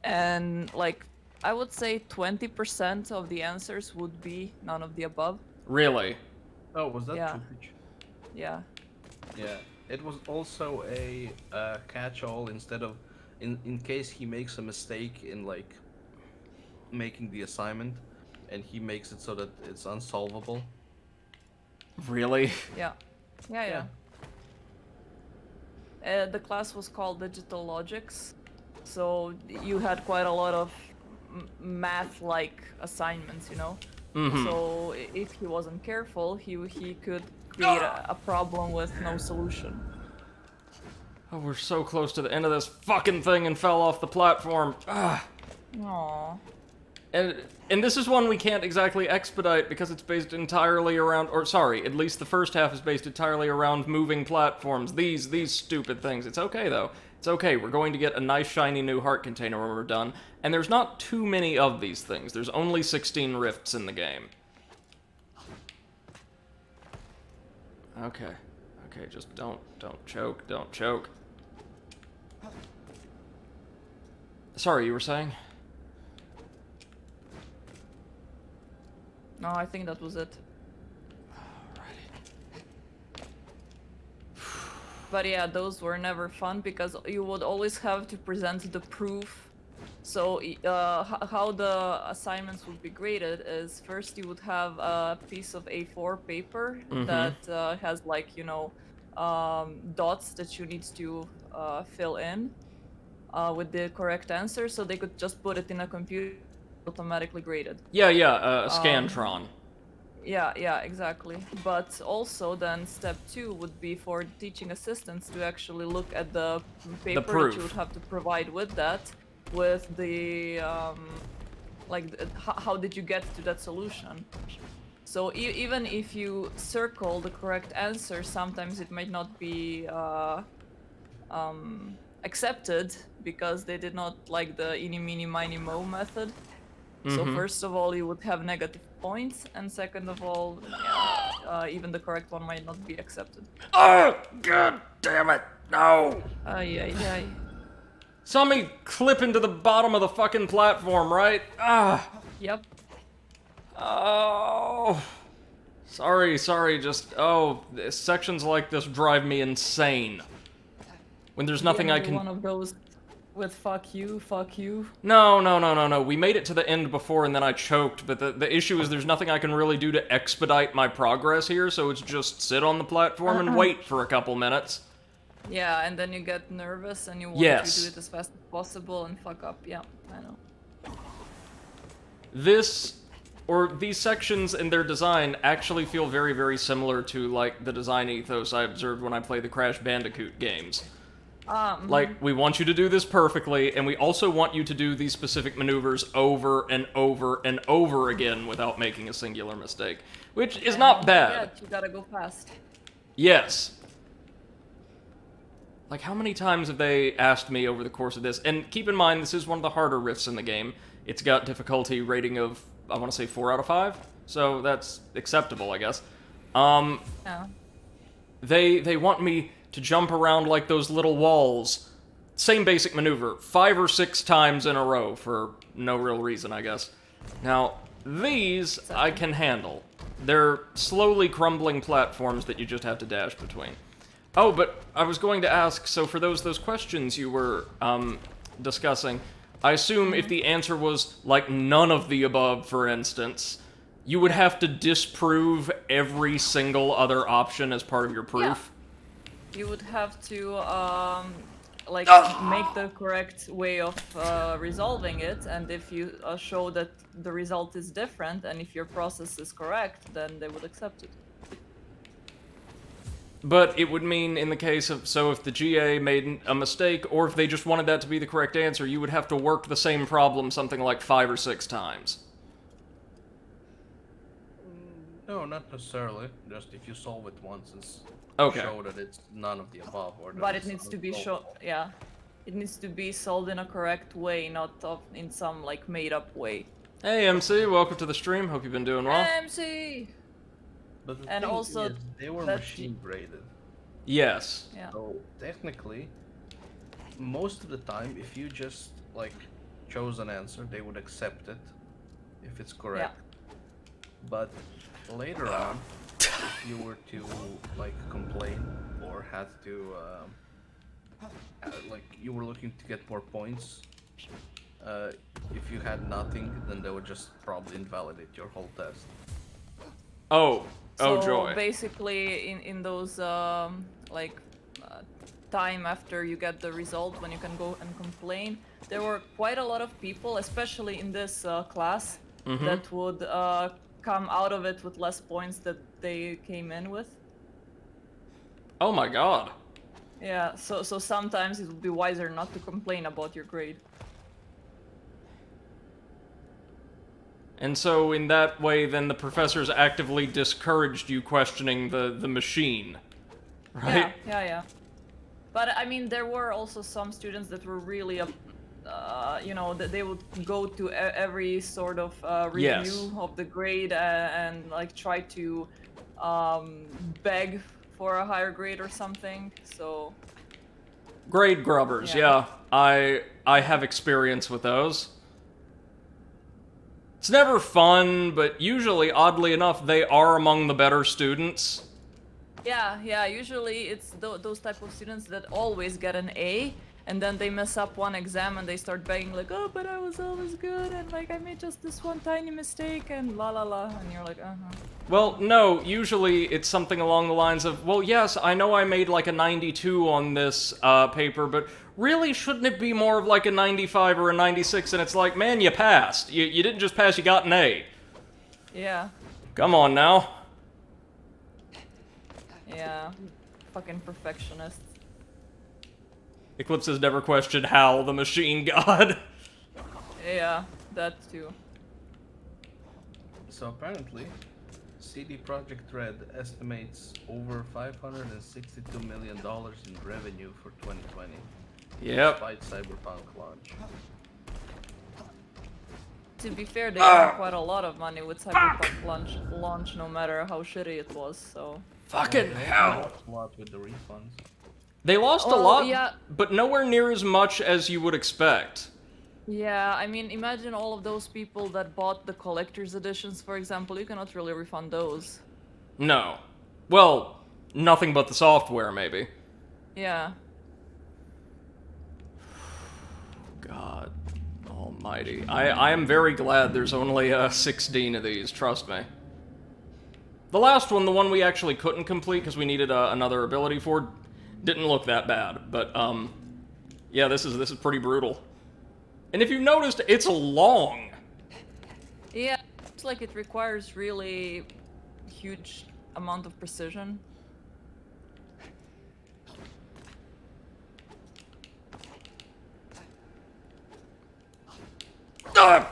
and like I would say 20% of the answers would be none of the above. Really? Oh, was that Yeah. Chupich? Yeah. Yeah. It was also a catch-all instead of in case he makes a mistake in like making the assignment, and he makes it so that it's unsolvable. Really? Yeah. Yeah. The class was called Digital Logics, so you had quite a lot of math-like assignments, you know. Mm-hmm. So if he wasn't careful, he could create a problem with no solution. Oh, we're so close to the end of this fucking thing and fell off the platform. Ah. Aww. And this is one we can't exactly expedite because it's based entirely around, or sorry, at least the first half is based entirely around moving platforms. These stupid things. It's okay though. It's okay. We're going to get a nice shiny new heart container when we're done. And there's not too many of these things. There's only 16 rifts in the game. Okay. Okay, just don't choke. Don't choke. Sorry, you were saying? No, I think that was it. But yeah, those were never fun because you would always have to present the proof. So how the assignments would be graded is first you would have a piece of A4 paper that has like, you know, dots that you need to fill in with the correct answer, so they could just put it in a computer automatically graded. Yeah, Scantron. Yeah, exactly. But also then step 2 would be for teaching assistants to actually look at the paper that you would have to provide with that, with the how did you get to that solution. So even if you circle the correct answer, sometimes it might not be accepted because they did not like the eeny meeny miny mo method. So first of all, you would have negative points, and second of all, even the correct one might not be accepted. Oh, god damn it, no! Yeah. Saw me clip into the bottom of the fucking platform, right? Ah! Yep. Oh! Sorry, just, sections like this drive me insane. When there's nothing I can... one of those with fuck you. No. We made it to the end before and then I choked, but the issue is there's nothing I can really do to expedite my progress here, so it's just sit on the platform and wait for a couple minutes. Yeah, and then you get nervous and you want to do it as fast as possible and fuck up. Yeah, I know. These sections and their design actually feel very, very similar to, like, the design ethos I observed when I play the Crash Bandicoot games. Like, we want you to do this perfectly, and we also want you to do these specific maneuvers over and over and over again without making a singular mistake. Which is not bad. Yeah, you gotta go fast. Yes. Like, how many times have they asked me over the course of this? And keep in mind, this is one of the harder rifts in the game. It's got difficulty rating of, I want to say 4 out of 5. So that's acceptable, I guess. Yeah. They want me to jump around like those little walls. Same basic maneuver, 5 or 6 times in a row for no real reason, I guess. Now, these I can handle. They're slowly crumbling platforms that you just have to dash between. Oh, but I was going to ask, so for those questions you were discussing, I assume if the answer was, like, none of the above, for instance, you would have to disprove every single other option as part of your proof? Yeah. You would have to, make the correct way of resolving it, and if you show that the result is different, and if your process is correct, then they would accept it. But it would mean in the case of, so if the GA made a mistake, or if they just wanted that to be the correct answer, you would have to work the same problem something like 5 or 6 times. No, not necessarily. Just if you solve it once and Okay. show that it's none of the above, or that But it it's needs to be unsolvable. shown. Yeah, it needs to be solved in a correct way, not in some like made-up way. Hey MC, welcome to the stream. Hope you've been doing well. MC. But the And thing also is, they were that machine graded. Yes. Yeah. So technically, most of the time, if you just like chose an answer, they would accept it if it's correct. But later on, if you were to like complain or had to like you were looking to get more points, if you had nothing, then they would just probably invalidate your whole test. Oh. Oh So joy. basically, in those like time after you get the result, when you can go and complain, there were quite a lot of people, especially in this class, that would come out of it with less points that they came in with. Oh my god. Yeah. So sometimes it would be wiser not to complain about your grade. And so in that way, then the professors actively discouraged you questioning the machine, right? Yeah. But I mean, there were also some students that were really, you know, that they would go to every sort of review Yes. of the grade and like try to beg for a higher grade or something. So Grade grubbers, Yeah. yeah. I have experience with those. It's never fun, but usually, oddly enough, they are among the better students. yeah. Usually it's those type of students that always get an A. And then they mess up one exam and they start begging like, oh, but I was always good and like I made just this one tiny mistake and la la la, and you're like, Well, no, usually it's something along the lines of, well, yes, I know I made like a 92 on this paper, but really shouldn't it be more of like a 95 or a 96? And it's like, man, you passed. You didn't just pass, you got an A. Yeah, Come on now. yeah, fucking perfectionists. Eclipse has never questioned Hal, the machine god. Yeah, that too. So apparently, CD Projekt Red estimates over $562 million in revenue for 2020, Yep. despite Cyberpunk launch. To be fair, they earned quite a lot of money with Cyberpunk launch, no matter how shitty it was. So. Fucking They hell. lost a lot with the refunds. They lost a Well, lot, yeah. but nowhere near as much as you would expect. Yeah, I mean, imagine all of those people that bought the collector's editions, for example. You cannot really refund those. No. Well, nothing but the software, maybe. Yeah. God almighty. I am very glad there's only 16 of these, trust me. The last one, the one we actually couldn't complete because we needed another ability for, didn't look that bad. But, yeah, this is pretty brutal. And if you've noticed, it's long. Yeah, it's like it requires really huge amount of precision. Ah!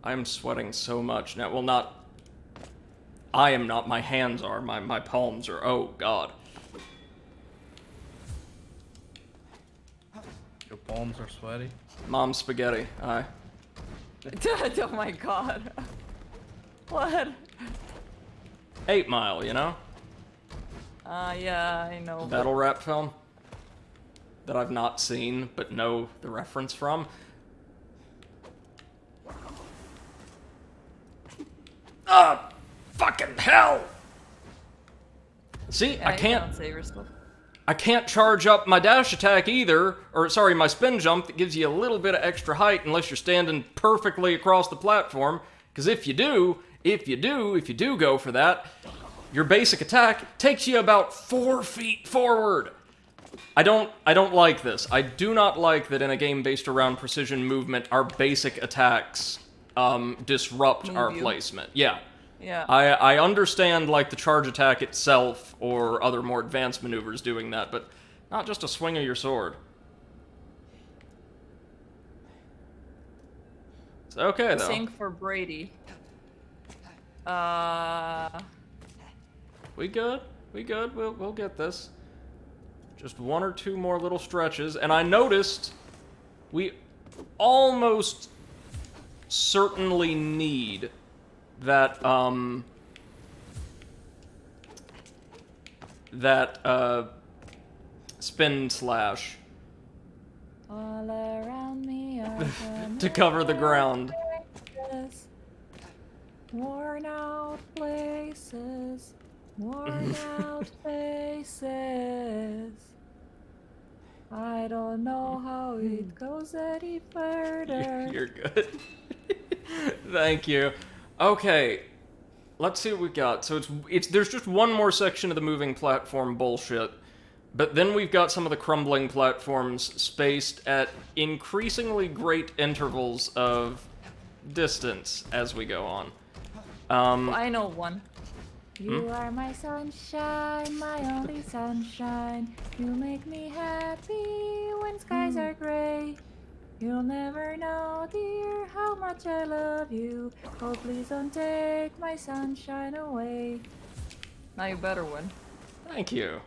I'm sweating so much now. Well, not... I am not. My hands are. My palms are. Oh, God. Your palms are sweaty. Mom spaghetti. Aye. Oh my god. What? 8 Mile, you know? Yeah, I know. but- Battle rap film. That I've not seen, but know the reference from. Ah! Fucking hell! See, Yeah, I you can't... cannot save yourself. I can't charge up my dash attack either, or sorry, my spin jump that gives you a little bit of extra height unless you're standing perfectly across the platform, because if you do go for that, your basic attack takes you about 4 feet forward. I don't like this. I do not like that in a game based around precision movement, our basic attacks disrupt Move our you. placement. Yeah. Yeah. I understand, like, the charge attack itself or other more advanced maneuvers doing that, but not just a swing of your sword. It's okay, though. Sing for Brady. We good? We good? We'll get this. Just one or two more little stretches, and I noticed we almost certainly need that, spin slash All around me are to cover the ground. places, worn out places, worn out faces. I don't know how it goes any further. You're good. Thank you. Okay, let's see what we got. So it's there's just one more section of the moving platform bullshit, but then we've got some of the crumbling platforms spaced at increasingly great intervals of distance as we go on. I know one. You are my sunshine, my only sunshine. You make me happy when skies are gray. You'll never know, dear, how much I love you. Oh, please don't take my sunshine away. Now you better win. Thank you.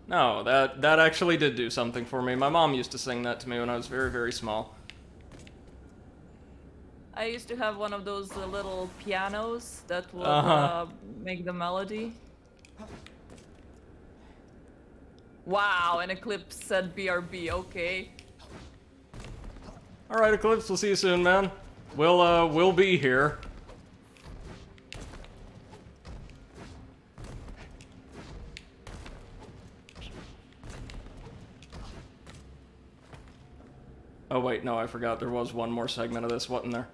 No, that actually did do something for me. My mom used to sing that to me when I was very, very small. I used to have one of those little pianos that would make the melody. Wow, and Eclipse said BRB, okay. Alright, Eclipse, we'll see you soon, man. We'll be here. Oh wait, no, I forgot there was one more segment of this, wasn't there?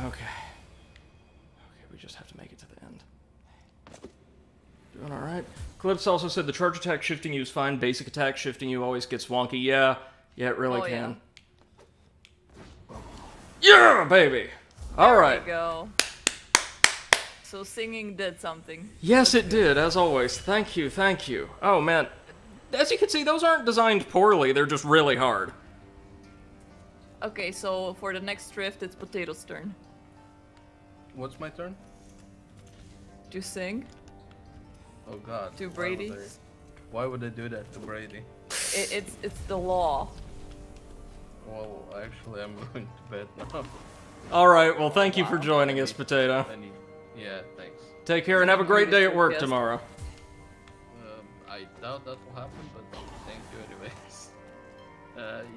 Okay. Okay, we just have to make it to the end. Doing alright. Clips also said the charge attack shifting you is fine, basic attack shifting you always gets wonky. Yeah, it really can. Yeah, baby! Alright. There we go. So singing did something. Yes, it did, as always. Thank you, thank you. Oh, man. As you can see, those aren't designed poorly, they're just really hard. Okay, so for the next drift, it's Potato's turn. What's my turn? To sing. Oh god. To Brady. Why would they do that to Brady? It's the law. Well, actually, I'm going to bed now. Alright, well, thank you for joining us, Potato. Yeah, thanks. Take care and have a great day at work tomorrow. I doubt that will happen, but thank you anyways.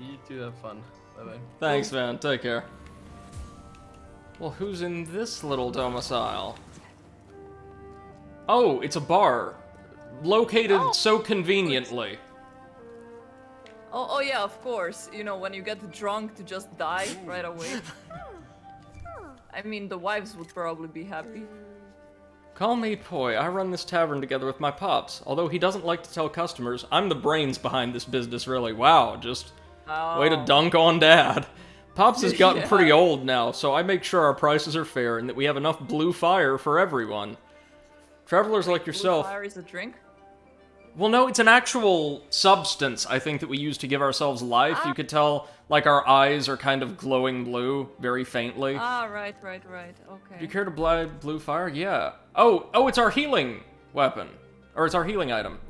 You two have fun. Bye-bye. Thanks, man. Take care. Well, who's in this little domicile? Oh, it's a bar. Located so conveniently. Oh yeah, of course. You know, when you get drunk to just die right away. I mean, the wives would probably be happy. Call me Poi. I run this tavern together with my pops. Although he doesn't like to tell customers, I'm the brains behind this business, really. Wow, just way to dunk on Dad. Pops has gotten pretty old now, so I make sure our prices are fair and that we have enough blue fire for everyone. Travelers like yourself... Blue fire is a drink? Well, no, it's an actual substance, I think, that we use to give ourselves life. You could tell, like, our eyes are kind of glowing blue, very faintly. Ah, right, okay. Do you care to buy blue fire? Yeah. Oh, it's our healing weapon. Or it's our healing item.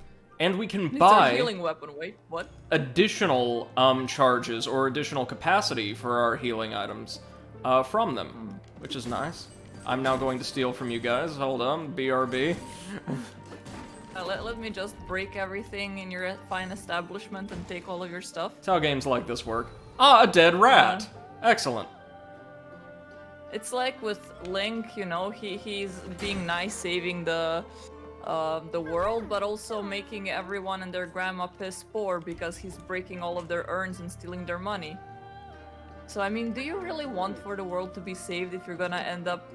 And we can buy... It's a healing weapon, wait, what? Additional, charges or additional capacity for our healing items, from them. Which is nice. I'm now going to steal from you guys. Hold on, BRB. Let me just break everything in your fine establishment and take all of your stuff. That's how games like this work. Ah, a dead rat! Excellent. It's like with Link, you know, he's being nice, saving the the world, but also making everyone and their grandma piss poor because he's breaking all of their urns and stealing their money. So I mean, do you really want for the world to be saved if you're gonna end up,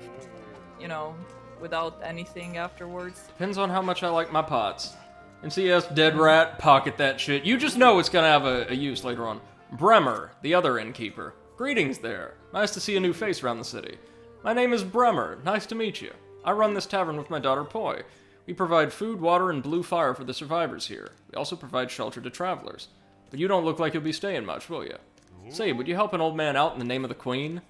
you know, without anything afterwards? Depends on how much I like my pots. NCS, dead rat, pocket that shit. You just know it's gonna have a use later on. Bremer, the other innkeeper. Greetings there. Nice to see a new face around the city. My name is Bremer. Nice to meet you. I run this tavern with my daughter Poi. We provide food, water, and blue fire for the survivors here. We also provide shelter to travelers. But you don't look like you'll be staying much, will you? Say, would you help an old man out in the name of the Queen?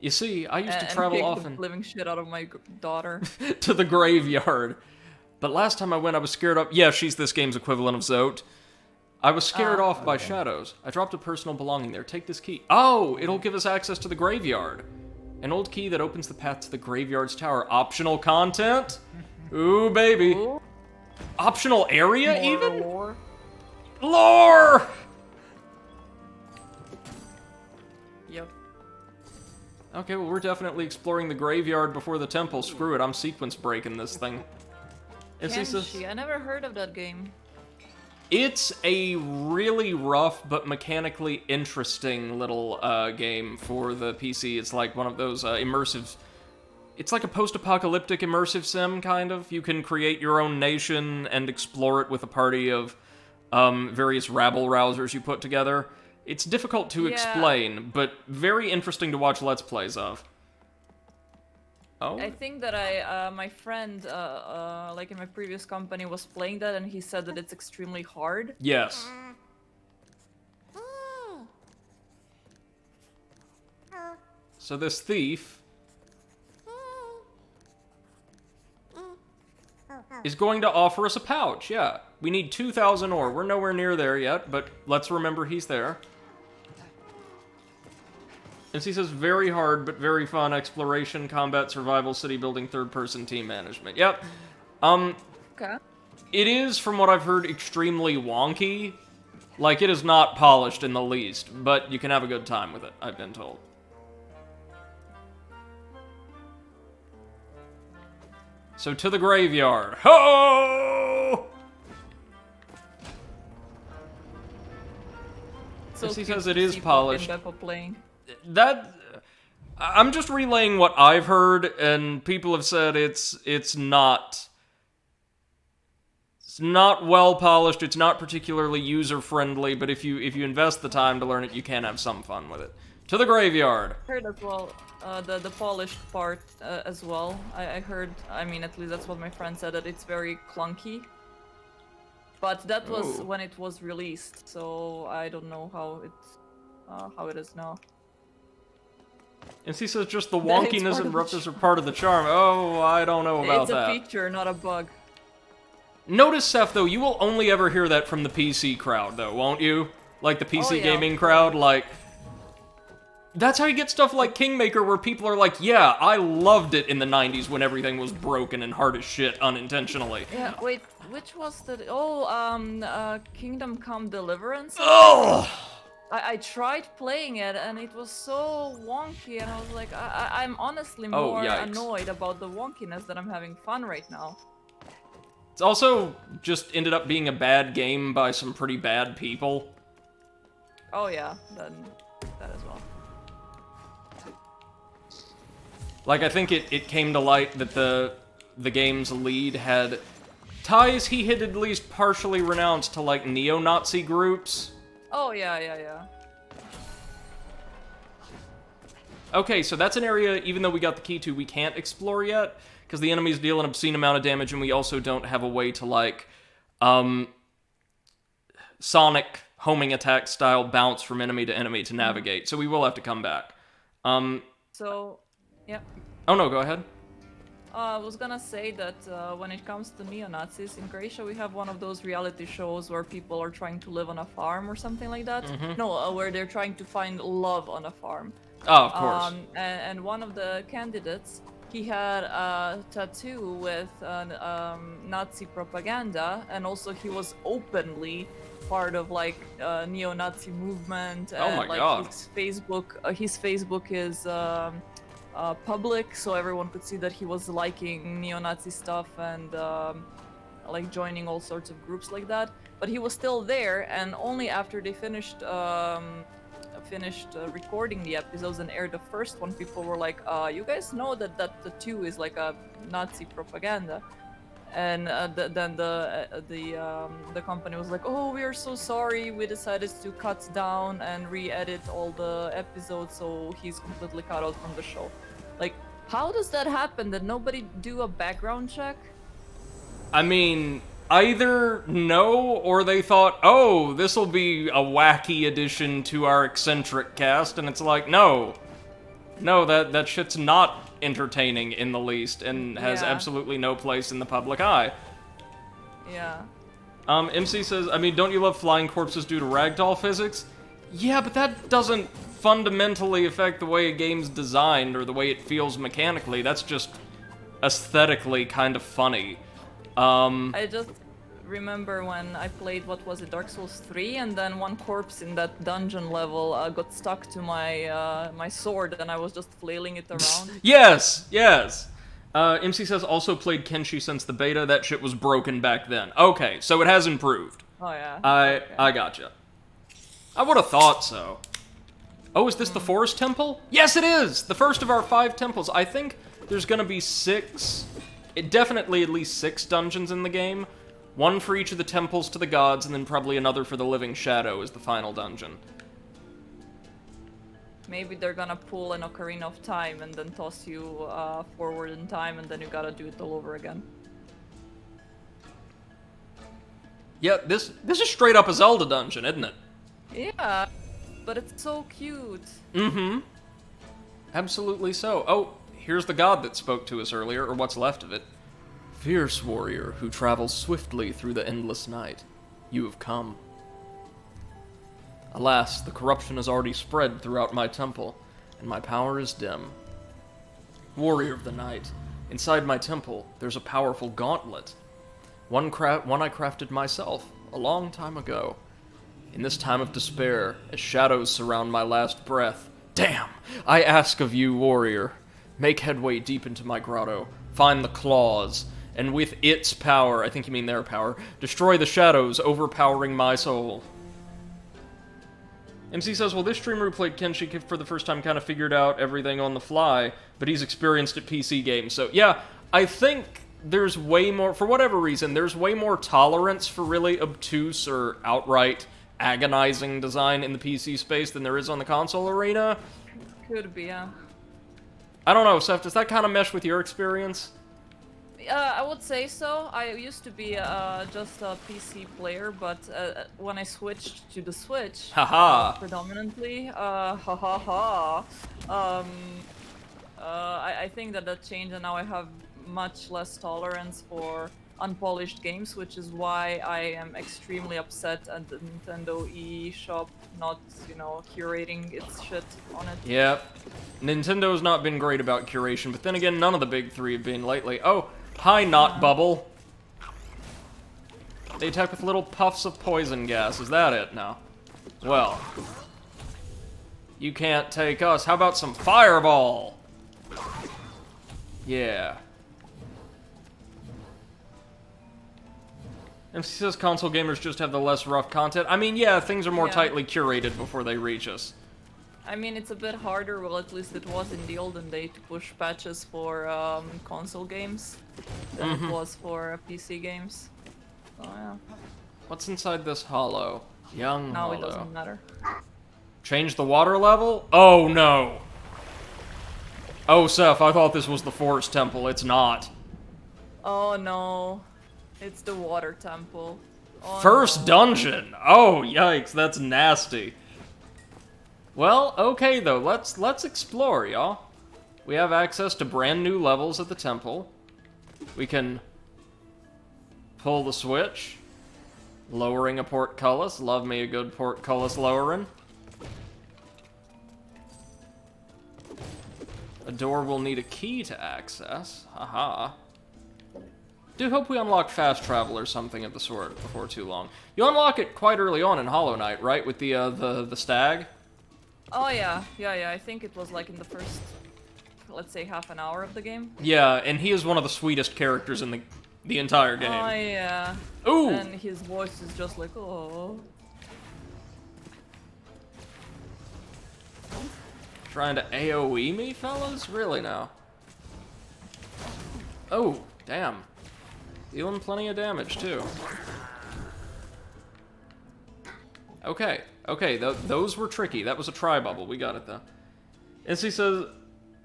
You see, I used to travel kick often the living shit out of my daughter. to the graveyard. But last time I went, I was scared up. Yeah, she's this game's equivalent of Zote. I was scared off by shadows. I dropped a personal belonging there. Take this key. Oh, it'll give us access to the graveyard. An old key that opens the path to the graveyard's tower. Optional content? Ooh, baby. Ooh. Optional area, More even? lore. Lore! Yep. Okay, well, we're definitely exploring the graveyard before the temple. Screw it, I'm sequence breaking this thing. Kenshi, I never heard of that game. It's a really rough but mechanically interesting little game for the PC. It's like one of those immersive... It's like a post-apocalyptic immersive sim, kind of. You can create your own nation and explore it with a party of various rabble-rousers you put together. It's difficult to explain, but very interesting to watch Let's Plays of. Oh? I think that my friend, like in my previous company, was playing that, and he said that it's extremely hard. Yes. So this thief is going to offer us a pouch, yeah. We need 2,000 ore. We're nowhere near there yet, but let's remember he's there. And he says, very hard, but very fun. Exploration, combat, survival, city building, third-person team management. Yep. Okay. It is, from what I've heard, extremely wonky. Like, it is not polished in the least, but you can have a good time with it, I've been told. So, to the graveyard. Ho! So Yes, he cute says it to is see Pop polished. and Beppo playing. That... I'm just relaying what I've heard, and people have said it's not... It's not well polished, it's not particularly user-friendly, but if you invest the time to learn it, you can have some fun with it. To the graveyard! Heard as well, the polished part as well. I heard, I mean, at least that's what my friend said, that it's very clunky. But that was when it was released, so I don't know how it is now. And he says just the wonkiness and roughness are part of the charm. Oh, I don't know about that. It's a feature, not a bug. Notice, Seth, though, you will only ever hear that from the PC crowd, though, won't you? Like, the PC gaming crowd, like... That's how you get stuff like Kingmaker, where people are like, yeah, I loved it in the 90s when everything was broken and hard as shit unintentionally. Yeah, wait, which was the... Oh, Kingdom Come Deliverance? Oh! I tried playing it, and it was so wonky, and I was like, I'm honestly more annoyed about the wonkiness than I'm having fun right now. It's also just ended up being a bad game by some pretty bad people. Oh yeah, that as well. Like, I think it came to light that the game's lead had ties he had at least partially renounced to, like, neo-Nazi groups. Oh, yeah. Okay, so that's an area, even though we got the key to, we can't explore yet, because the enemies deal an obscene amount of damage, and we also don't have a way to, like, Sonic homing attack style bounce from enemy to enemy to navigate, so we will have to come back. So, yeah. Oh no, go ahead. I was gonna say that when it comes to neo-Nazis, in Croatia we have one of those reality shows where people are trying to live on a farm or something like that. No, where they're trying to find love on a farm. Oh, of course. And one of the candidates, he had a tattoo with Nazi propaganda, and also he was openly part of like neo-Nazi movement. And, oh my god. His Facebook is public, so everyone could see that he was liking neo-Nazi stuff and like joining all sorts of groups like that. But he was still there, and only after they finished recording the episodes and aired the first one, people were like, "You guys know that the 2 is like a Nazi propaganda." And then the company was like, "Oh, we are so sorry. We decided to cut down and re-edit all the episodes, so he's completely cut out from the show." Like, how does that happen? Did nobody do a background check? I mean, either no, or they thought, oh, this will be a wacky addition to our eccentric cast, and it's like, no, that shit's not entertaining in the least, and has absolutely no place in the public eye. Yeah. MC says, I mean, don't you love flying corpses due to ragdoll physics? Yeah, but that doesn't fundamentally affect the way a game's designed or the way it feels mechanically. That's just aesthetically kind of funny. I just remember when I played, what was it, Dark Souls 3, and then one corpse in that dungeon level got stuck to my my sword, and I was just flailing it around. Yes. MC says also played Kenshi since the beta. That shit was broken back then. Okay, so it has improved. Oh yeah. I gotcha. I would have thought so. Oh, is this the Forest Temple? Yes, it is! The first of our 5 temples. I think there's gonna be 6... definitely at least 6 dungeons in the game. 1 for each of the temples to the gods, and then probably another for the Living Shadow as the final dungeon. Maybe they're gonna pull an Ocarina of Time and then toss you forward in time, and then you gotta do it all over again. Yeah, this is straight up a Zelda dungeon, isn't it? Yeah, but it's so cute. Mm-hmm. Absolutely so. Oh, here's the god that spoke to us earlier, or what's left of it. Fierce warrior who travels swiftly through the endless night, you have come. Alas, the corruption has already spread throughout my temple, and my power is dim. Warrior of the night, inside my temple, there's a powerful gauntlet. One I crafted myself, a long time ago. In this time of despair, as shadows surround my last breath, damn, I ask of you, warrior, make headway deep into my grotto, find the claws, and with its power, I think you mean their power, destroy the shadows overpowering my soul. MC says, well, this streamer who played Kenshi for the first time kind of figured out everything on the fly, but he's experienced at PC games. So, yeah, I think there's way more, for whatever reason, there's way more tolerance for really obtuse or outright agonizing design in the PC space than there is on the console arena. Could be, yeah. I don't know, Seth, does that kind of mesh with your experience? I would say so. I used to be just a PC player, but when I switched to the Switch, predominantly, I think that changed, and now I have much less tolerance for unpolished games, which is why I am extremely upset at the Nintendo eShop not, curating its shit on it. Yep. Nintendo's not been great about curation, but then again, none of the big 3 have been lately. Oh, hi, Not Bubble. They attack with little puffs of poison gas. Is that it now? Well, you can't take us. How about some Fireball? Yeah. MC says console gamers just have the less rough content. I mean, yeah, things are more tightly curated before they reach us. I mean, it's a bit harder, well, at least it was in the olden day, to push patches for console games than it was for PC games. So, yeah. What's inside this hollow? Young Now hollow. it doesn't matter. Change the water level? Oh, no. Oh, Seth, I thought this was the Forest Temple. It's not. Oh, no. It's the Water Temple. Oh, First dungeon! Oh, yikes, that's nasty. Well, okay though, let's explore, y'all. We have access to brand new levels at the temple. We can pull the switch. Lowering a portcullis. Love me a good portcullis lowering. A door will need a key to access. Haha. Do hope we unlock fast travel or something of the sort before too long. You unlock it quite early on in Hollow Knight, right? With the stag? Oh yeah, I think it was like in the first let's say, half an hour of the game. Yeah, and he is one of the sweetest characters in the entire game. Oh, yeah. Ooh! And his voice is just like, oh. Trying to AoE me, fellas? Really now? Oh, damn. Dealing plenty of damage, too. Okay, okay, those were tricky. That was a tri-bubble. We got it, though. NC says,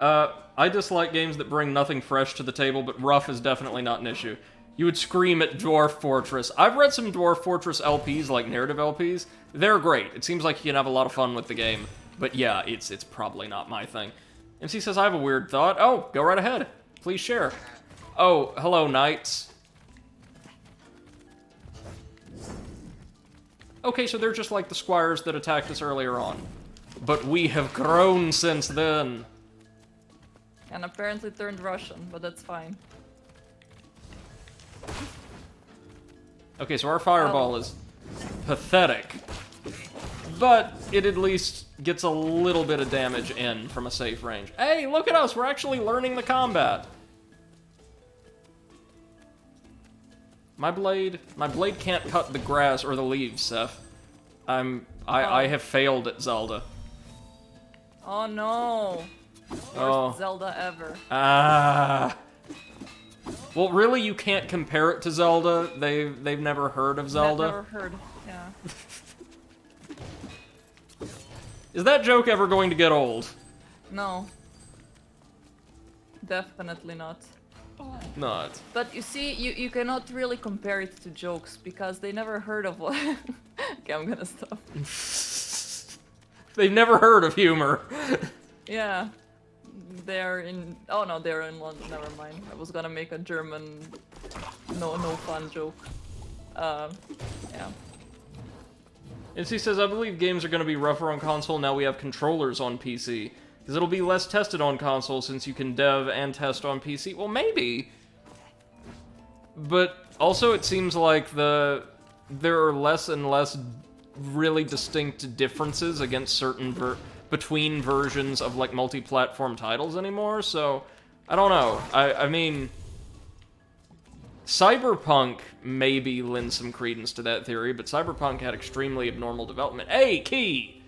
I dislike games that bring nothing fresh to the table, but rough is definitely not an issue. You would scream at Dwarf Fortress. I've read some Dwarf Fortress LPs, like narrative LPs. They're great. It seems like you can have a lot of fun with the game. But yeah, it's probably not my thing. MC says, I have a weird thought. Oh, go right ahead. Please share. Oh, hello, knights. Okay, so they're just like the squires that attacked us earlier on. But we have grown since then. And apparently turned Russian, but that's fine. Okay, so our fireball is pathetic. But it at least gets a little bit of damage in from a safe range. Hey, look at us! We're actually learning the combat. My blade can't cut the grass or the leaves, Seth. I have failed at Zelda. Oh no! Worst Zelda ever. Ah. Well, really, you can't compare it to Zelda. They've never heard of Zelda. Never heard. Yeah. Is that joke ever going to get old? No. Definitely not. Not. But you see, you cannot really compare it to jokes because they never heard of what. Okay, I'm gonna stop. They've never heard of humor. Yeah. They're in. Oh no, they're in London. Never mind. I was gonna make a German, no fun joke. Yeah. And she says, I believe games are going to be rougher on console now we have controllers on PC. Because it'll be less tested on console since you can dev and test on PC. Well, maybe. But also it seems like there are less and less really distinct differences against certain between versions of like multi-platform titles anymore, so I don't know. I mean, Cyberpunk maybe lends some credence to that theory, but Cyberpunk had extremely abnormal development. Hey, key!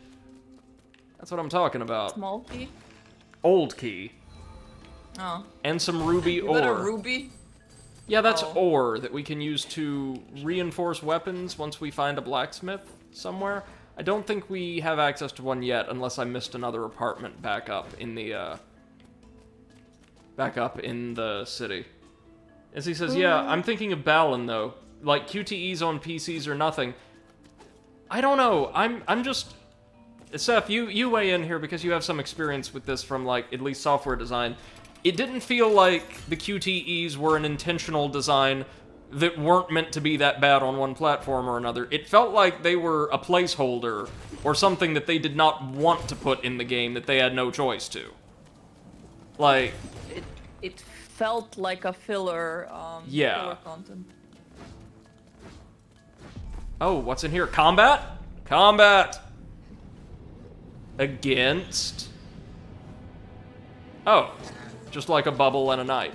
That's what I'm talking about. Small key? Old key. Oh. And some ruby You ore. got a ruby? Yeah, that's Oh. ore that we can use to reinforce weapons once we find a blacksmith somewhere. I don't think we have access to one yet, unless I missed another apartment back up in the city. As he says, yeah, I'm thinking of Balin, though. Like, QTEs on PCs or nothing. I don't know. I'm just... Seth, you weigh in here because you have some experience with this from, like, at least software design. It didn't feel like the QTEs were an intentional design that weren't meant to be that bad on one platform or another. It felt like they were a placeholder or something that they did not want to put in the game that they had no choice to. Like... It felt like a filler, yeah. filler content. Oh, what's in here? Combat? Combat! Against... Oh, just like a bubble and a knight.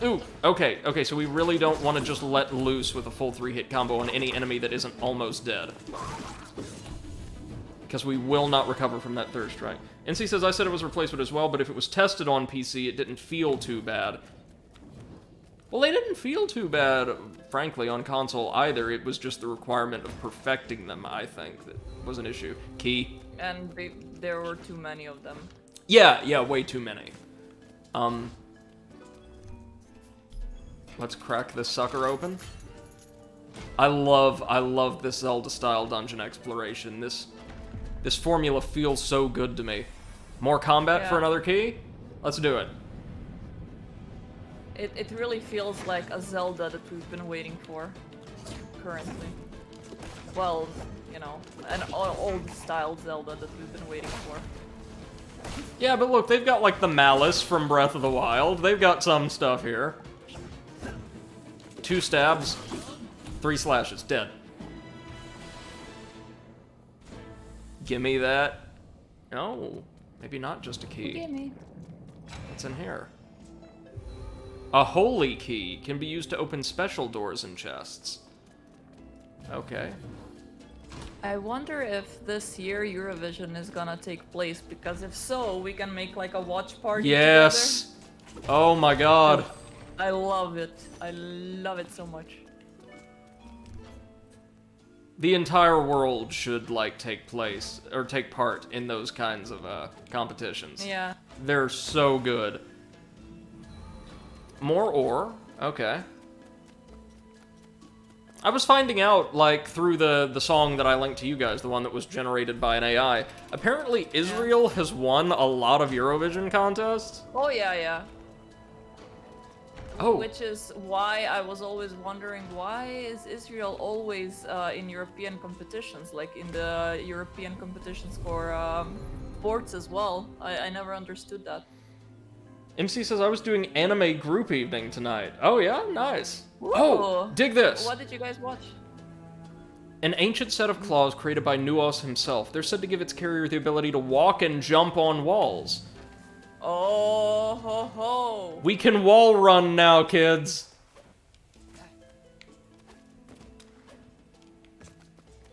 Ooh, okay, so we really don't want to just let loose with a full 3-hit combo on any enemy that isn't almost dead. Because we will not recover from that third strike. NC says, I said it was replacement as well, but if it was tested on PC, it didn't feel too bad. Well, they didn't feel too bad, frankly, on console either. It was just the requirement of perfecting them, I think, that was an issue. Key. And there were too many of them. Yeah, way too many. Let's crack this sucker open. I love this Zelda-style dungeon exploration. This formula feels so good to me. More combat for another key? Let's do it. It really feels like a Zelda that we've been waiting for, currently. Well, you know, an old-style Zelda that we've been waiting for. Yeah, but look, they've got, like, the Malice from Breath of the Wild. They've got some stuff here. 2 stabs, 3 slashes, dead. Gimme that. Oh, Maybe not just a key. Gimme. What's in here? A holy key can be used to open special doors and chests. Okay. I wonder if this year Eurovision is gonna take place, because if so, we can make like a watch party Yes! Oh my god. together. I love it. I love it so much. The entire world should, like, take part in those kinds of, competitions. Yeah. They're so good. More ore? Okay. I was finding out, like, through the song that I linked to you guys, the one that was generated by an AI. Apparently, Israel has won a lot of Eurovision contests. Oh, yeah. Oh. Which is why I was always wondering, why is Israel always in European competitions, like in the European competitions for sports as well? I never understood that. MC says, I was doing anime group evening tonight. Oh yeah? Nice. Ooh. Oh, dig this. What did you guys watch? An ancient set of claws created by Nuos himself. They're said to give its carrier the ability to walk and jump on walls. Oh, ho, ho. We can wall run now, kids.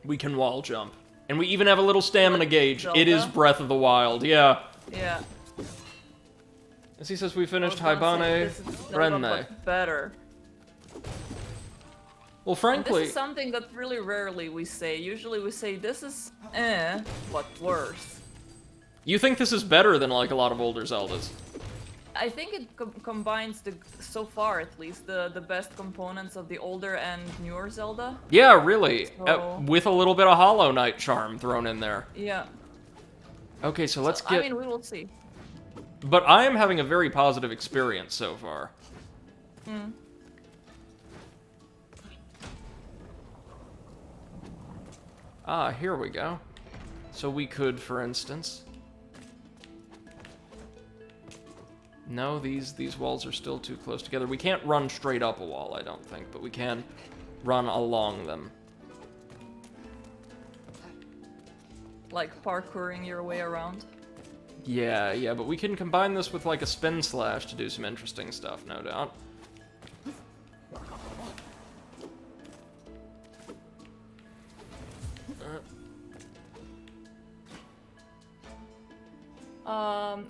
We can wall jump. And we even have a little stamina gauge. Zelda? It is Breath of the Wild, yeah. Yeah. As he says, we finished I was gonna say, Haibane this is Zelda, Renne. but better. Well, And frankly, this is something that really rarely we say. Usually we say, this is but worse. you think this is better than, like, a lot of older Zeldas. I think it combines, so far at least, the best components of the older and newer Zelda. Yeah, really. So- With a little bit of Hollow Knight charm thrown in there. Yeah. Okay, so let's So, get... I mean, we will see. But I am having a very positive experience so far. Hmm. Ah, here we go. So we could, for instance... No, these walls are still too close together. We can't run straight up a wall, I don't think, but we can run along them. Like parkouring your way around. Yeah, but we can combine this with, like, a spin slash to do some interesting stuff, no doubt.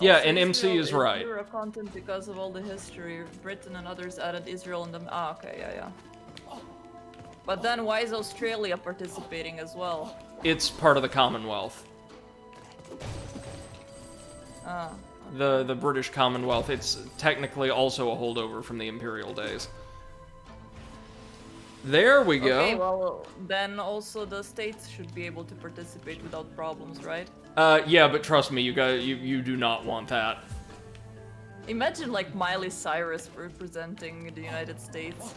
Yeah, Also and MC Israel is right. Euro content because of all the history. Britain and others added Israel in them. Ah, okay, yeah. But then why is Australia participating as well? It's part of the Commonwealth. Ah. The British Commonwealth. It's technically also a holdover from the Imperial days. There we go. Okay, well, then also the states should be able to participate without problems, right? Yeah, but trust me, you do not want that. Imagine like Miley Cyrus representing the United States.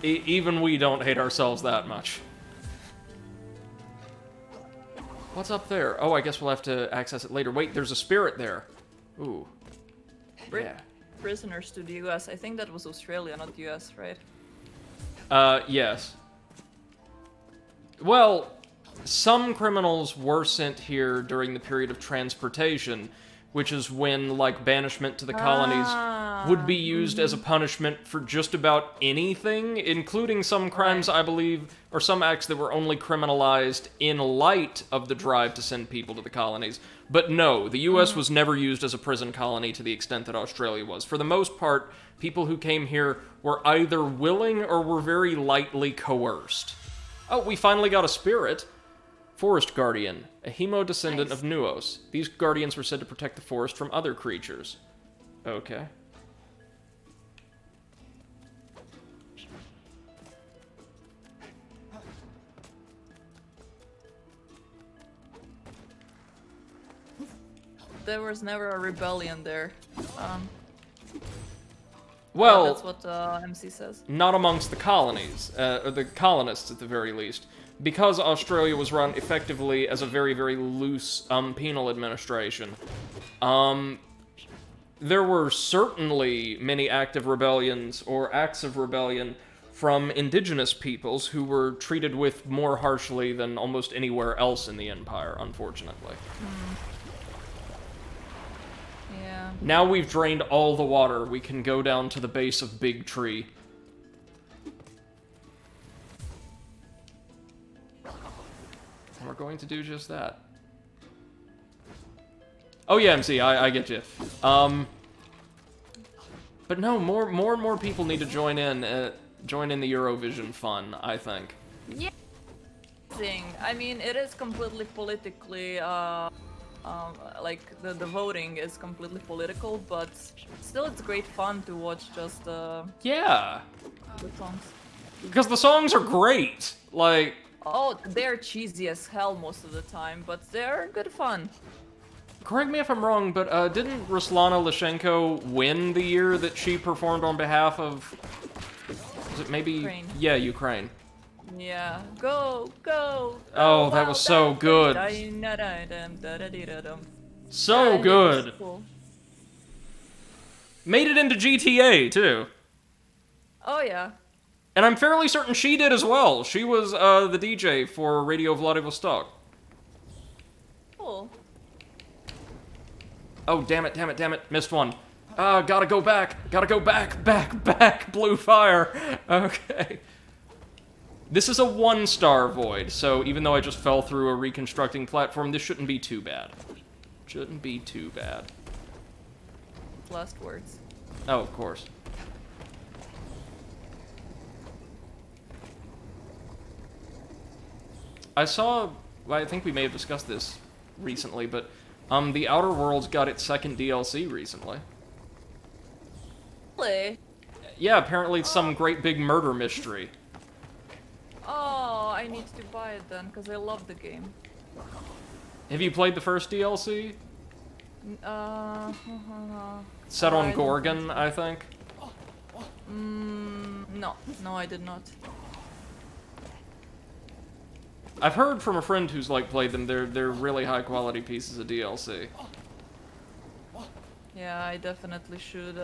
Even we don't hate ourselves that much. What's up there? Oh, I guess we'll have to access it later. Wait, there's a spirit there. Ooh. Yeah. Prisoners to the US. I think that was Australia, not US, right? Yes. Well, some criminals were sent here during the period of transportation, which is when, like, banishment to the colonies would be used as a punishment for just about anything, including some crimes, I believe, or some acts that were only criminalized in light of the drive to send people to the colonies. But no, the US was never used as a prison colony to the extent that Australia was. For the most part, people who came here were either willing or were very lightly coerced. Oh, we finally got a spirit. Forest Guardian, a hemo-descendant of Nuos. These guardians were said to protect the forest from other creatures. Okay. There was never a rebellion there. Well, that's what MC says. not amongst the colonies, or the colonists at the very least. Because Australia was run effectively as a very, very loose penal administration, there were certainly many active rebellions or acts of rebellion from indigenous peoples who were treated with more harshly than almost anywhere else in the Empire, unfortunately. Yeah. Now we've drained all the water. We can go down to the base of Big Tree. And we're going to do just that. Oh yeah, MC, I get you. But no, more and more people need to join in the Eurovision fun, I think. Yeah. I mean, it is completely politically, like the voting is completely political, but still it's great fun to watch just Yeah. the songs. Because the songs are great. Like, Oh, they're cheesy as hell most of the time, but they're good fun. correct me if I'm wrong, but didn't Ruslana Lishenko win the year that she performed on behalf of... Was it maybe... Ukraine. Yeah, Ukraine. Yeah, go! Oh, that was so good. So good. Cool. Made it into GTA, too. Oh yeah. And I'm fairly certain she did as well. She was the DJ for Radio Vladivostok. Cool. Oh, damn it. Missed one. Gotta go back, back, blue fire. Okay. This is a 1-star void, so even though I just fell through a reconstructing platform, this shouldn't be too bad. Shouldn't be too bad. Last words. Oh, of course. I think we may have discussed this recently, but The Outer Worlds got its second DLC recently. Really? Yeah, apparently it's some great big murder mystery. Oh, I need to buy it then, because I love the game. Have you played the first DLC? Set I on don't Gorgon, I think. No, I did not. I've heard from a friend who's like played them. They're really high quality pieces of DLC. Yeah, I definitely should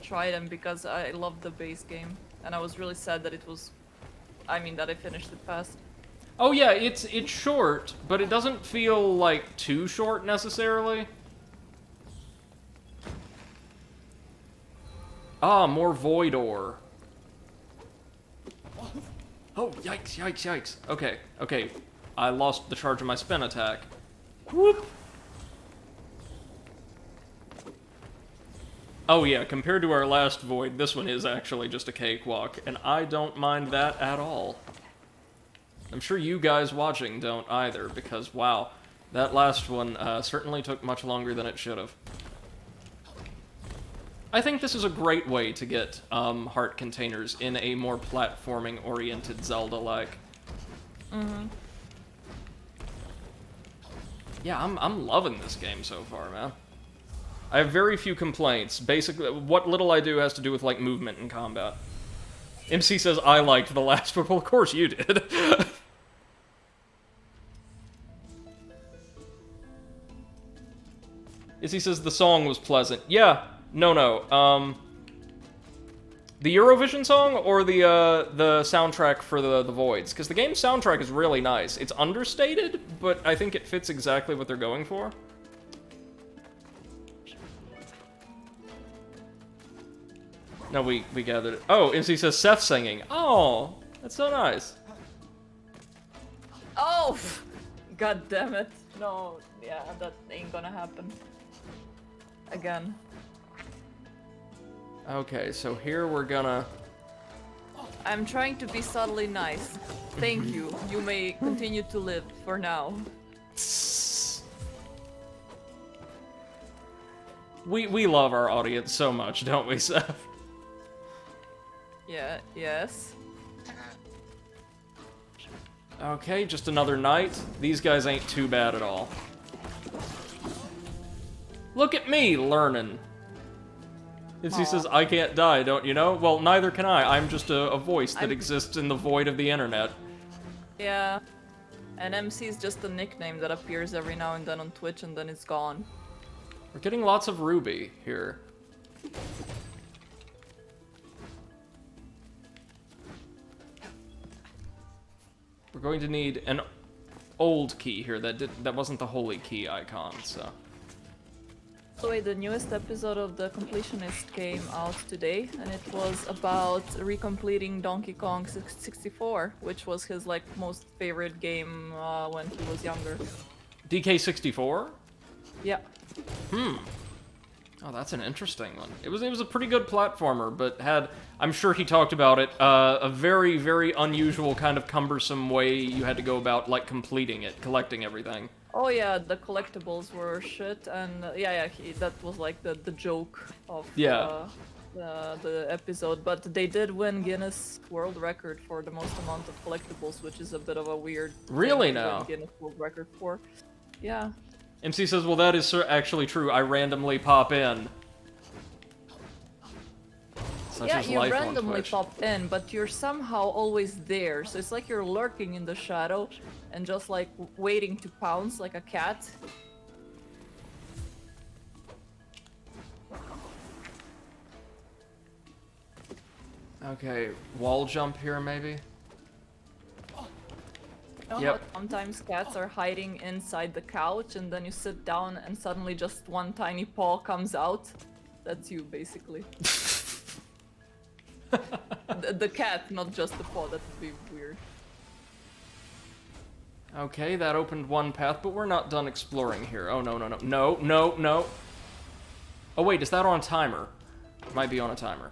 try them because I love the base game, and I was really sad that that I finished it fast. Oh yeah, it's short, but it doesn't feel like too short necessarily. Ah, more void ore. Oh, yikes. Okay. I lost the charge of my spin attack. Whoop. Oh yeah, compared to our last void, this one is actually just a cakewalk, and I don't mind that at all. I'm sure you guys watching don't either, because wow, that last one certainly took much longer than it should have. I think this is a great way to get heart containers in a more platforming-oriented Zelda-like. Mm-hmm. Yeah, I'm loving this game so far, man. I have very few complaints. Basically, what little I do has to do with, like, movement and combat. MC says, I liked the last one. Well, of course you did. Izzy says the song was pleasant. Yeah, no. The Eurovision song or the soundtrack for the Voids? Because the game's soundtrack is really nice. It's understated, but I think it fits exactly what they're going for. No, we gathered it. Oh, MC says Seth singing. Oh, that's so nice. Oh! God damn it. No, yeah, that ain't gonna happen. Again. Okay, so here we're gonna... I'm trying to be subtly nice. Thank you. You may continue to live for now. We love our audience so much, don't we, Seth? Yeah, yes. Okay, just another night. These guys ain't too bad at all. Look at me, learning. Izzy says, I can't die, don't you know? Well, neither can I. I'm just a voice that exists in the void of the internet. Yeah. And MC is just a nickname that appears every now and then on Twitch and then it's gone. We're getting lots of ruby here. We're going to need an old key here. That wasn't the holy key icon, so... the way, the newest episode of the Completionist came out today, and it was about recompleting Donkey Kong 64, which was his like most favorite game when he was younger. DK64? Yeah. Oh, that's an interesting one. It was a pretty good platformer, but had, I'm sure he talked about it, a very, very unusual kind of cumbersome way you had to go about, like, completing it, collecting everything. Oh yeah, the collectibles were shit, and that was like the joke of the episode. But they did win Guinness World Record for the most amount of collectibles, which is a bit of a weird really thing to now win Guinness World Record for. Yeah. MC says, well, that is actually true. I randomly pop in. Such Yeah, is you life on randomly Twitch. pop in, but you're somehow always there. So it's like you're lurking in the shadow and just like waiting to pounce like a cat. Okay, wall jump here, maybe? You know how sometimes cats are hiding inside the couch and then you sit down and suddenly just one tiny paw comes out? That's you, basically. the cat, not just the paw, that would be weird. Okay, that opened one path, but we're not done exploring here. Oh, no, no, no. No, no, no. Oh, wait, is that on a timer? Might be on a timer.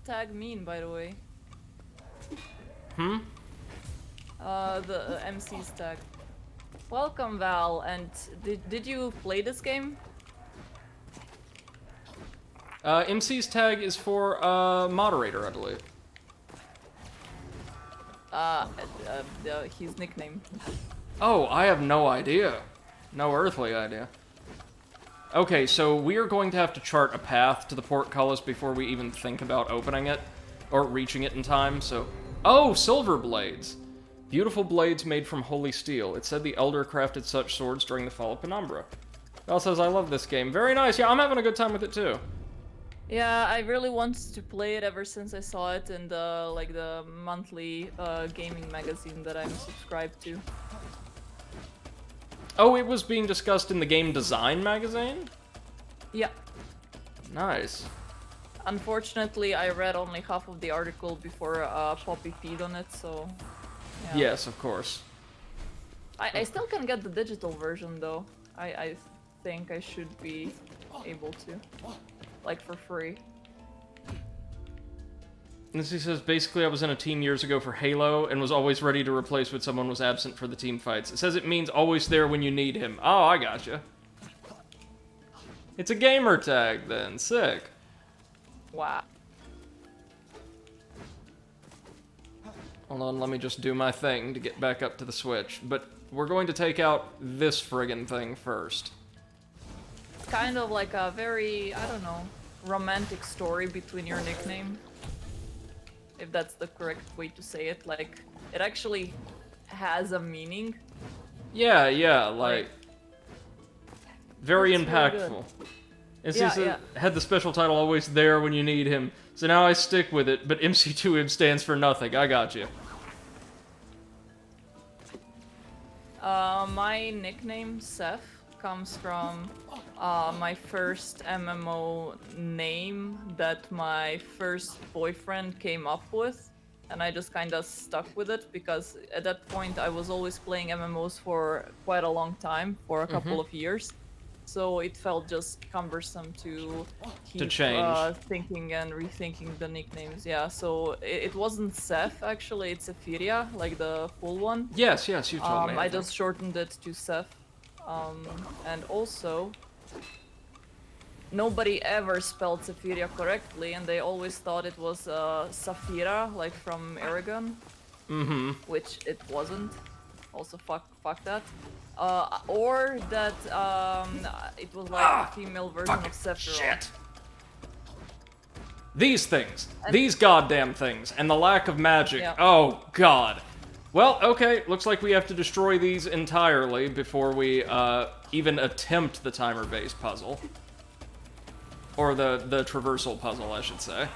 Tag mean, by the way. The MC's tag. Welcome, Val, and did you play this game? MC's tag is for moderator, I believe. His nickname. Oh, I have no idea. No earthly idea. Okay, so we are going to have to chart a path to the portcullis before we even think about opening it, or reaching it in time, so... Oh, silver blades! Beautiful blades made from holy steel. It said the Elder crafted such swords during the fall of Penumbra. Val says, I love this game. Very nice. Yeah, I'm having a good time with it, too. Yeah, I really wanted to play it ever since I saw it in the monthly gaming magazine that I'm subscribed to. Oh, it was being discussed in the Game Design magazine? Yeah. Nice. Unfortunately, I read only half of the article before Poppy peed on it, so... Yeah. Yes, of course. I still can get the digital version, though. I think I should be able to. Like, for free. And he says, basically I was in a team years ago for Halo and was always ready to replace when someone was absent for the team fights. It says it means always there when you need him. Oh, I gotcha. It's a gamer tag, then. Sick. Wow. Hold on, let me just do my thing to get back up to the Switch. But we're going to take out this friggin' thing first. It's kind of like a very, I don't know, romantic story between your nickname. If that's the correct way to say it. Like, it actually has a meaning. Yeah, yeah, like... Very That's really impactful. It's Yeah, just yeah. had the special title always there when you need him. So now I stick with it, but MC2M stands for nothing. I got you. My nickname, Seth, comes from my first MMO name that my first boyfriend came up with. And I just kind of stuck with it because at that point I was always playing MMOs for quite a long time, for a couple of years. So it felt just cumbersome to keep change. thinking and rethinking the nicknames. Yeah, so it wasn't Seth actually, it's Ephiria, like the full one. Yes, yes, you told me. I just shortened it to Seth. And also, nobody ever spelled Sephiria correctly, and they always thought it was Saphira, like from Aragon. Which it wasn't. Also, fuck that. Or that it was like a female version of Sephiroth. Shit. These things. These goddamn things. And the lack of magic. Yeah. Oh, God. Well, okay. Looks like we have to destroy these entirely before we even attempt the timer-based puzzle. Or the traversal puzzle, I should say.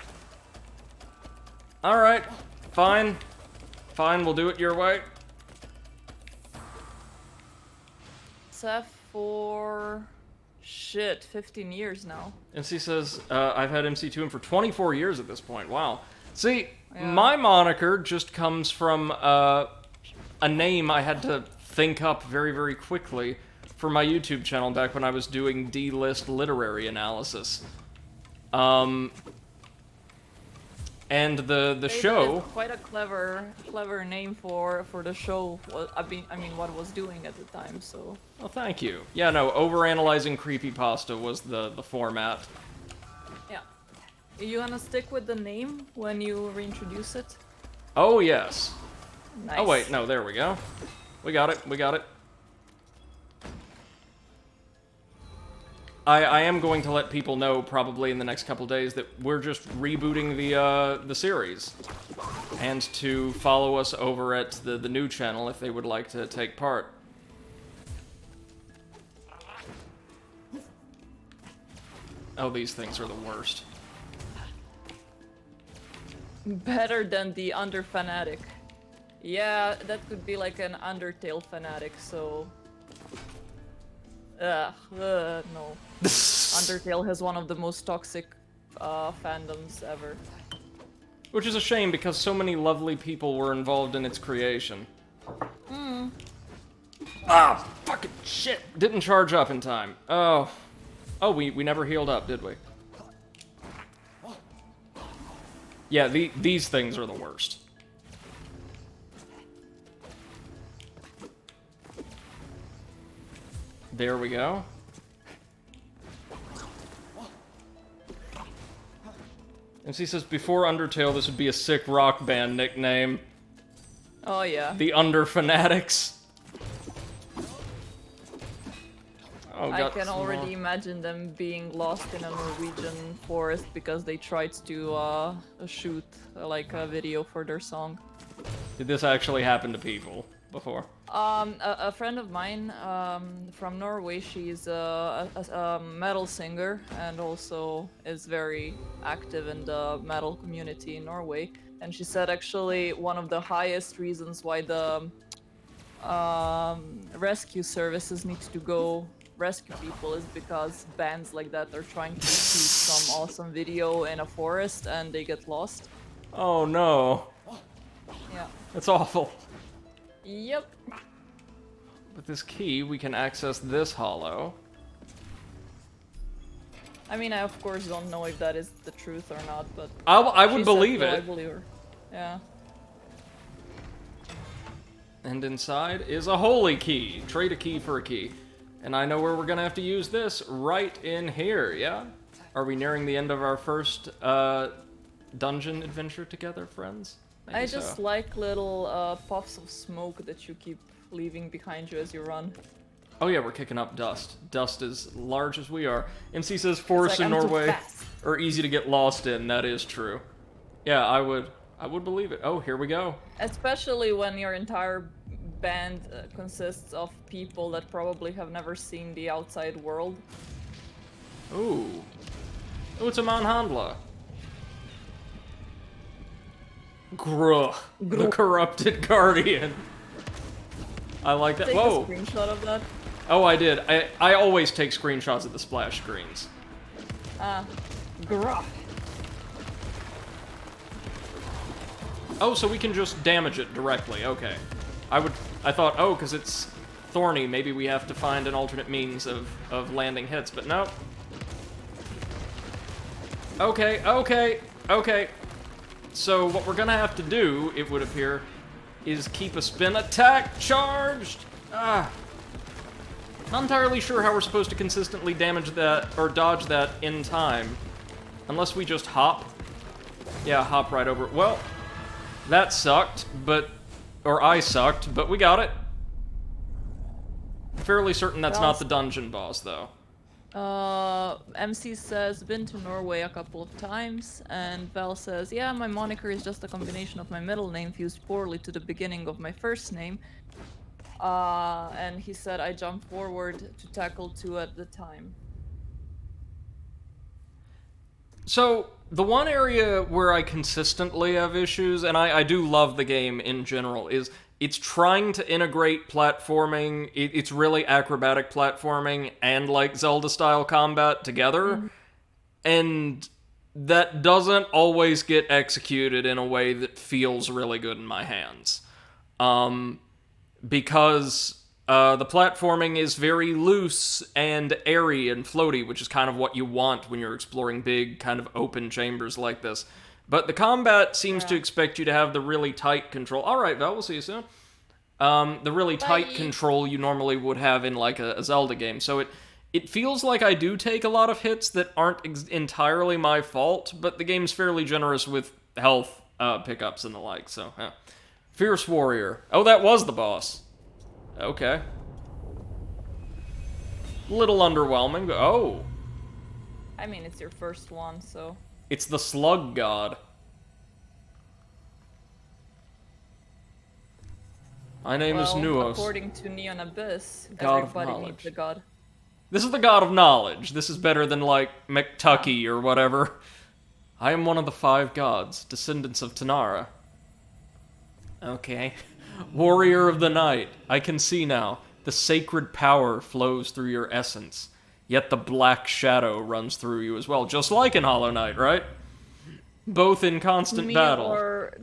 Alright. Fine. Fine, we'll do it your way. Seth for... shit, 15 years now. MC says, I've had MC2M for 24 years at this point. Wow. See, Yeah. my moniker just comes from a name I had to think up very, very quickly for my YouTube channel back when I was doing D-list literary analysis. And the show... It's quite a clever name for the show. I mean, what it was doing at the time, so... Well, thank you. Yeah, no, overanalyzing creepypasta was the format. Yeah. Are you gonna stick with the name when you reintroduce it? Oh, yes. Nice. Oh, wait, no, there we go. We got it, we got it. I am going to let people know, probably in the next couple days, that we're just rebooting the series. And to follow us over at the new channel if they would like to take part. Oh, these things are the worst. Better than the Under fanatic. Yeah, that could be like an Undertale fanatic, so... no. Undertale has one of the most toxic fandoms ever. Which is a shame because so many lovely people were involved in its creation. Ah, fucking shit! Didn't charge up in time. Oh. Oh, we never healed up, did we? Yeah, these things are the worst. There we go. MC says, before Undertale, this would be a sick rock band nickname. Oh yeah. The Under Fanatics. Oh, I can already imagine them being lost in a Norwegian forest because they tried to shoot like a video for their song. Did this actually happen to people before? A friend of mine from Norway, she's a metal singer and also is very active in the metal community in Norway. And she said actually one of the highest reasons why the rescue services need to go rescue people is because bands like that are trying to shoot some awesome video in a forest and they get lost. Oh no. Yeah. That's awful. Yep. With this key, we can access this hollow. I mean, I of course don't know if that is the truth or not, but... I would she believe said, it. I believe her. Yeah. And inside is a holy key. Trade a key for a key. And I know where we're gonna have to use this, right in here, yeah? Are we nearing the end of our first dungeon adventure together, friends? Maybe I just so. like little puffs of smoke that you keep leaving behind you as you run. Oh yeah, we're kicking up dust. Dust as large as we are. MC says forests like, in I'm too Norway fast. are easy to get lost in. That is true. Yeah, I would believe it. Oh, here we go. Especially when your entire band consists of people that probably have never seen the outside world. Ooh. Oh, it's a manhandla. Gruh. The corrupted guardian. I like that. Take Whoa. a screenshot of that. Oh, I did. I always take screenshots of the splash screens. Gruff. Oh, so we can just damage it directly. Okay. I thought, oh, because it's thorny, maybe we have to find an alternate means of landing hits, but no. Okay, okay, okay. So what we're gonna have to do, it would appear, is keep a spin attack charged. Not entirely sure how we're supposed to consistently damage that, or dodge that in time. Unless we just hop. Yeah, hop right over it. Well, that sucked, but... Or I sucked, but we got it. Fairly certain that's not the dungeon boss, though. MC says, been to Norway a couple of times, and Val says, yeah, my moniker is just a combination of my middle name fused poorly to the beginning of my first name. And he said, I jump forward to tackle two at the time. So, the one area where I consistently have issues, and I do love the game in general, is it's trying to integrate platforming. It's really acrobatic platforming and like Zelda-style combat together, and that doesn't always get executed in a way that feels really good in my hands. Because the platforming is very loose and airy and floaty, which is kind of what you want when you're exploring big, kind of open chambers like this. But the combat seems to expect you to have the really tight control. All right, Val, we'll see you soon. The really tight control you normally would have in like a Zelda game. So it feels like I do take a lot of hits that aren't entirely my fault, but the game's fairly generous with health pickups and the like. So, yeah. Fierce Warrior. Oh, that was the boss. Okay. Little underwhelming, but oh. I mean, it's your first one, so... It's the Slug God. My name is Nuos. According to Neon Abyss, God of everybody knowledge. needs a god. This is the God of Knowledge. This is better than, like, McTucky or whatever. I am one of the 5 gods, descendants of Tanara. Okay. Warrior of the Night. I can see now. The sacred power flows through your essence. Yet the black shadow runs through you as well. Just like in Hollow Knight, right? Both in constant battle. Or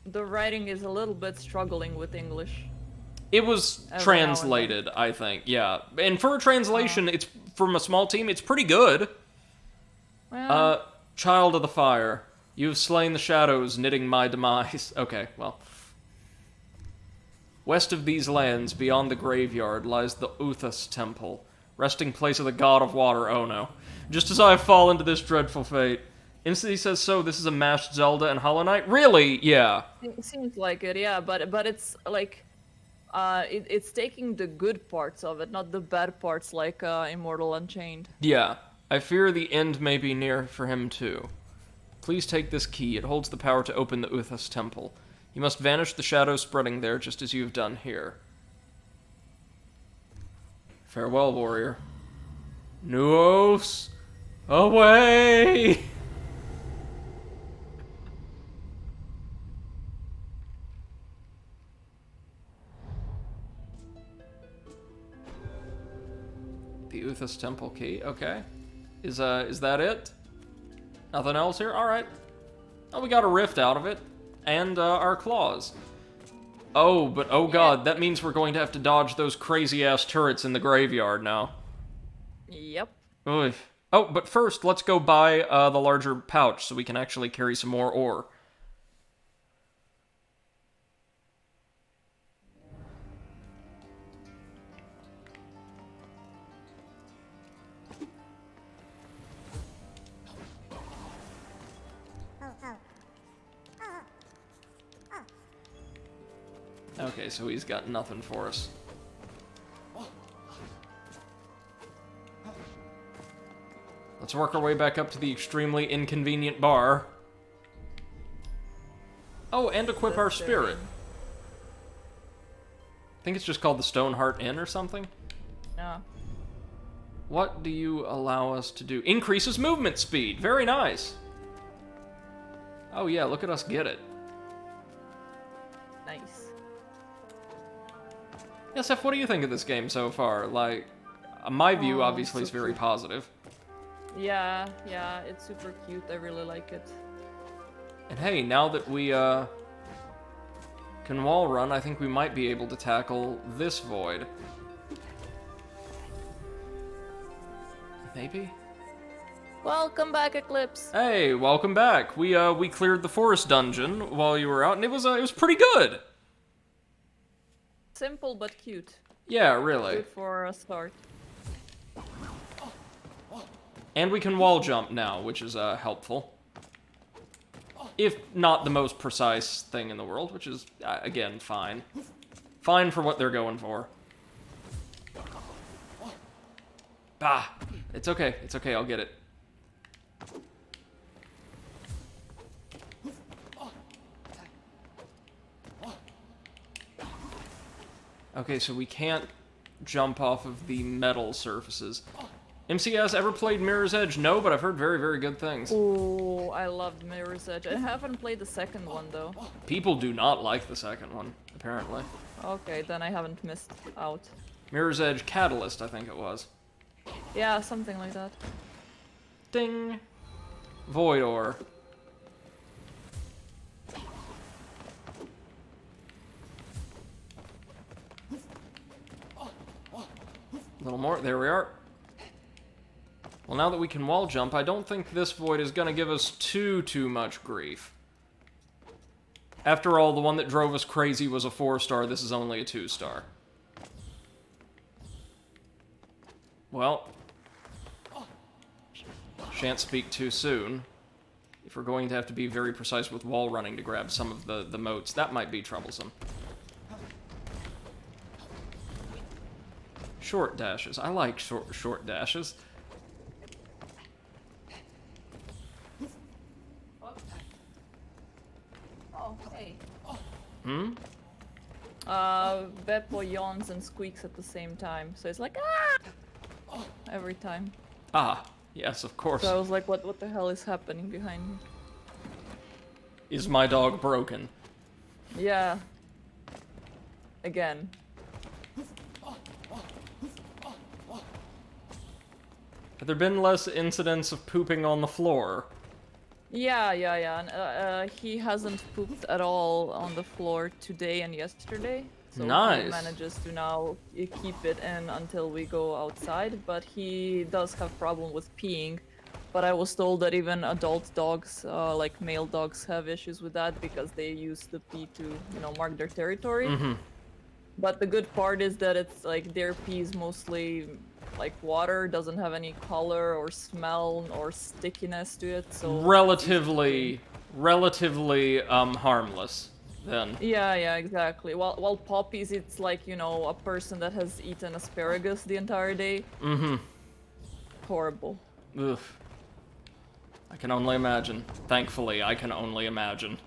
the writing is a little bit struggling with English. It was translated, I think, yeah. And for a translation, it's from a small team, it's pretty good. Well, Child of the Fire. You have slain the shadows, knitting my demise. Okay, well. West of these lands, beyond the graveyard, lies the Uthas Temple, resting place of the god of water. Oh no. Just as I fall into this dreadful fate. Instantly says, so this is a mashed Zelda and Hollow Knight? Really? Yeah. it seems like it, yeah, but it's like... it's taking the good parts of it, not the bad parts like Immortal Unchained. Yeah. I fear the end may be near for him too. Please take this key. It holds the power to open the Uthas Temple. You must vanish the shadow spreading there, just as you have done here. Farewell, warrior. Nuos, away! The Uthas Temple key, okay. Is that it? Nothing else here? Alright. Oh, we got a rift out of it. And, our claws. Oh, but oh god, that means we're going to have to dodge those crazy-ass turrets in the graveyard now. Yep. Oy. Oh, but first, let's go buy, the larger pouch so we can actually carry some more ore. Okay, so he's got nothing for us. Let's work our way back up to the extremely inconvenient bar. Oh, and equip our spirit. I think it's just called the Stoneheart Inn or something. Yeah. What do you allow us to do? Increases movement speed. Very nice. Oh yeah, look at us get it. Nice. SF, what do you think of this game so far? Like, my view obviously is very positive. Yeah, it's super cute. I really like it. And hey, now that we can wall run, I think we might be able to tackle this void. Maybe? Welcome back, Eclipse. Hey, welcome back. We cleared the forest dungeon while you were out, and it was pretty good. Simple but cute. Yeah, really. Good for a start. And we can wall jump now, which is helpful. If not the most precise thing in the world, which is, again, fine. Fine for what they're going for. Bah! It's okay, I'll get it. Okay, so we can't jump off of the metal surfaces. MCS, ever played Mirror's Edge? No, but I've heard very, very good things. Oh, I loved Mirror's Edge. I haven't played the second one, though. People do not like the second one, apparently. Okay, then I haven't missed out. Mirror's Edge Catalyst, I think it was. Yeah, something like that. Ding! Void Ore. A little more, there we are. Well, now that we can wall jump, I don't think this void is gonna give us too much grief. After all, the one that drove us crazy was a 4-star, this is only a 2-star. Well, shan't speak too soon. If we're going to have to be very precise with wall running to grab some of the motes, that might be troublesome. Short dashes. I like short dashes. Oh, hey. Hmm? Beppo yawns and squeaks at the same time, so it's like, ah! Every time. Ah, yes, of course. So I was like, what the hell is happening behind me? Is my dog broken? Yeah. Again. Have there been less incidents of pooping on the floor? Yeah. And, he hasn't pooped at all on the floor today and yesterday. So Nice. he manages to now keep it in until we go outside, but he does have problem with peeing. But I was told that even adult dogs, like male dogs, have issues with that because they use the pee to, you know, mark their territory. Mm-hmm. But the good part is that it's like their pee is mostly like water, doesn't have any color or smell or stickiness to it, so Relatively harmless, then. yeah, exactly. While poppies, it's like, you know, a person that has eaten asparagus the entire day. Mm-hmm. Horrible. Ugh. I can only imagine. Thankfully, I can only imagine.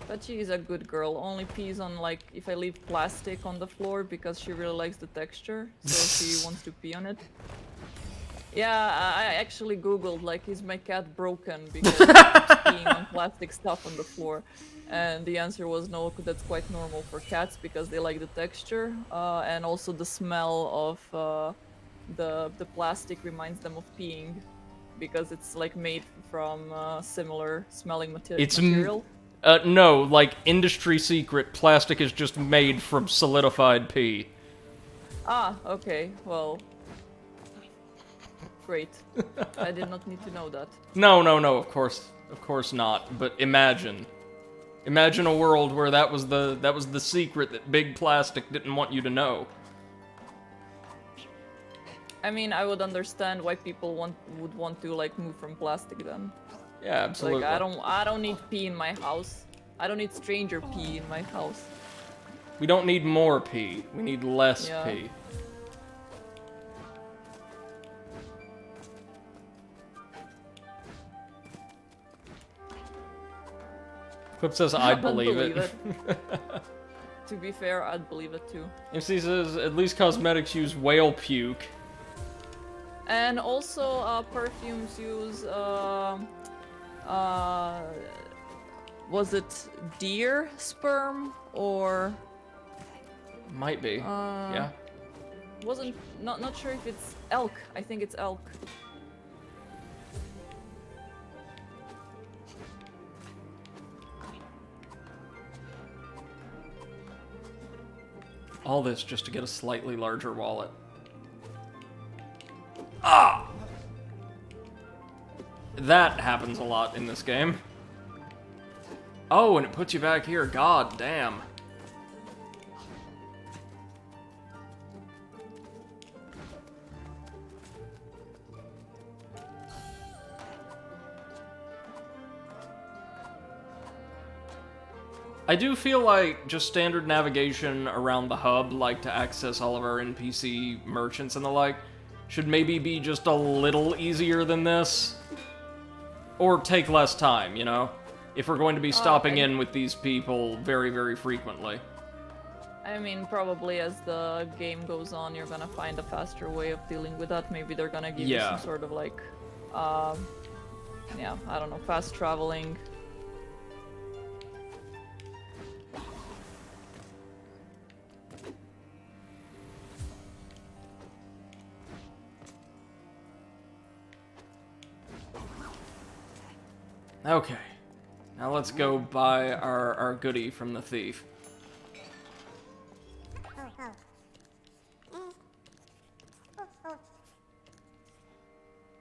But she's a good girl. Only pees on, like, if I leave plastic on the floor because she really likes the texture, so she wants to pee on it. Yeah, I actually googled, like, is my cat broken because she's peeing on plastic stuff on the floor? And the answer was no, that's quite normal for cats because they like the texture, and also the smell of the plastic reminds them of peeing because it's, like, made from similar smelling material. No, like, industry secret, plastic is just made from solidified pee. Ah, okay, well... Great. I did not need to know that. No, of course not, but imagine. Imagine a world where that was the secret that big plastic didn't want you to know. I mean, I would understand why people would want to, like, move from plastic then. Yeah, absolutely. Like, I don't need pee in my house. I don't need stranger pee in my house. We don't need more pee. We need less Yeah. pee. Clip says, I'd believe it. To be fair, I'd believe it too. MC says, at least cosmetics use whale puke. And also, perfumes use, was it deer sperm or? Might be. Yeah. Not sure if it's elk. I think it's elk. All this just to get a slightly larger wallet. Ah! That happens a lot in this game. Oh, and it puts you back here. God damn. I do feel like just standard navigation around the hub, like to access all of our NPC merchants and the like, should maybe be just a little easier than this. Or take less time, you know? If we're going to be stopping in with these people very, very frequently. I mean, probably as the game goes on, you're gonna find a faster way of dealing with that. Maybe they're gonna give you some sort of like, yeah, I don't know, fast traveling. Okay. Now let's go buy our goodie from the thief.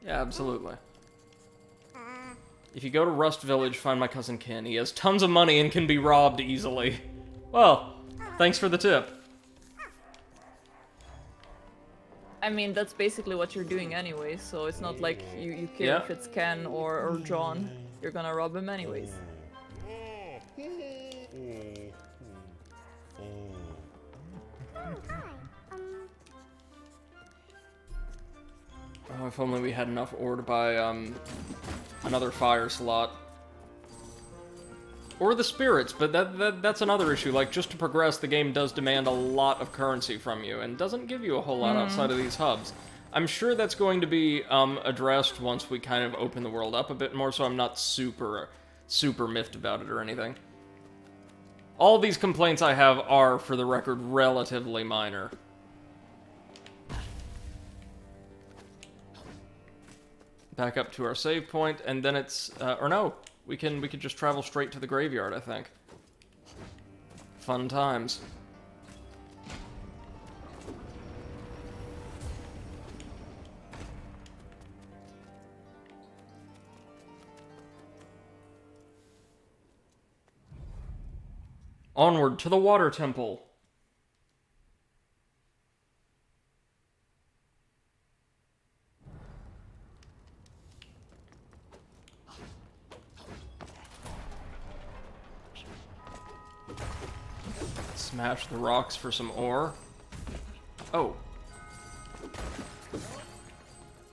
Yeah, absolutely. If you go to Rust Village, find my cousin Ken. He has tons of money and can be robbed easily. Well, thanks for the tip. I mean, that's basically what you're doing anyway, so it's not like you care if it's Ken or John. You're gonna rob him anyways. Oh, if only we had enough ore to buy, another fire slot. Or the spirits, but that's another issue. Like, just to progress, the game does demand a lot of currency from you, and doesn't give you a whole lot outside of these hubs. I'm sure that's going to be, addressed once we kind of open the world up a bit more, so I'm not super miffed about it or anything. All these complaints I have are, for the record, relatively minor. Back up to our save point, and then it's, or no, we could just travel straight to the graveyard, I think. Fun times. Onward to the water temple. Smash the rocks for some ore. Oh.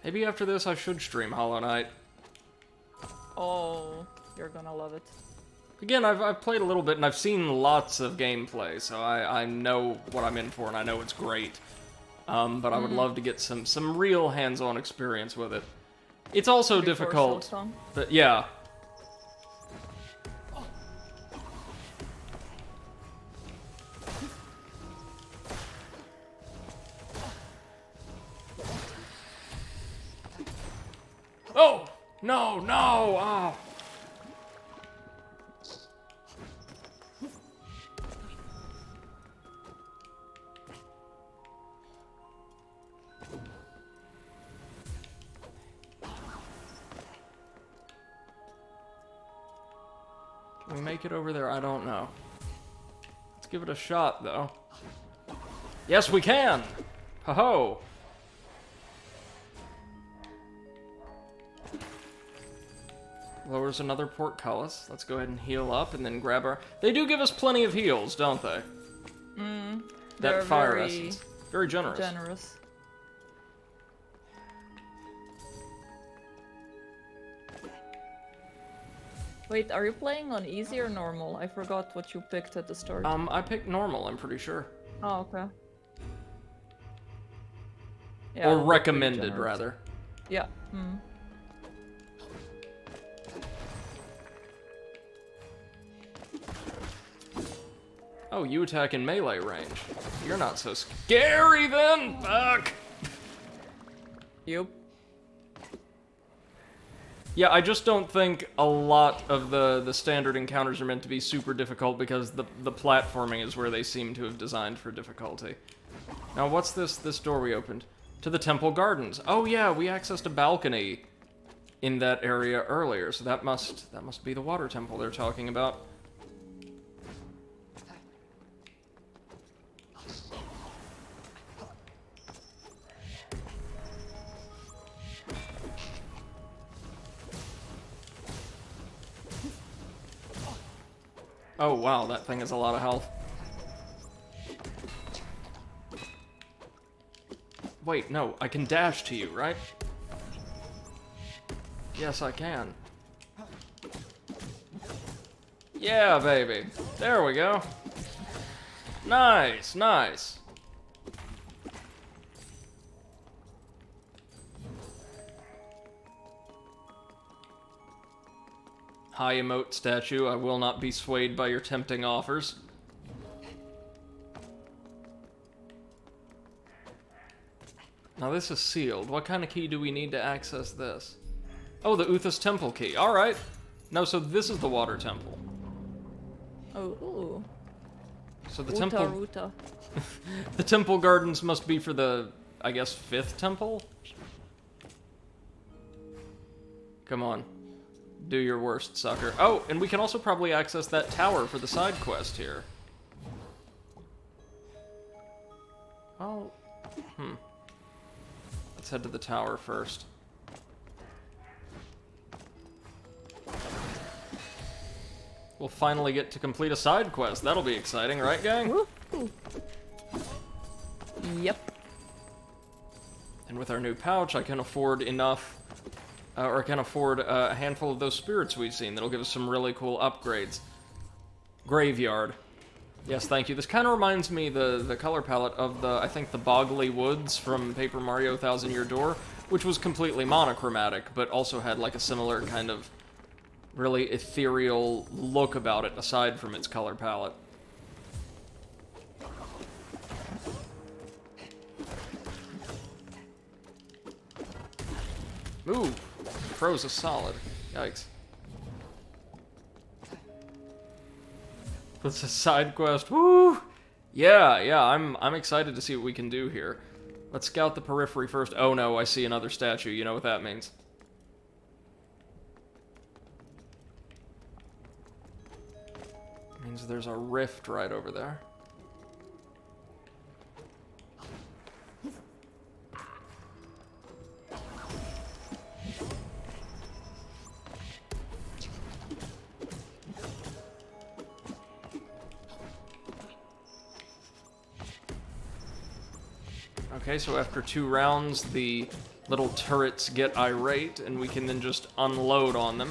Maybe after this I should stream Hollow Knight. Oh, you're gonna love it. Again, I've played a little bit and I've seen lots of gameplay, so I know what I'm in for and I know it's great. But I would love to get some real hands-on experience with it. It's also difficult, but yeah. Oh! No, no! Oh. Can we make it over there? I don't know. Let's give it a shot, though. Yes, we can! Ho-ho! Lowers another portcullis. Let's go ahead and heal up and then grab our... They do give us plenty of heals, don't they? That fire essence. Very generous. Generous. Wait, are you playing on easy or normal? I forgot what you picked at the start. I picked normal, I'm pretty sure. Oh, okay. Yeah, or recommended, rather. Yeah. Oh, you attack in melee range. You're not so scary then! Fuck! Yep. Yeah, I just don't think a lot of the standard encounters are meant to be super difficult because the platforming is where they seem to have designed for difficulty. Now, what's this door we opened? To the Temple Gardens. Oh yeah, we accessed a balcony in that area earlier, so that must be the water temple they're talking about. Oh wow, that thing has a lot of health. Wait, no, I can dash to you, right? Yes, I can. Yeah, baby. There we go. Nice, nice. High emote statue, I will not be swayed by your tempting offers. Now this is sealed. What kind of key do we need to access this? Oh, the Uthas Temple key. Alright. No, so this is the water temple. Oh, ooh. So the Ruta, temple... Ruta. The temple gardens must be for the, I guess, 5th temple? Come on. Do your worst, sucker. Oh, and we can also probably access that tower for the side quest here. Oh. Let's head to the tower first. We'll finally get to complete a side quest. That'll be exciting, right, gang? Woohoo. Yep. And with our new pouch, I can afford enough, or I can afford a handful of those spirits we've seen. That'll give us some really cool upgrades. Graveyard. Yes, thank you. This kind of reminds me, the color palette, of I think the Boggly Woods from Paper Mario Thousand Year Door, which was completely monochromatic, but also had like a similar kind of really ethereal look about it, aside from its color palette. Ooh, froze a solid. Yikes. That's a side quest. Woo! Yeah, I'm excited to see what we can do here. Let's scout the periphery first. Oh no, I see another statue. You know what that means. It means there's a rift right over there. Okay, so after 2 rounds, the little turrets get irate, and we can then just unload on them.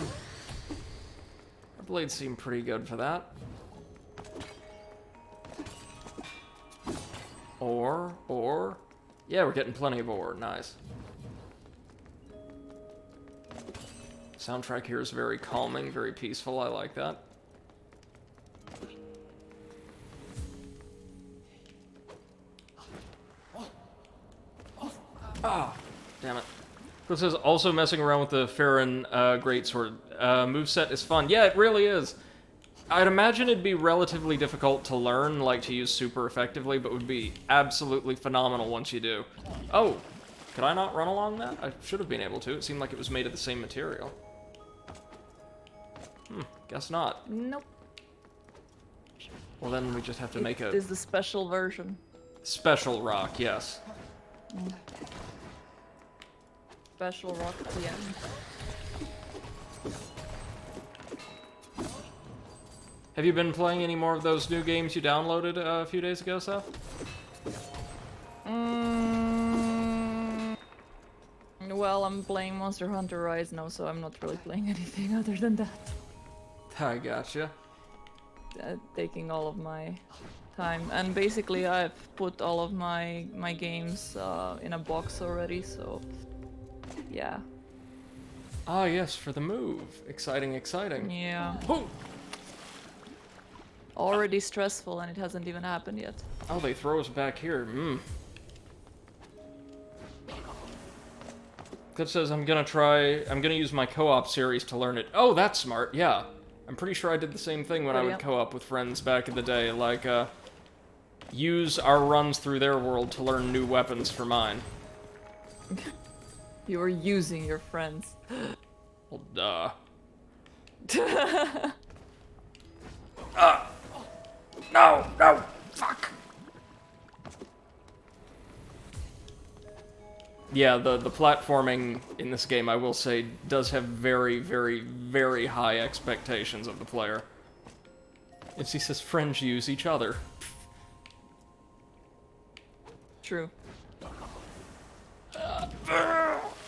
Our blades seem pretty good for that. Ore. Yeah, we're getting plenty of ore. Nice. Soundtrack here is very calming, very peaceful. I like that. Ah, damn it. This is also messing around with the Farron Greatsword. Moveset is fun. Yeah, it really is. I'd imagine it'd be relatively difficult to learn, like to use super effectively, but would be absolutely phenomenal once you do. Oh, could I not run along that? I should have been able to. It seemed like it was made of the same material. Guess not. Nope. Well, then we just have to make a... It is the special version. Special rock, yes. Special rock at the end. Have you been playing any more of those new games you downloaded a few days ago, Seth? Well, I'm playing Monster Hunter Rise now, so I'm not really playing anything other than that. I gotcha. Taking all of my time, and basically I've put all of my games in a box already, so yeah. Ah, yes, for the move. Exciting, exciting. Yeah. Oh! Already stressful, and it hasn't even happened yet. Oh, they throw us back here. That says I'm gonna use my co-op series to learn it. Oh, that's smart, yeah. I'm pretty sure I did the same thing when I would co-op with friends back in the day, like, use our runs through their world to learn new weapons for mine. You were using your friends. Well, duh. No, fuck! Yeah, the platforming in this game, I will say, does have very, very, very high expectations of the player. It's he says friends use each other. True.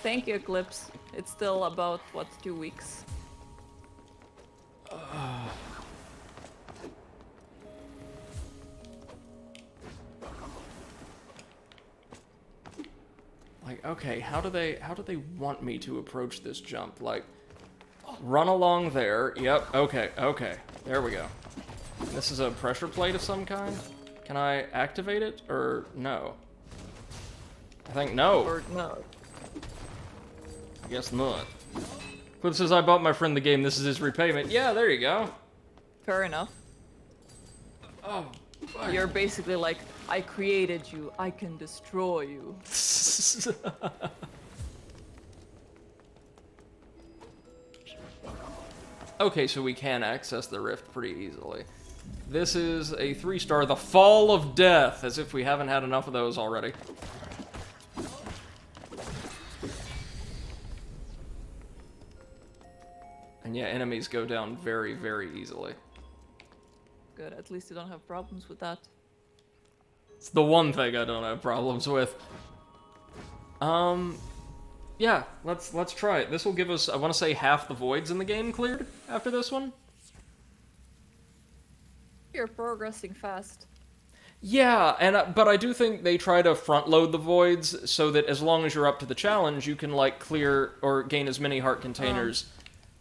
Thank you, Eclipse. It's still about, what, 2 weeks? Like, okay, how do they want me to approach this jump? Like, run along there. Yep, okay. There we go. This is a pressure plate of some kind? Can I activate it, or no? I think no. Or no. I guess not. Cliff says, I bought my friend the game, this is his repayment. Yeah, there you go. Fair enough. Oh. You're basically like, I created you, I can destroy you. Okay, so we can access the rift pretty easily. This is a 3-star, the Fall of Death, as if we haven't had enough of those already. And yeah, enemies go down very, very easily. Good, at least you don't have problems with that. It's the one thing I don't have problems with. Yeah, let's try it. This will give us, I want to say, half the voids in the game cleared after this one. You're progressing fast. Yeah, and but I do think they try to front load the voids so that as long as you're up to the challenge, you can like clear or gain as many heart containers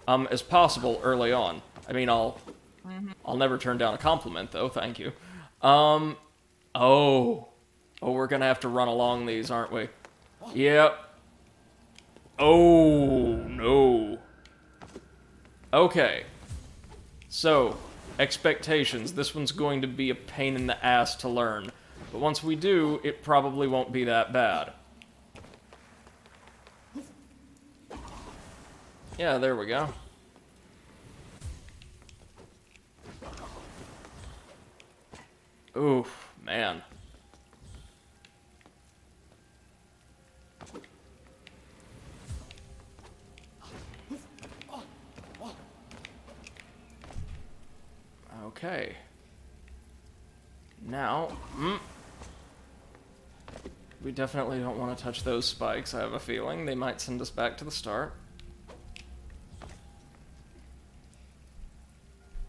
as possible early on. I mean, I'll never turn down a compliment though. Thank you. Oh, we're gonna have to run along these, aren't we? Yep. Oh no. Okay. So, expectations. This one's going to be a pain in the ass to learn. But once we do, it probably won't be that bad. Yeah, there we go. Oof, man. Okay. Now, we definitely don't want to touch those spikes, I have a feeling. They might send us back to the start.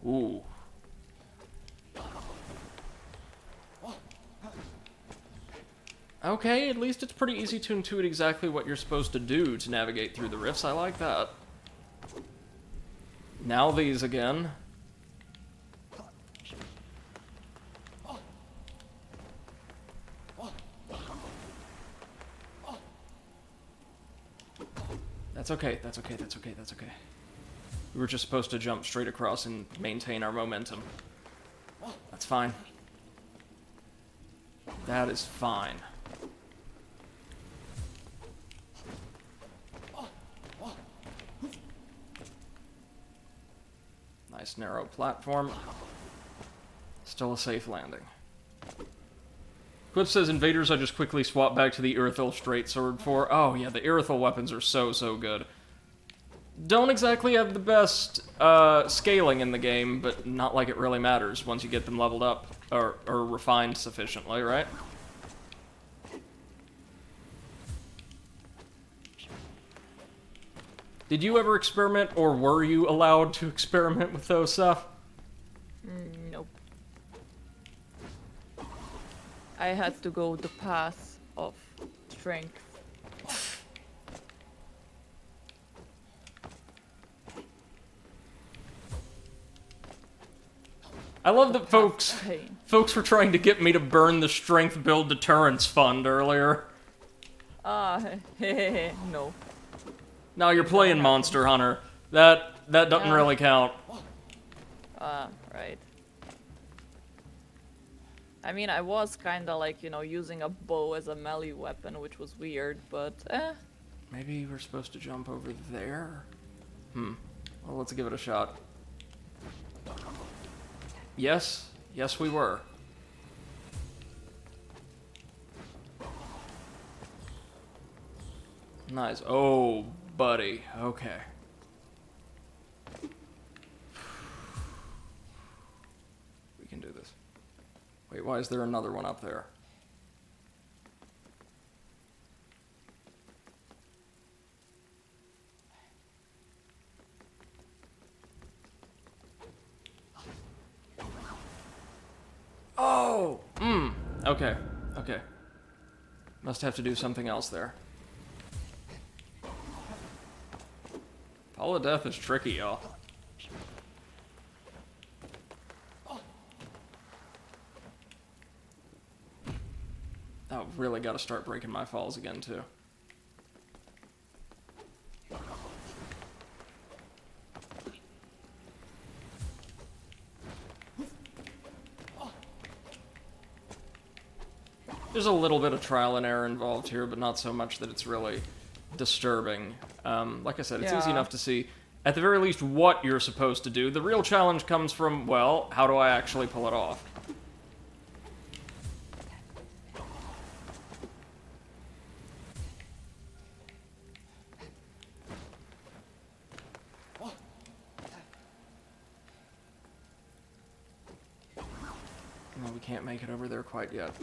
Ooh. Okay, at least it's pretty easy to intuit exactly what you're supposed to do to navigate through the rifts. I like that. Now these again. That's okay, that's okay, that's okay, that's okay. We were just supposed to jump straight across and maintain our momentum. That's fine. That is fine. Nice narrow platform. Still a safe landing. Cliff says invaders I just quickly swap back to the Irithyll straight sword for. Oh yeah, the Irithyll weapons are so good. Don't exactly have the best scaling in the game, but not like it really matters once you get them leveled up or refined sufficiently, right? Did you ever experiment, or were you allowed to experiment with those stuff? Nope. I had to go the path of strength. I love that folks were trying to get me to burn the strength build deterrence fund earlier. No. Now you're playing Monster Hunter. That doesn't really count. Right. I mean, I was kinda like, you know, using a bow as a melee weapon, which was weird, but Maybe we're supposed to jump over there? Well, let's give it a shot. Yes, we were. Nice. Oh, buddy. Okay. We can do this. Wait, why is there another one up there? Oh! Okay. Must have to do something else there. Fall of Death is tricky, y'all. Oh, really gotta start breaking my falls again, too. There's a little bit of trial and error involved here, but not so much that it's really disturbing. Like I said, it's easy enough to see, at the very least, what you're supposed to do. The real challenge comes from, well, how do I actually pull it off? No, we can't make it over there quite yet.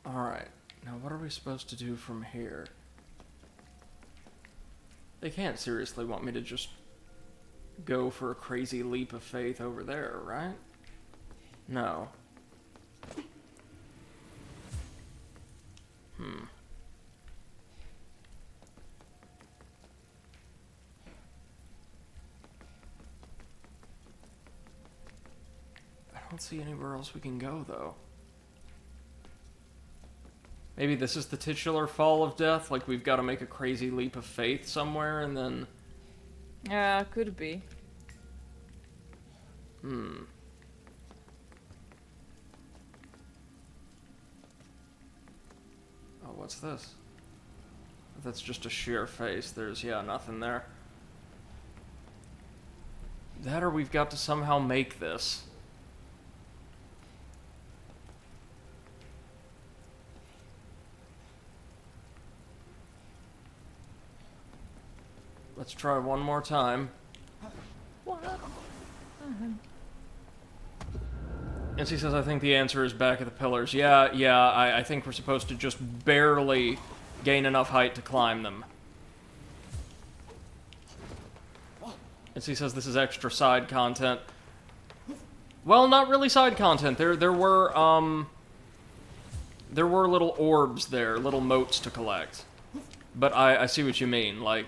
Alright, now what are we supposed to do from here? They can't seriously want me to just go for a crazy leap of faith over there, right? No. I don't see anywhere else we can go, though. Maybe this is the titular fall of death, like we've got to make a crazy leap of faith somewhere, and then... Yeah, could be. Oh, what's this? That's just a sheer face. There's, yeah, nothing there. That or we've got to somehow make this. Let's try one more time. And she says, I think the answer is back at the pillars. Yeah, I think we're supposed to just barely gain enough height to climb them. And she says this is extra side content. Well, not really side content. There were little orbs there, little motes to collect. But I see what you mean, like...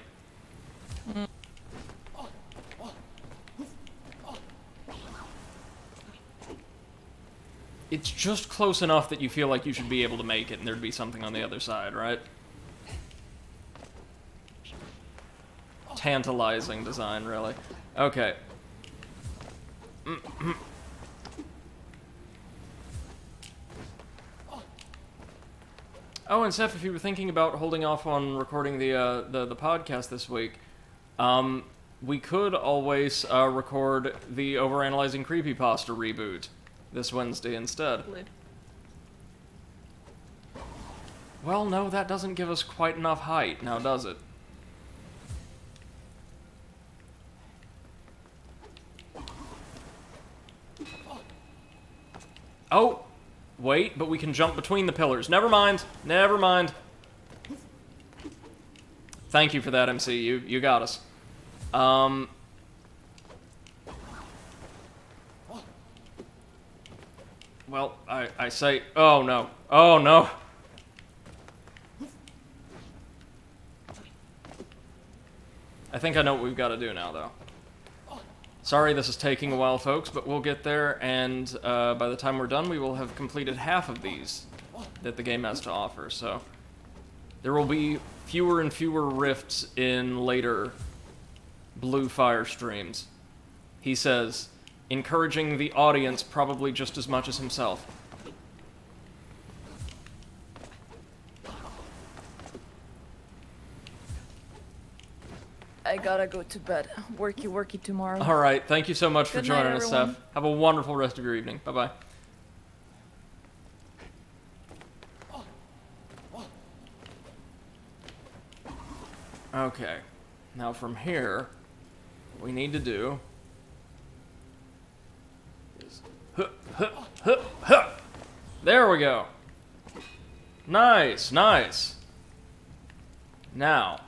It's just close enough that you feel like you should be able to make it and there'd be something on the other side, right? Tantalizing design, really. Okay. Oh, and Seth, if you were thinking about holding off on recording the podcast this week, we could always record the Overanalyzing Creepypasta reboot this Wednesday instead. Well, no, that doesn't give us quite enough height, now does it? Oh! Wait, but we can jump between the pillars. Never mind. Never mind. Thank you for that, MC. You got us. Well, I say... Oh, no. Oh, no. I think I know what we've got to do now, though. Sorry this is taking a while, folks, but we'll get there, and by the time we're done, we will have completed half of these that the game has to offer, so... There will be fewer and fewer rifts in later Blue Fire streams. He says, encouraging the audience probably just as much as himself. I gotta go to bed. Worky tomorrow. Alright, thank you so much for Good night, joining us, everyone. Seth. Have a wonderful rest of your evening. Bye-bye. Okay, now from here, what we need to do is... There we go! Nice, nice! Now...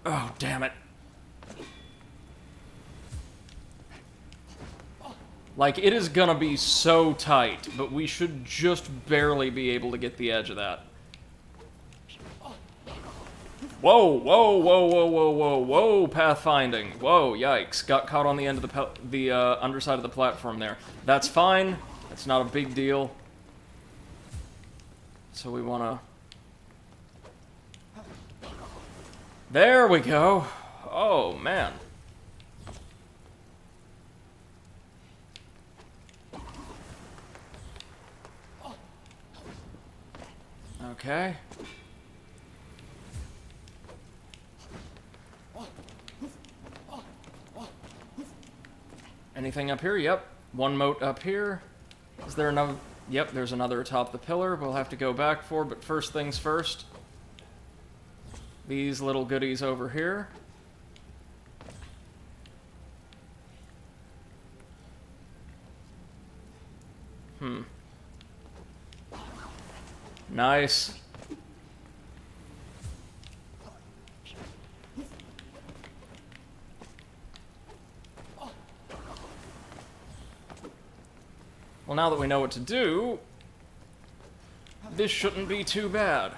Oh, damn it. Like, it is gonna be so tight, but we should just barely be able to get the edge of that. Whoa, whoa, whoa, whoa, whoa, whoa, whoa, pathfinding. Whoa, yikes. Got caught on the end of the underside of the platform there. That's fine. That's not a big deal. So we want to... There we go! Oh, man. Okay. Anything up here? Yep. One moat up here. Is there another? Yep, there's another atop the pillar we'll have to go back for, but first things first. These little goodies over here. Nice. Well, now that we know what to do, this shouldn't be too bad.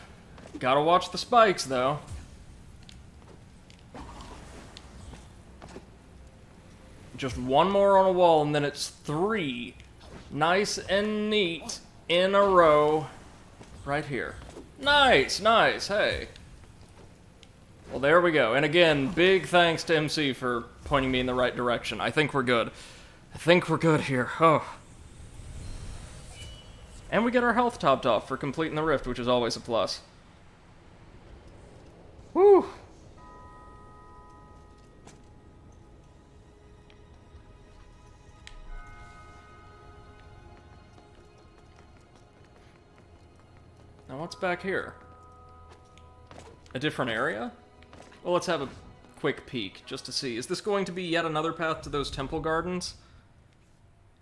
Gotta watch the spikes, though. Just one more on a wall, and then it's 3. Nice and neat in a row. Right here. Nice, nice, hey. Well, there we go. And again, big thanks to MC for pointing me in the right direction. I think we're good. I think we're good here. Oh. And we get our health topped off for completing the rift, which is always a plus. Whew. Now what's back here? A different area? Well, let's have a quick peek, just to see. Is this going to be yet another path to those temple gardens?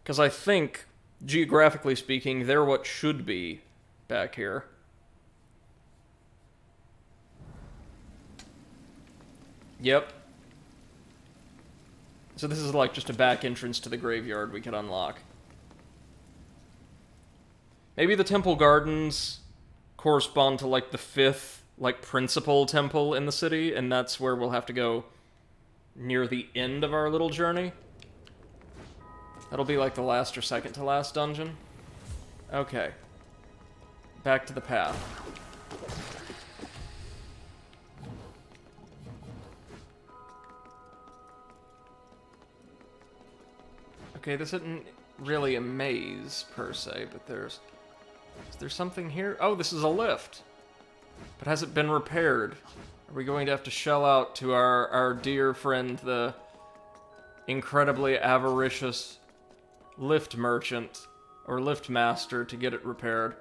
Because I think, geographically speaking, they're what should be back here. Yep. So this is like just a back entrance to the graveyard we could unlock. Maybe the temple gardens correspond to like the 5th like principal temple in the city, and that's where we'll have to go near the end of our little journey. That'll be like the last or second to last dungeon. Okay. Back to the path. Okay, this isn't really a maze, per se, but there's... Is there something here? Oh, this is a lift! But has it been repaired? Are we going to have to shell out to our dear friend, the incredibly avaricious lift merchant, or lift master, to get it repaired?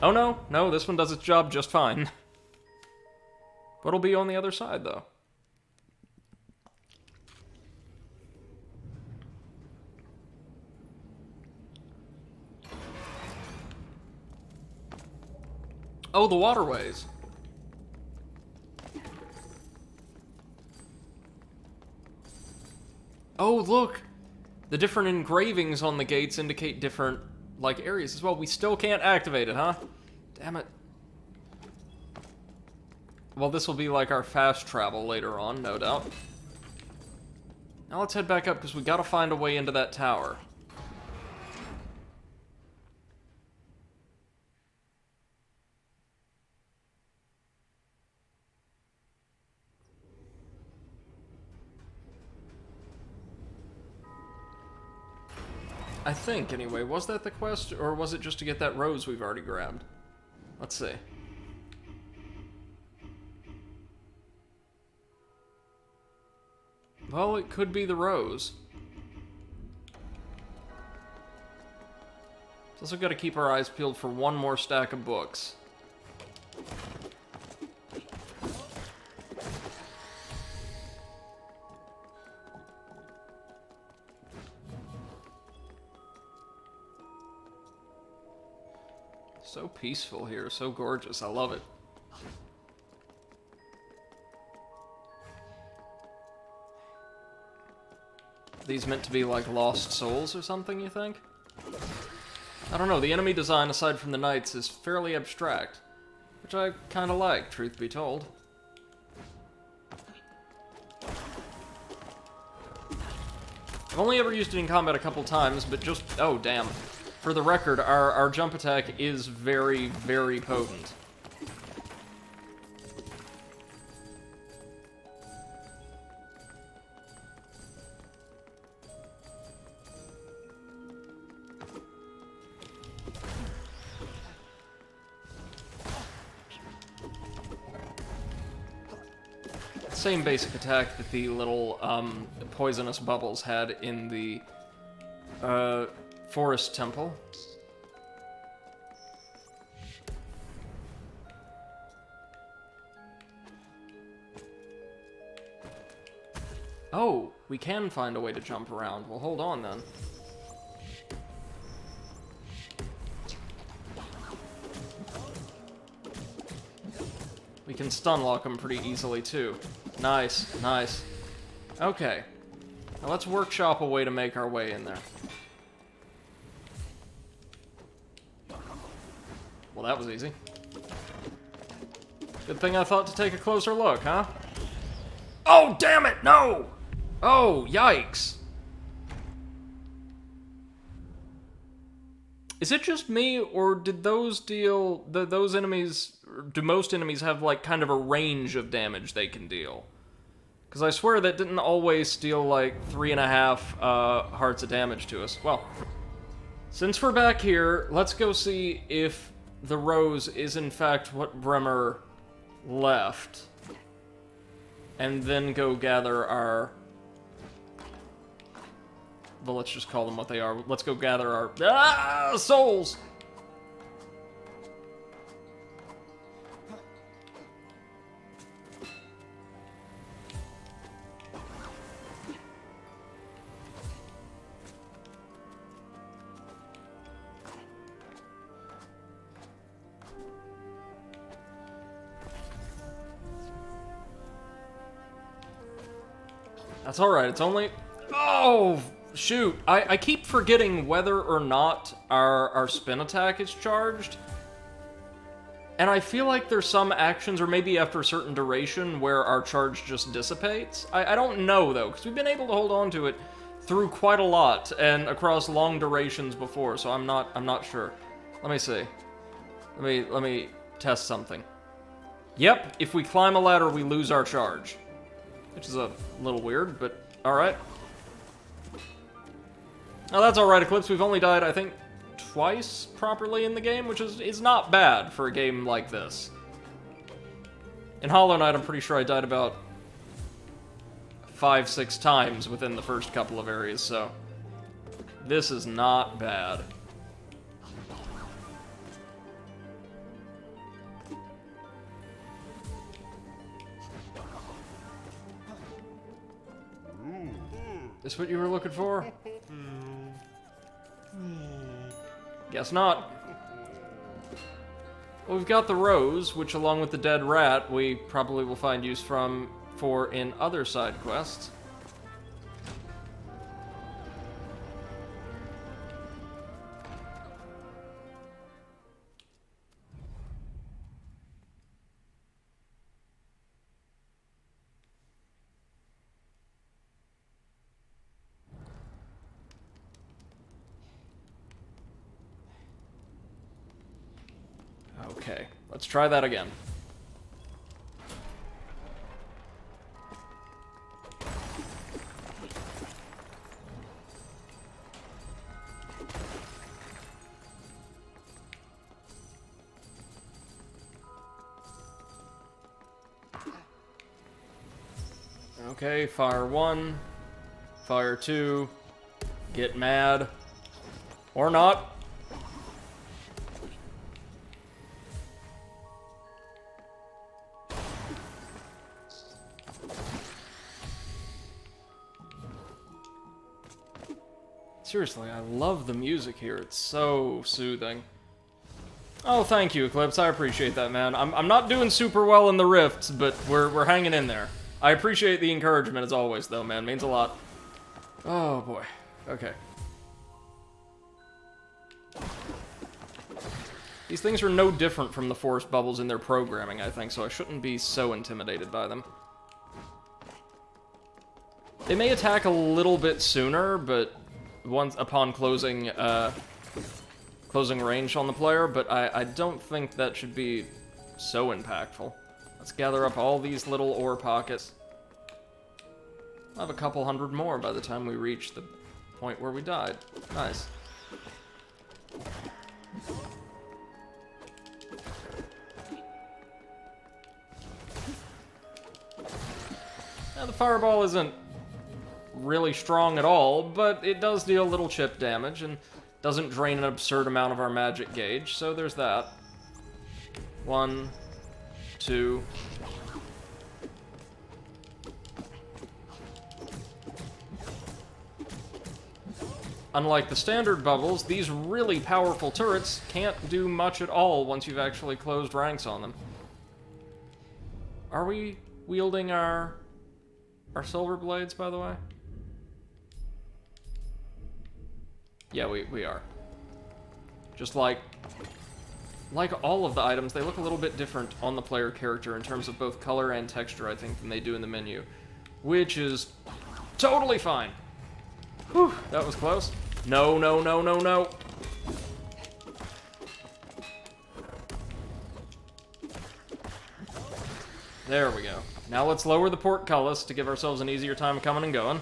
Oh no, no, this one does its job just fine. What'll be on the other side, though? Oh, the waterways. Oh, look! The different engravings on the gates indicate different, like, areas as well. We still can't activate it, huh? Damn it. Well, this will be like our fast travel later on, no doubt. Now let's head back up, because we gotta find a way into that tower. I think, anyway. Was that the quest, or was it just to get that rose we've already grabbed? Let's see. Well, it could be the rose. We've also got to keep our eyes peeled for one more stack of books. So peaceful here, so gorgeous. I love it. These meant to be like lost souls or something, you think? I don't know, the enemy design aside from the knights is fairly abstract, which I kinda like, truth be told. I've only ever used it in combat a couple times, but just... oh, damn. for the record, our jump attack is very, very potent. Same basic attack that the little poisonous bubbles had in the forest temple. Oh, we can find a way to jump around. Well, hold on then. We can stun lock them pretty easily too. Nice, nice. Okay. Now let's workshop a way to make our way in there. Well, that was easy. Good thing I thought to take a closer look, huh? Oh, damn it, no! Oh, yikes. Is it just me, or did those deal... those enemies... do most enemies have, like, kind of a range of damage they can deal? Because I swear that didn't always deal, like, 3.5 hearts of damage to us. Well, since we're back here, let's go see if the rose is, in fact, what Bremer left. And then go gather our... well, let's just call them what they are. Let's go gather our... souls! That's alright, it's only... oh! Shoot, I keep forgetting whether or not our spin attack is charged. And I feel like there's some actions, or maybe after a certain duration, where our charge just dissipates. I don't know, though, because we've been able to hold on to it through quite a lot, and across long durations before, so I'm not sure. Let me see. Let me test something. Yep, if we climb a ladder, we lose our charge. Which is a little weird, but alright. Now that's alright, Eclipse. We've only died, I think, twice properly in the game, which is not bad for a game like this. In Hollow Knight, I'm pretty sure I died about 5-6 times within the first couple of areas, so this is not bad. This what you were looking for? Guess not. Well, we've got the rose, which along with the dead rat, we probably will find use for in other side quests. Okay, let's try that again. Okay, fire 1, fire 2, get mad, or not. Seriously, I love the music here. It's so soothing. Oh, thank you, Eclipse. I appreciate that, man. I'm not doing super well in the rifts, but we're hanging in there. I appreciate the encouragement as always, though, man. Means a lot. Oh, boy. Okay. These things are no different from the forest bubbles in their programming, I think, so I shouldn't be so intimidated by them. They may attack a little bit sooner, but once upon closing closing range on the player, but I don't think that should be so impactful. Let's gather up all these little ore pockets. I'll have a couple hundred more by the time we reach the point where we died. Nice. Now, the fireball isn't really strong at all, but it does deal little chip damage and doesn't drain an absurd amount of our magic gauge, so there's that. 1, 2. Unlike the standard bubbles, these really powerful turrets can't do much at all once you've actually closed ranks on them. Are we wielding our silver blades, by the way? Yeah, we are. Just like all of the items, they look a little bit different on the player character in terms of both color and texture, I think, than they do in the menu. Which is totally fine. Whew, that was close. No, no, no, no, no. There we go. Now let's lower the portcullis to give ourselves an easier time coming and going.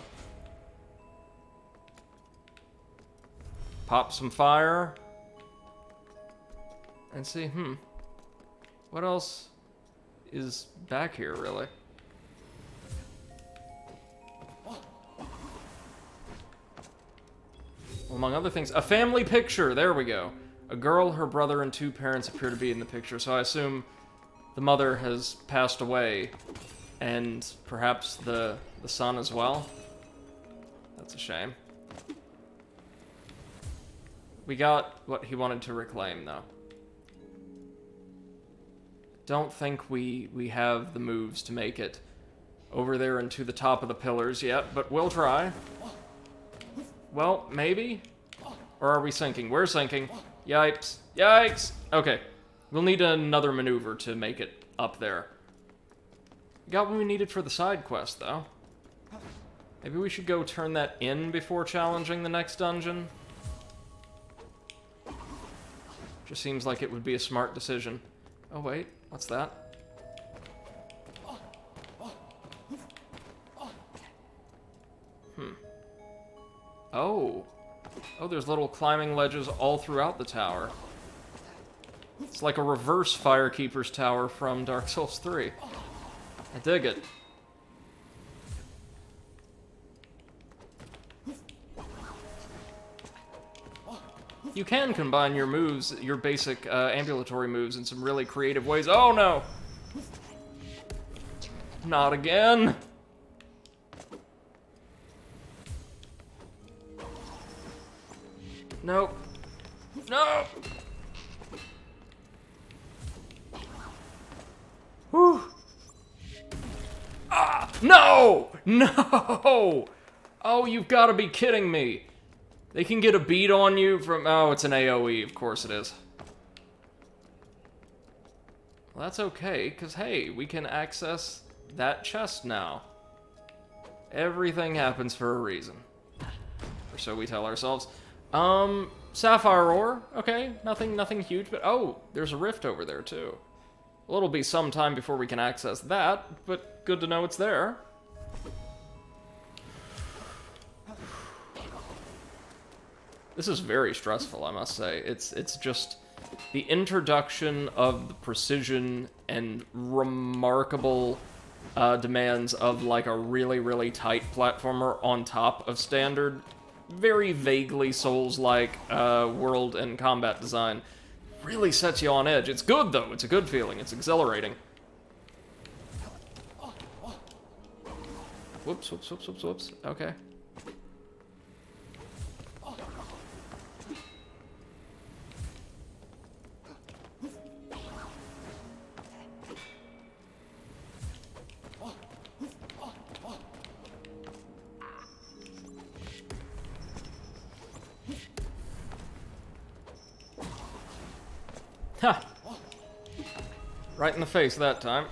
Pop some fire. And see, what else is back here, really? Well, among other things, a family picture. There we go. A girl, her brother, and 2 parents appear to be in the picture, so I assume the mother has passed away, and perhaps the son as well. That's a shame. We got what he wanted to reclaim, though. Don't think we have the moves to make it over there and to the top of the pillars yet, but we'll try. Well, maybe? Or are we sinking? We're sinking. Yikes. Yikes! Okay. We'll need another maneuver to make it up there. We got what we needed for the side quest, though. Maybe we should go turn that in before challenging the next dungeon? Just seems like it would be a smart decision. Oh, wait. What's that? Oh. Oh, there's little climbing ledges all throughout the tower. It's like a reverse Firekeeper's Tower from Dark Souls 3. I dig it. You can combine your moves, your basic ambulatory moves, in some really creative ways. Oh no! Not again! Nope. No! Whew. Ah! No! No! Oh, you've got to be kidding me. They can get a beat on you from... Oh, it's an AoE. Of course it is. Well, that's okay, because, hey, we can access that chest now. Everything happens for a reason. Or so we tell ourselves. Sapphire ore. Okay, nothing huge, but... Oh, there's a rift over there, too. Well, it'll be some time before we can access that, but good to know it's there. This is very stressful, I must say. It's just the introduction of the precision and remarkable demands of like a really tight platformer on top of standard, very vaguely Souls-like world and combat design. Really sets you on edge. It's good, though. It's a good feeling. It's exhilarating. Whoops. Okay. Ha! Right in the face that time.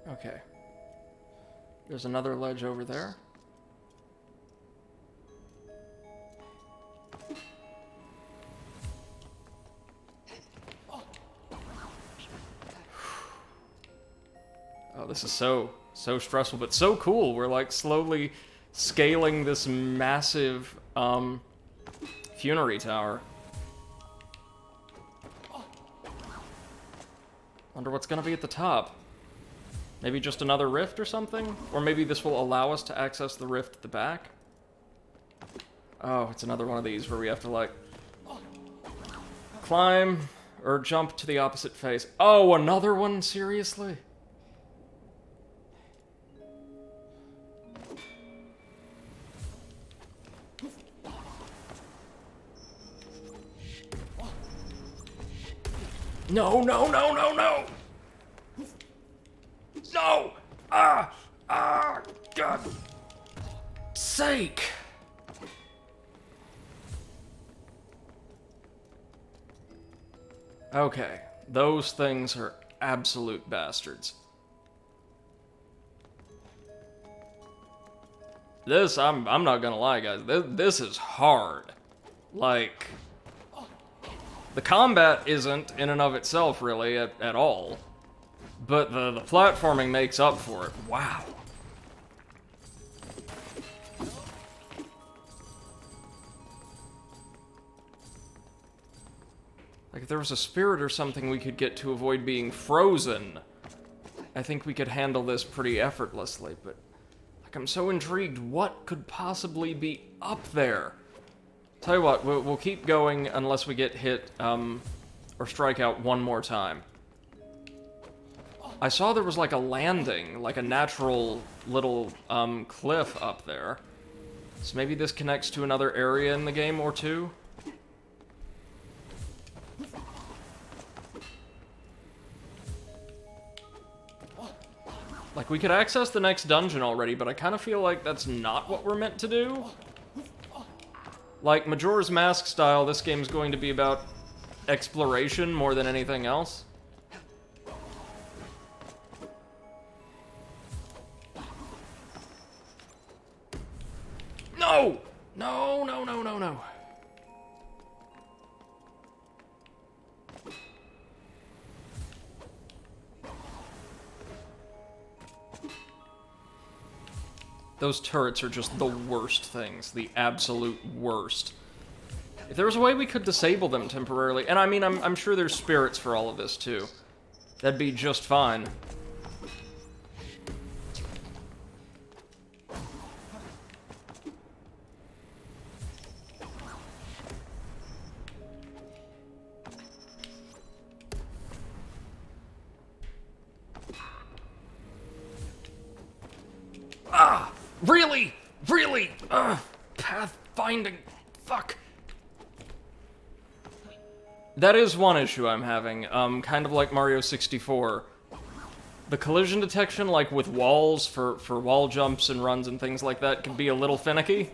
Okay. There's another ledge over there. Oh, this is so stressful, but so cool. We're like slowly scaling this massive funerary tower. Wonder what's gonna be at the top. Maybe just another rift or something? Or maybe this will allow us to access the rift at the back? Oh, it's another one of these where we have to, like, climb or jump to the opposite face. Oh, another one? Seriously? No, no, no, no, no! No! God sake! Okay, those things are absolute bastards. This, I'm not gonna lie, guys, this is hard. Like, the combat isn't in and of itself, really, at all. But the platforming makes up for it. Wow. Like, if there was a spirit or something we could get to avoid being frozen, I think we could handle this pretty effortlessly, but... like, I'm so intrigued, what could possibly be up there? Tell you what, we'll keep going unless we get hit, or strike out one more time. I saw there was, like, a landing, like a natural little, cliff up there. So maybe this connects to another area in the game or two? Like, we could access the next dungeon already, but I kind of feel like that's not what we're meant to do. Like, Majora's Mask style, this game's going to be about exploration more than anything else. No! No, no, no, no, no. Those turrets are just the worst things. The absolute worst. If there was a way we could disable them temporarily, and I mean, I'm sure there's spirits for all of this, too. That'd be just fine. Ah! Really? Really? Pathfinding. Fuck. That is one issue I'm having, kind of like Mario 64. The collision detection, like with walls, for wall jumps and runs and things like that, can be a little finicky.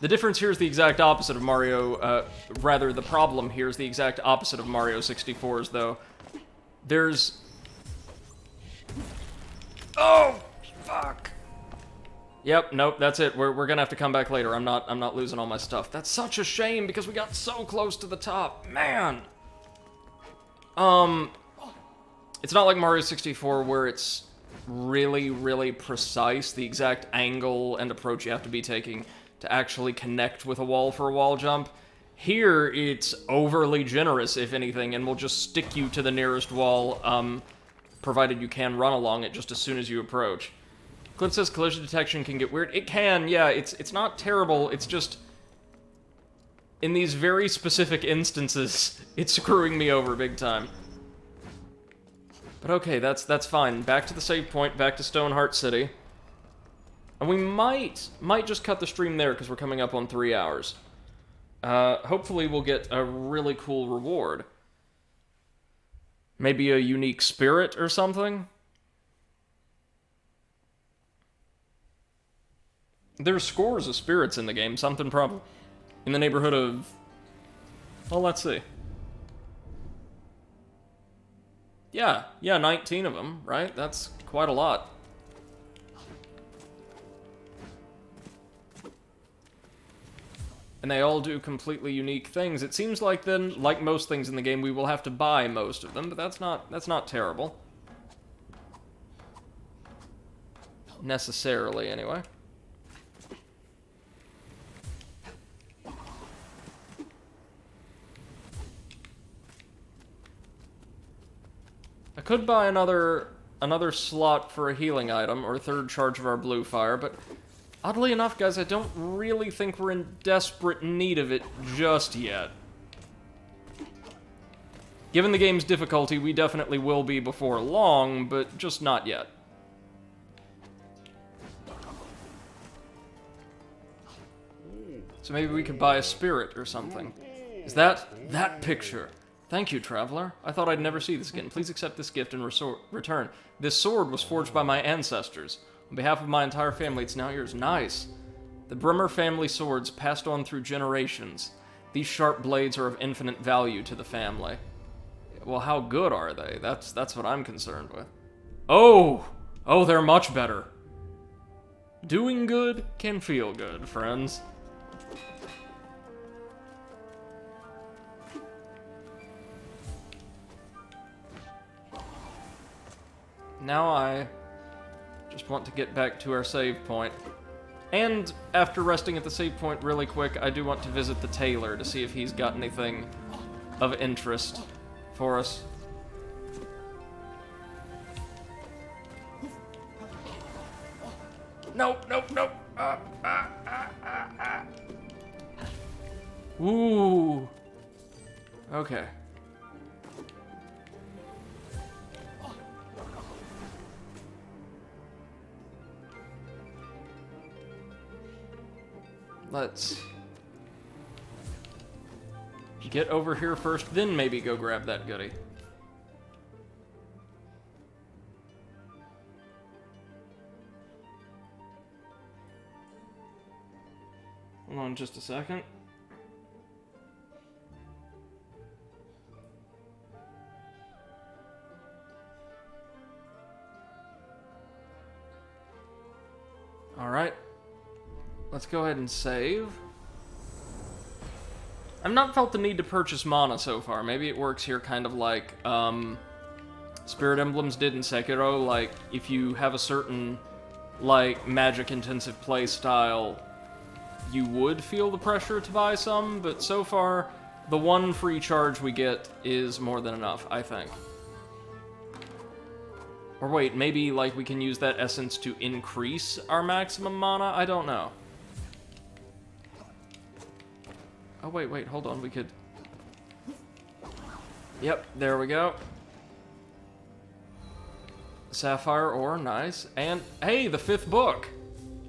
The difference here is the exact opposite of Mario, rather, the problem here is the exact opposite of Mario 64's, though. There's... Oh! Fuck. Yep, nope, that's it. We're gonna have to come back later. I'm not losing all my stuff. That's such a shame because we got so close to the top. Man. It's not like Mario 64 where it's really, really precise, the exact angle and approach you have to be taking to actually connect with a wall for a wall jump. Here, it's overly generous, if anything, and will just stick you to the nearest wall, provided you can run along it just as soon as you approach. Cliff says collision detection can get weird. It can, yeah, it's not terrible, it's just... in these very specific instances, it's screwing me over big time. But okay, that's fine. Back to the save point, back to Stoneheart City. And we might just cut the stream there, because we're coming up on 3 hours. Hopefully we'll get a really cool reward. Maybe a unique spirit or something? There's scores of spirits in the game, something probably in the neighborhood of... well, let's see. Yeah, 19 of them, right? That's quite a lot. And they all do completely unique things. It seems like then, like most things in the game, we will have to buy most of them, but that's not terrible. Necessarily, anyway. I could buy another slot for a healing item, or a third charge of our blue fire, but oddly enough, guys, I don't really think we're in desperate need of it just yet. Given the game's difficulty, we definitely will be before long, but just not yet. So maybe we could buy a spirit or something. Is that picture? Thank you, traveler. I thought I'd never see this again. Please accept this gift in return. This sword was forged by my ancestors. On behalf of my entire family, it's now yours. Nice. The Brimmer family swords passed on through generations. These sharp blades are of infinite value to the family. Well, how good are they? That's what I'm concerned with. Oh, they're much better. Doing good can feel good, friends. Now I just want to get back to our save point. And after resting at the save point really quick, I do want to visit the tailor to see if he's got anything of interest for us. Nope. Ooh. Okay. Let's get over here first, then maybe go grab that goodie. Hold on just a second. All right. Let's go ahead and save. I've not felt the need to purchase mana so far. Maybe it works here kind of like Spirit Emblems did in Sekiro. Like, if you have a certain, like, magic-intensive play style, you would feel the pressure to buy some, but so far, the one free charge we get is more than enough, I think. Or wait, maybe, like, we can use that essence to increase our maximum mana? I don't know. Oh, wait, hold on, we could... Yep, there we go. Sapphire ore, nice. And, hey, the 5th book!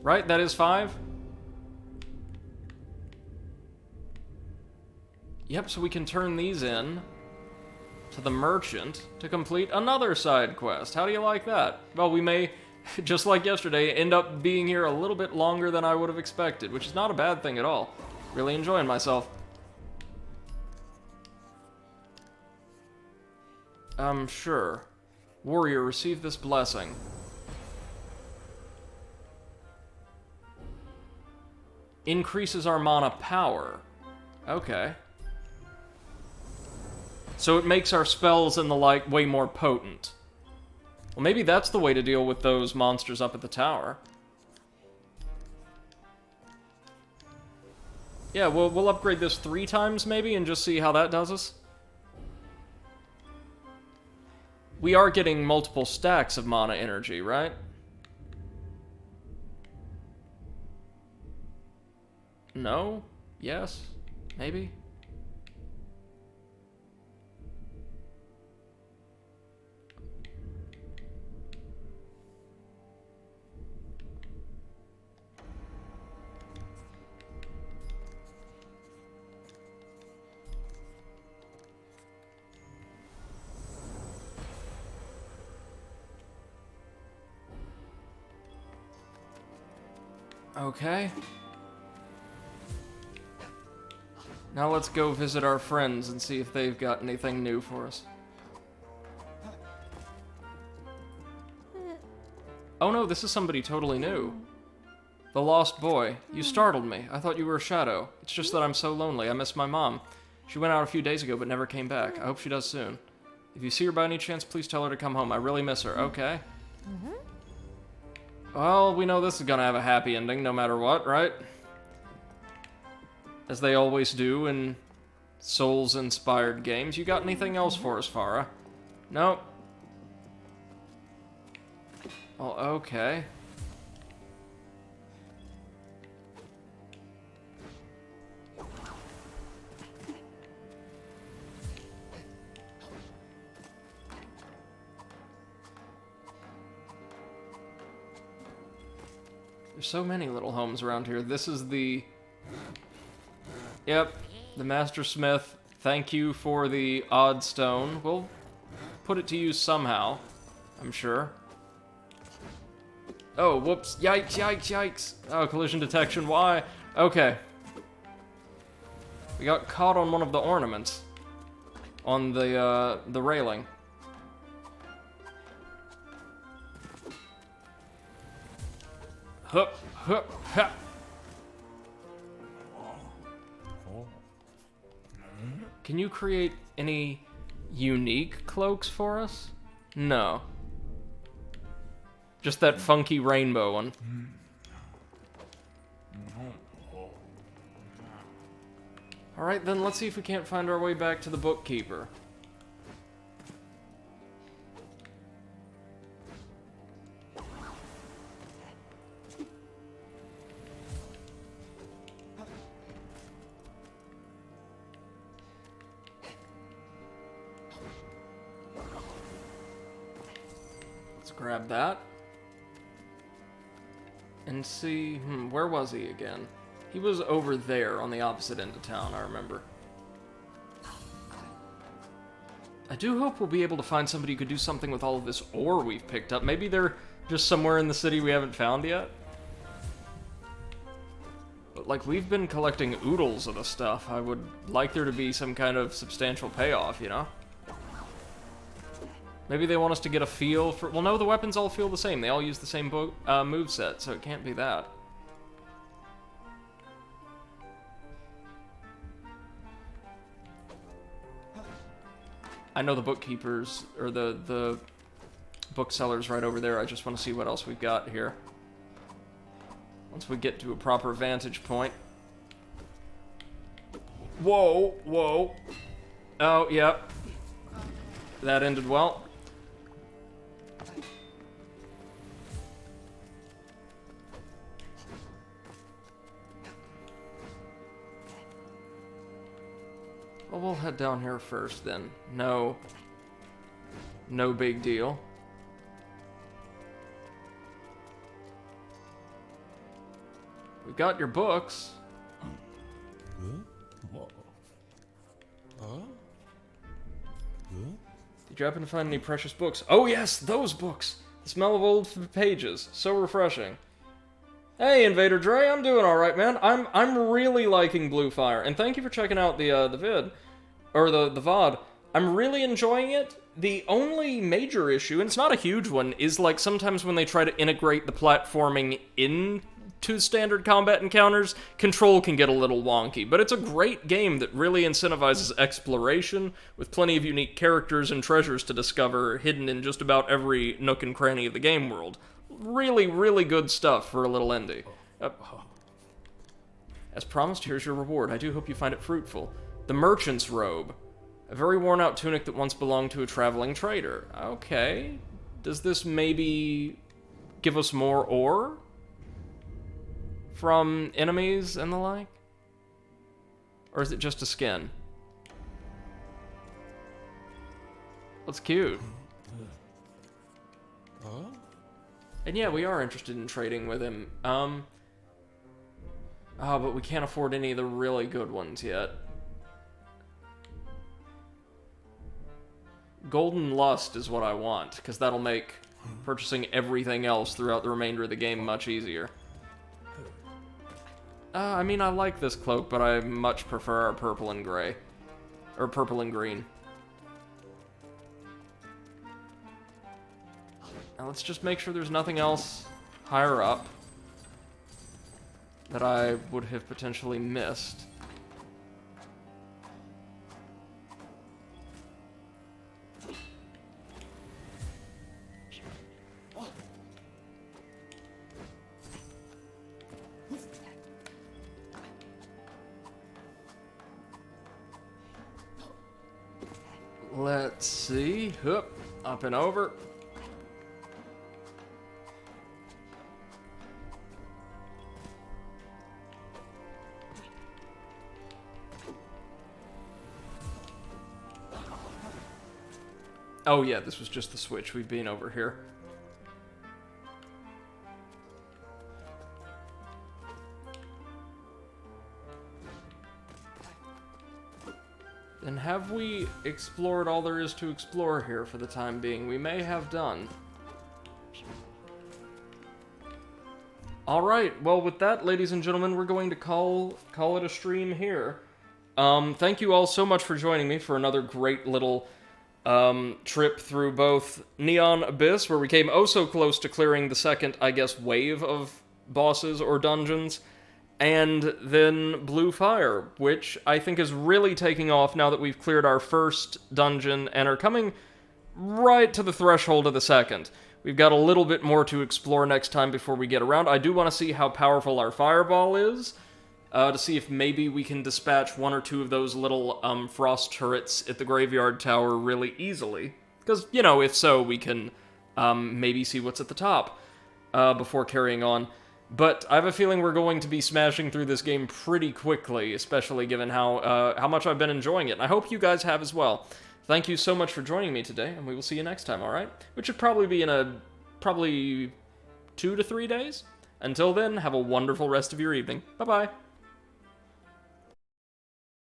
Right, that is 5? Yep, so we can turn these in to the merchant to complete another side quest. How do you like that? Well, we may, just like yesterday, end up being here a little bit longer than I would have expected, which is not a bad thing at all. Really enjoying myself. Sure. Warrior, receive this blessing. Increases our mana power. Okay. So it makes our spells and the like way more potent. Well, maybe that's the way to deal with those monsters up at the tower. Yeah, we'll upgrade this 3 times, maybe, and just see how that does us. We are getting multiple stacks of mana energy, right? No? Yes? Maybe? Okay. Now let's go visit our friends and see if they've got anything new for us. Oh no, this is somebody totally new. The lost boy. You startled me. I thought you were a shadow. It's just that I'm so lonely. I miss my mom. She went out a few days ago but never came back. I hope she does soon. If you see her by any chance, please tell her to come home. I really miss her. Okay. Well, we know this is gonna have a happy ending no matter what, right? As they always do in Souls-inspired games. You got anything else for us, Farah? Nope. Well, okay. There's so many little homes around here. This is the... Yep, the Master Smith. Thank you for the odd stone. We'll put it to use somehow, I'm sure. Oh, whoops. Yikes, yikes, yikes. Oh, collision detection. Why? Okay. We got caught on one of the ornaments. On the railing. Hup, hup, hup. Can you create any unique cloaks for us? No. Just that funky rainbow one. Alright, then let's see if we can't find our way back to the bookkeeper. Let's grab that. And see, where was he again? He was over there on the opposite end of town, I remember. I do hope we'll be able to find somebody who could do something with all of this ore we've picked up. Maybe they're just somewhere in the city we haven't found yet. But, like, we've been collecting oodles of the stuff. I would like there to be some kind of substantial payoff, you know? Maybe they want us to get a feel for... Well, no, the weapons all feel the same. They all use the same moveset, so it can't be that. I know the bookkeepers, or the booksellers right over there. I just want to see what else we've got here. Once we get to a proper vantage point. Whoa, whoa. Oh, yep. That ended well. Well, we'll head down here first, then. No big deal. We got your books. Did you happen to find any precious books? Oh yes, those books! The smell of old pages. So refreshing. Hey, Invader Dre, I'm doing alright, man. I'm really liking Blue Fire, and thank you for checking out the vid. Or the VOD. I'm really enjoying it. The only major issue, and it's not a huge one, is like sometimes when they try to integrate the platforming into standard combat encounters, control can get a little wonky. But it's a great game that really incentivizes exploration, with plenty of unique characters and treasures to discover hidden in just about every nook and cranny of the game world. Really, really good stuff for a little indie. As promised, here's your reward. I do hope you find it fruitful. The Merchant's Robe. A very worn-out tunic that once belonged to a traveling trader. Okay. Does this maybe give us more ore? From enemies and the like? Or is it just a skin? That's cute. And yeah, we are interested in trading with him. Oh, but we can't afford any of the really good ones yet. Golden Lust is what I want, because that'll make purchasing everything else throughout the remainder of the game much easier. I mean, I like this cloak, but I much prefer our purple and gray. Or purple and green. Now let's just make sure there's nothing else higher up that I would have potentially missed. Let's see. Hup, up and over. Oh yeah, this was just the switch. We've been over here. Then have we explored all there is to explore here for the time being? We may have done. Alright, well with that, ladies and gentlemen, we're going to call it a stream here. Thank you all so much for joining me for another great little trip through both Neon Abyss, where we came oh so close to clearing the second, I guess, wave of bosses or dungeons, and then Blue Fire, which I think is really taking off now that we've cleared our first dungeon and are coming right to the threshold of the second. We've got a little bit more to explore next time before we get around. I do want to see how powerful our fireball is, to see if maybe we can dispatch one or two of those little frost turrets at the graveyard tower really easily. Because, you know, if so, we can maybe see what's at the top before carrying on. But I have a feeling we're going to be smashing through this game pretty quickly, especially given how much I've been enjoying it. And I hope you guys have as well. Thank you so much for joining me today, and we will see you next time, alright? Which should probably be in probably 2 to 3 days. Until then, have a wonderful rest of your evening. Bye-bye.